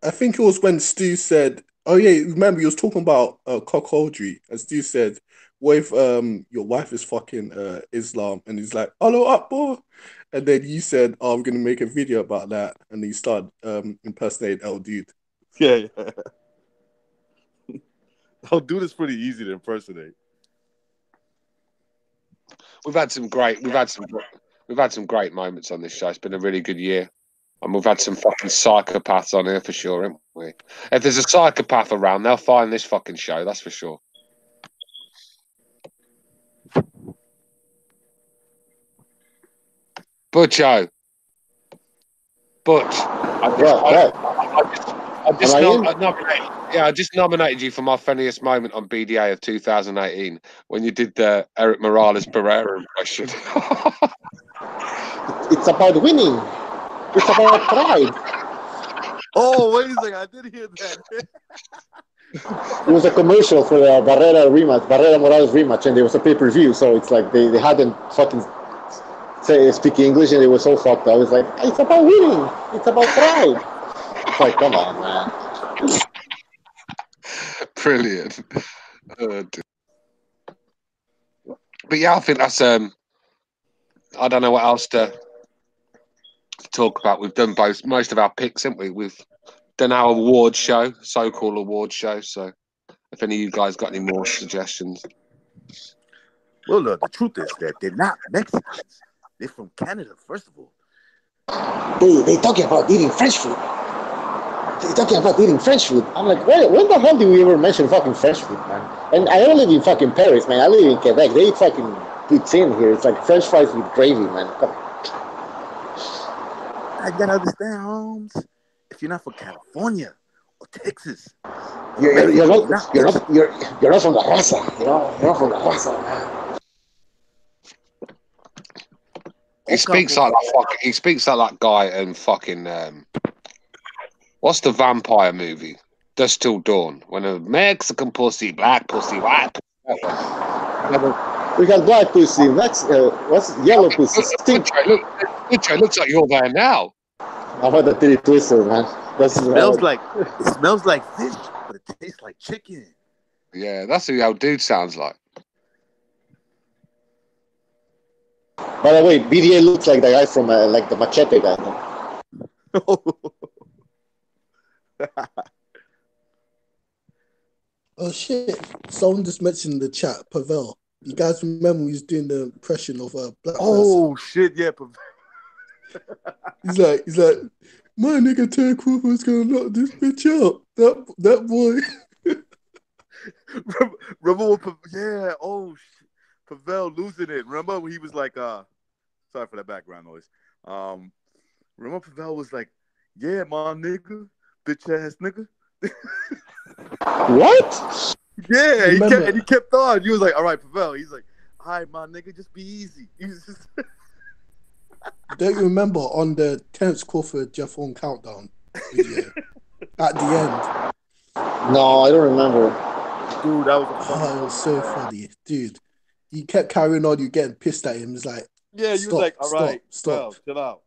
I think it was when Stu said, oh yeah, remember he was talking about cockholdry, and Stu said, what if your wife is fucking Islam? And he's like, hello Akbar. And then you said, oh, I'm gonna make a video about that, and he started impersonating El Dude. Yeah. El Dude is pretty easy to impersonate. We've had some great moments on this show. It's been a really good year. And we've had some fucking psychopaths on here for sure, haven't we? If there's a psychopath around, they'll find this fucking show, that's for sure. Butcho. Butch. I just nominated you for my funniest moment on BDA of 2018 when you did the Eric Morales Barrera impression. It's about winning. It's about pride. Oh, wait a second. I did hear that. It was a commercial for the Barrera Morales rematch, and there was a pay-per-view, so it's like they hadn't fucking speak English, and it was so fucked up. I was like, it's about winning. It's about pride. It's like, come on, man. Brilliant. But yeah, I think that's I don't know what else to talk about. We've done most of our picks, haven't we? We've done our award show, so-called award show. So if any of you guys got any more suggestions. Well, the truth is that they're not Mexicans. They're from Canada, first of all. They talking about eating French food. They're talking about eating French food. I'm like, when the hell did we ever mention fucking French food, man? And I don't live in fucking Paris, man. I live in Quebec. They eat fucking poutine here. It's like French fries with gravy, man. I gotta understand, Holmes. If you're not from California or Texas, you're not from the raza. You're not from the raza, man. He speaks like that guy in fucking what's the vampire movie? Dusk Till Dawn. When a Mexican pussy, black pussy, white pussy. We got black pussy, what's yellow pussy? It looks like you're there now. How about the titty twister, man? It smells like fish, but it tastes like chicken. Yeah, that's who our dude sounds like. By the way, BDA looks like the guy from like the Machete guy. Oh shit! Someone just mentioned in the chat, Pavel. You guys remember he was doing the impression of a black person? Oh shit! Yeah, He's like, my nigga Terry Crawford's gonna knock this bitch out. That boy. remember what? Yeah. Oh, Pavel losing it. Remember when he was like, sorry for that background noise. Remember Pavel was like, yeah, my nigga, bitch ass nigga. What? Yeah, Remember- he kept on. He was like, all right, Pavel. He's like, all right, my nigga, just be easy. He was just... Don't you remember on the Terence Crawford Jeff Horn countdown video at the end? No, I don't remember. Dude, that was a funny. Oh, it was so funny, dude. He kept carrying on. You getting pissed at him. He's like, Yeah, he was like, all right, stop. Pavel, chill out.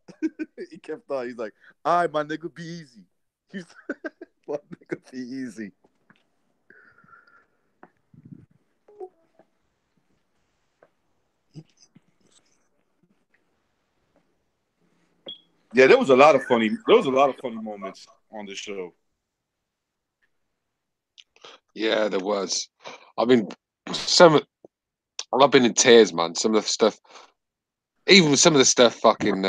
He kept on. He's like, all right, my nigga, be easy. He's my nigga, be easy. Yeah, there was a lot of funny moments on the show. Yeah, there was. I mean, I've been in tears, man. Some of the stuff, even some of the stuff, fucking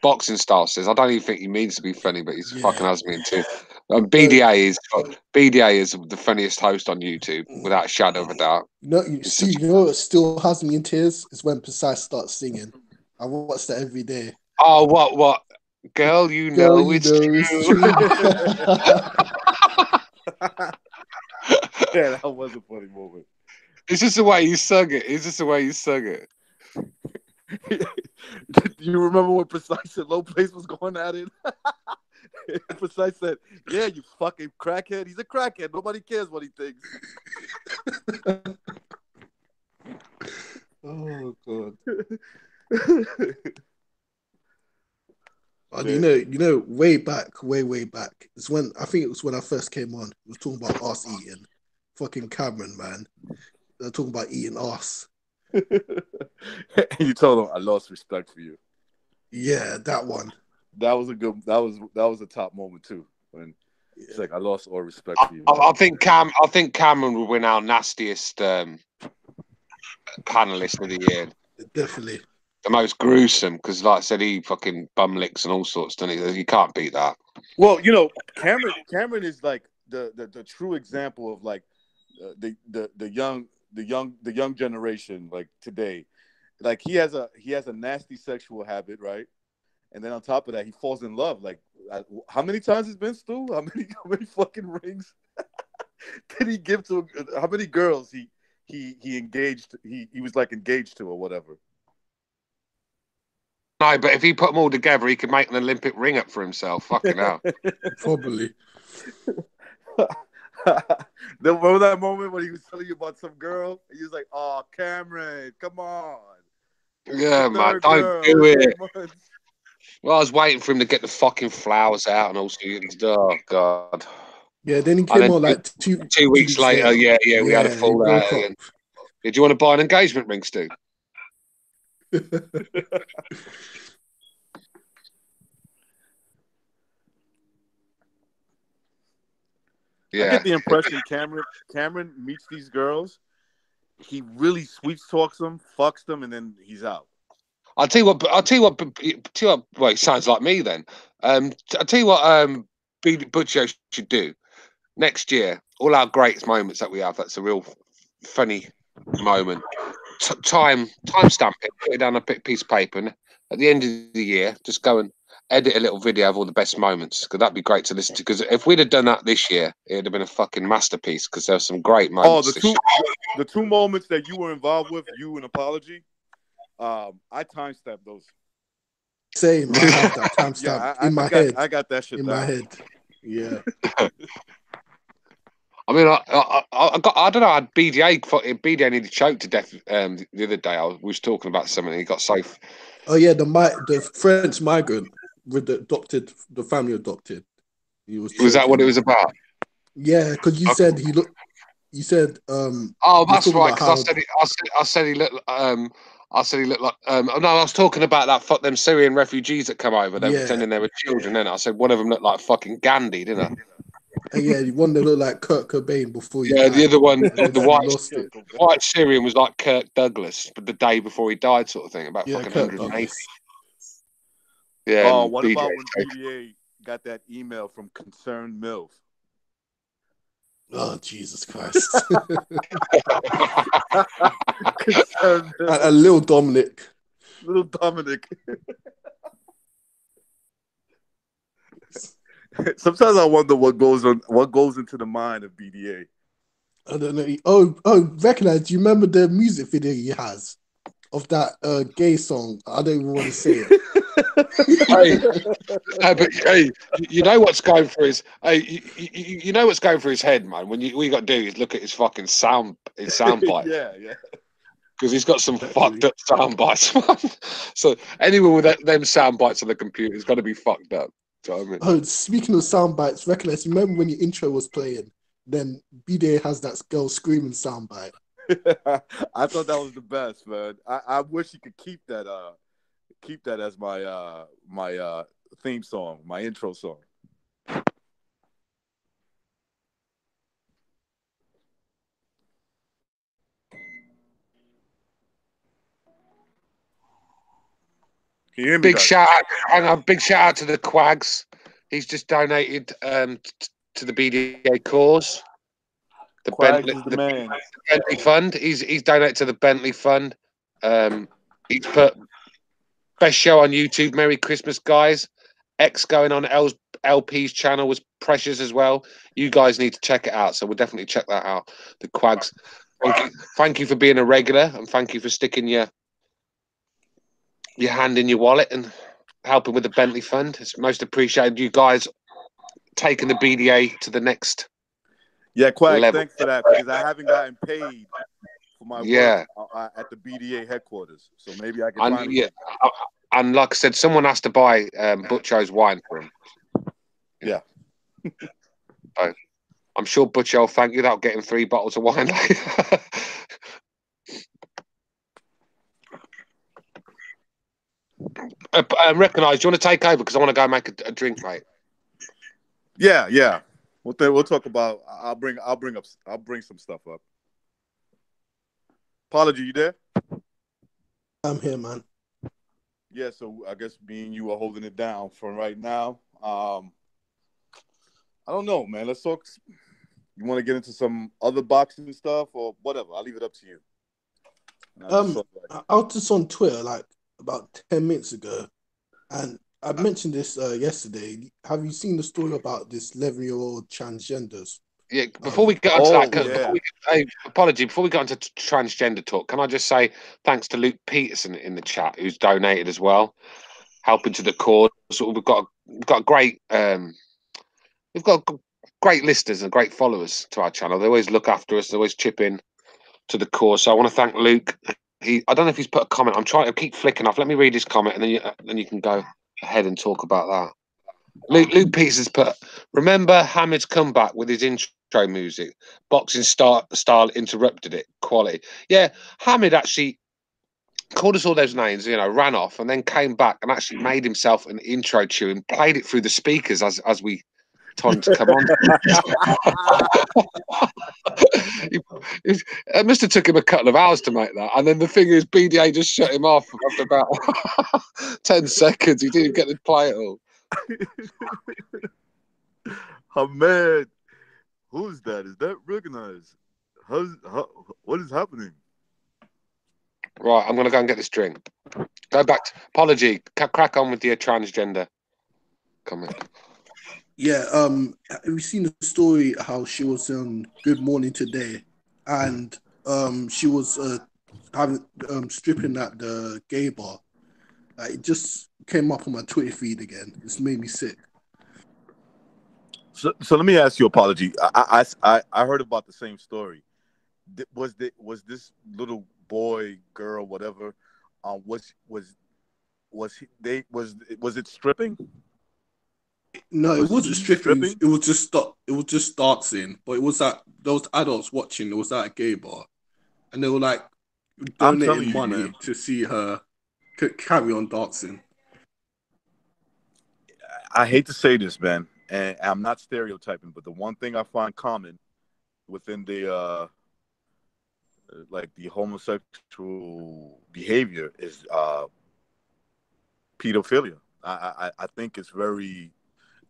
boxing style says. I don't even think he means to be funny, but he's fucking has me in tears. BDA is the funniest host on YouTube, without a shadow of a doubt. You know what still has me in tears is when Precise starts singing. I watch that every day. Oh, what? Girl, you know it's true. Yeah, that was a funny moment. It's just the way you sung it. Do you remember when Precise and Low Place was going at it? Precise said, yeah, you fucking crackhead. He's a crackhead. Nobody cares what he thinks. Oh, God. Yeah. You know, way back, it's when I think it was when I first came on. We were talking about ass eating. Fucking Cameron, man. They're talking about eating ass. And you told him I lost respect for you. Yeah, that one. That was a top moment too. When it's like I lost all respect for you. I think Cameron will win our nastiest panelist of the year. Definitely. The most gruesome, because like I said, he fucking bum licks and all sorts, doesn't he? You can't beat that. Well, you know, Cameron is like the true example of like the young generation like today. Like he has a nasty sexual habit, right? And then on top of that, he falls in love. Like how many times it's been, Stu? How many fucking rings did he give to? How many girls he engaged? He was like engaged to or whatever. No, but if he put them all together, he could make an Olympic ring up for himself. Fucking hell. Probably. Remember that moment when he was telling you about some girl? He was like, "Oh, Cameron, come on." Yeah, man, don't do it. Well, I was waiting for him to get the fucking flowers out and also, oh, God. Yeah, then he came on like two weeks later. Yeah, we had a fallout. Did you want to buy an engagement ring, Stu? I get the impression Cameron meets these girls, he really sweet talks them, fucks them, and then he's out. I'll tell you what. Well, it sounds like me then. I'll tell you what. Butcher should do next year. All our greatest moments that we have. That's a real funny moment. Time stamp it. Put it down a piece of paper, and at the end of the year, just go and edit a little video of all the best moments. Because that'd be great to listen to. Because if we'd have done that this year, it'd have been a fucking masterpiece. Because there were some great moments. Oh, the two moments that you were involved with, you and Apology. I timestamped those. Same. I have that timestamp in my head. I got that shit in down. my head. Yeah. I mean, I don't know. I had BDA nearly choked to death the other day. We was talking about something. And he got safe. Oh yeah, the French migrant with the family adopted. Was that what it was about? Yeah, because you said he looked. You said. Oh, that's right. Because I said he looked. I said he looked like. No, I was talking about them Syrian refugees that come over. They're pretending they were children. Then I said one of them looked like fucking Gandhi, didn't I? And yeah, one that looked like Kurt Cobain before he Yeah, died. the other one, And then the he white lost it. white Syrian was like Kirk Douglas, but the day before he died, sort of thing, about Yeah, fucking Kurt 180. Douglas. Yeah. Oh, and what BJ about when BDA got that email from Concerned MILF? Oh, Jesus Christ. Concerned MILF. And Lil Dominic. Little Dominic. Sometimes I wonder what goes into the mind of BDA. I don't know. Recognize. Do you remember the music video he has of that gay song? I don't even want to say it. But hey, you know what's going through his you know what's going through his head, man. When all you got to do is look at his fucking sound bites. Yeah. Because he's got some fucked up sound bites, man. So anyone with them sound bites on the computer is going to be fucked up. Do you know what I mean? Oh, speaking of sound bites, recognize. Remember when your intro was playing? Then BDA has that girl screaming sound bite. I thought that was the best, man. I wish you could keep that as my theme song, my intro song. Can you hear me, Big guys? big shout out to the Quags. He's just donated to the BDA cause. The Quags is the man. Bentley Fund. He's donated to the Bentley Fund. He's put best show on YouTube. Merry Christmas, guys. X going on LP's channel was precious as well. You guys need to check it out. So we'll definitely check that out. The Quags. Thank you for being a regular, and thank you for sticking your hand in your wallet and helping with the Bentley Fund. It's most appreciated. You guys taking the BDA to the next Quags, level. thanks for that, because I haven't gotten paid for my work at the BDA headquarters. So maybe I can finally. Yeah, and like I said, someone has to buy Butcho's wine for him. Yeah. So I'm sure Butcho will thank you. That'll get him 3 bottles of wine. Recognize. Do you want to take over? Because I want to go make a drink, mate. Yeah. We'll talk about. I'll bring some stuff up. Apology, you there? I'm here, man. Yeah, so I guess me and you are holding it down for right now. I don't know, man. Let's talk. You want to get into some other boxing stuff or whatever? I'll leave it up to you. I was just on Twitter like about 10 minutes ago, and I mentioned this yesterday. Have you seen the story about this 11-year-old transgenders? Yeah, before we get onto that, before we get onto transgender talk, can I just say thanks to Luke Peterson in the chat, who's donated as well, helping to the cause. So we've got great listeners and great followers to our channel. They always look after us. They always chip in to the cause. So I want to thank Luke. I don't know if he's put a comment. I'm trying to keep flicking off. Let me read his comment, and then you can go ahead and talk about that. Luke Peterson's put, remember Hamid's comeback with his intro music? Boxing style interrupted it. Quality. Yeah, Hamid actually called us all those names, ran off, and then came back and actually made himself an intro tune, played it through the speakers as we told him to come on. It must have took him a couple of hours to make that. And then the thing is, BDA just shut him off after about 10 seconds. He didn't get to play it all. Hamed, who's that? Is that recognized? What is happening? Right, I'm going to go and get this drink. Go back to apology. Crack on with your transgender comment. Yeah, have you seen the story how she was on Good Morning Today, and she was having stripping at the gay bar? It just came up on my Twitter feed again. It's made me sick. So let me ask you, apology. I heard about the same story. Was this little boy, girl, whatever? Was it stripping? No, it wasn't stripping. It was just dancing. But it was that those adults watching. It was at a gay bar, and they were like donating money to see her carry on dancing. I hate to say this, man. And I'm not stereotyping, but the one thing I find common within the like the homosexual behavior is pedophilia. I think it's very,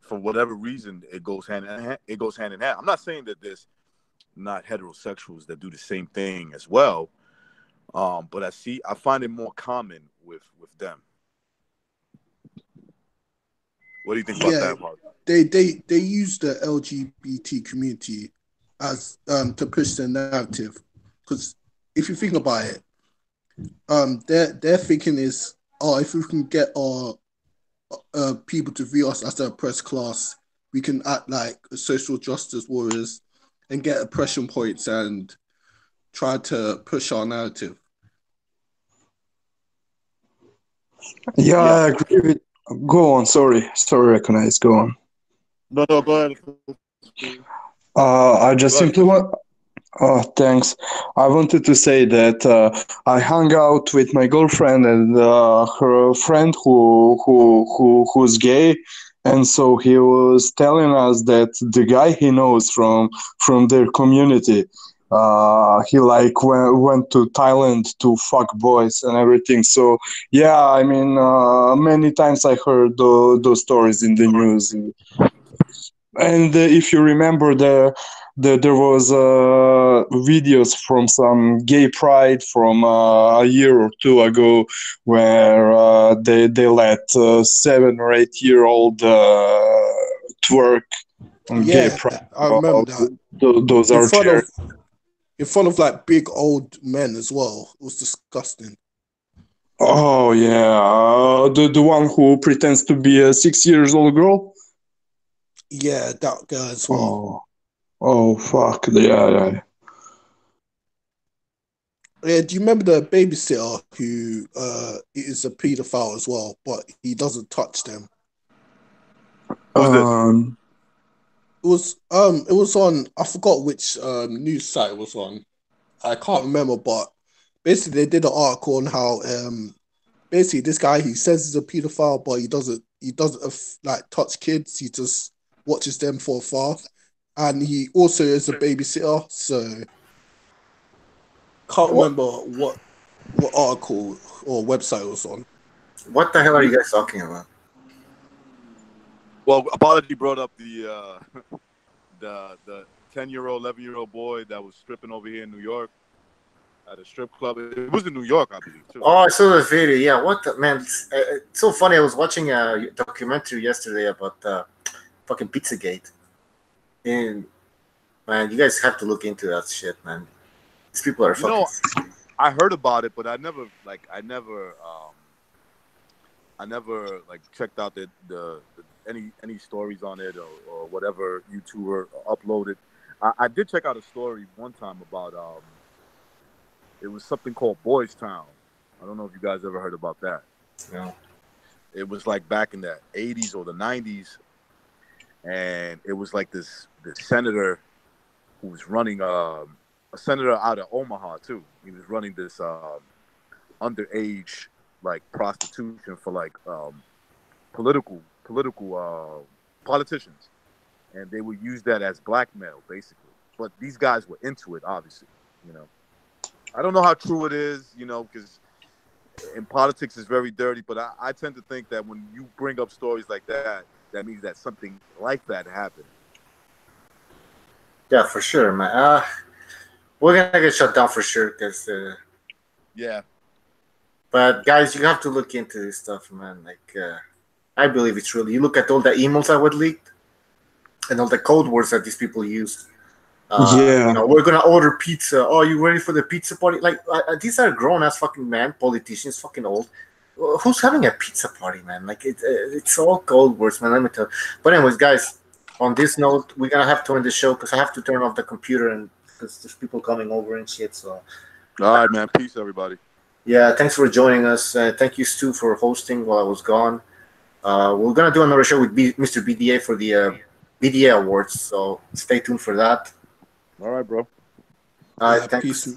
for whatever reason, it goes hand in hand. It goes hand in hand. I'm not saying that there's not heterosexuals that do the same thing as well, but I find it more common with them. What do you think about Yeah, that, Mark? they use the LGBT community as to push their narrative, because if you think about it, their thinking is, oh, if we can get our people to view us as a oppressed class, we can act like social justice warriors and get oppression points and try to push our narrative. Yeah, Yeah. I agree with. Go on. Sorry, recognize. Go on. No, go ahead. I just Go ahead. simply want. Oh, thanks. I wanted to say that I hung out with my girlfriend and her friend who's gay, and so he was telling us that the guy he knows from their community, he like went to Thailand to fuck boys and everything. So yeah, I mean, many times I heard those stories in the news. And if you remember, there was videos from some gay pride from a year or two ago, where they let 7 or 8 year old twerk on gay Yeah, pride. I remember that. Those In are front terrible. of like big old men as well. It was disgusting. Oh yeah, the one who pretends to be a 6 years old girl. Yeah, that guy as well. Oh fuck, yeah. Yeah, do you remember the babysitter who is a paedophile as well, but he doesn't touch them? Who's this? It was on, I forgot which news site it was on. I can't remember, but basically they did an article on how basically this guy, he says he's a paedophile, but he doesn't like touch kids. He just watches them from afar, and he also is a babysitter. So can't What? remember what article or website it was on. What the hell are you guys talking about? Well, Apology brought up the 10-year-old, 11-year-old boy that was stripping over here in New York at a strip club. It was in New York, I believe, too. Oh, I saw the video. Yeah, what the man? It's so funny. I was watching a documentary yesterday about fucking Pizzagate, and man, you guys have to look into that shit, man. These people are fucking. I heard about it, but I never checked out the any stories on it or whatever YouTuber uploaded. I did check out a story one time about it was something called Boys Town. I don't know if you guys ever heard about that. No. It was like back in the 80s or the 90s, and it was like this senator who was running a senator out of Omaha too. He was running this underage like prostitution for like political politicians, and they would use that as blackmail basically. But these guys were into it, obviously. I don't know how true it is, because in politics it's very dirty. But I tend to think that when you bring up stories like that, that means that something like that happened. Yeah, for sure, man. We're gonna get shut down for sure, because. Yeah. But guys, you have to look into this stuff, man. Like, I believe it's real. You look at all the emails that were leaked, and all the code words that these people used. Yeah. We're gonna order pizza. Oh, you ready for the pizza party? Like, these are grown ass fucking man, politicians, fucking old. Who's having a pizza party, man? Like, it's all code words, man. Let me tell you. But anyways, guys, on this note, we're gonna have to end the show because I have to turn off the computer and because there's people coming over and shit. So. All right, man. Peace, everybody. Yeah, thanks for joining us. Thank you, Stu, for hosting while I was gone. We're gonna do another show with Mr. BDA for the BDA Awards, so stay tuned for that. All right, bro. All right, thanks. Peace.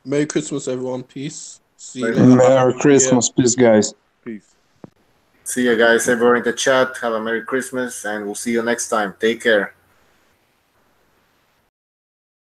Merry Christmas, everyone. Peace. See you Merry later. Christmas, peace, guys. Peace. See you guys, everyone in the chat. Have a Merry Christmas, and we'll see you next time. Take care.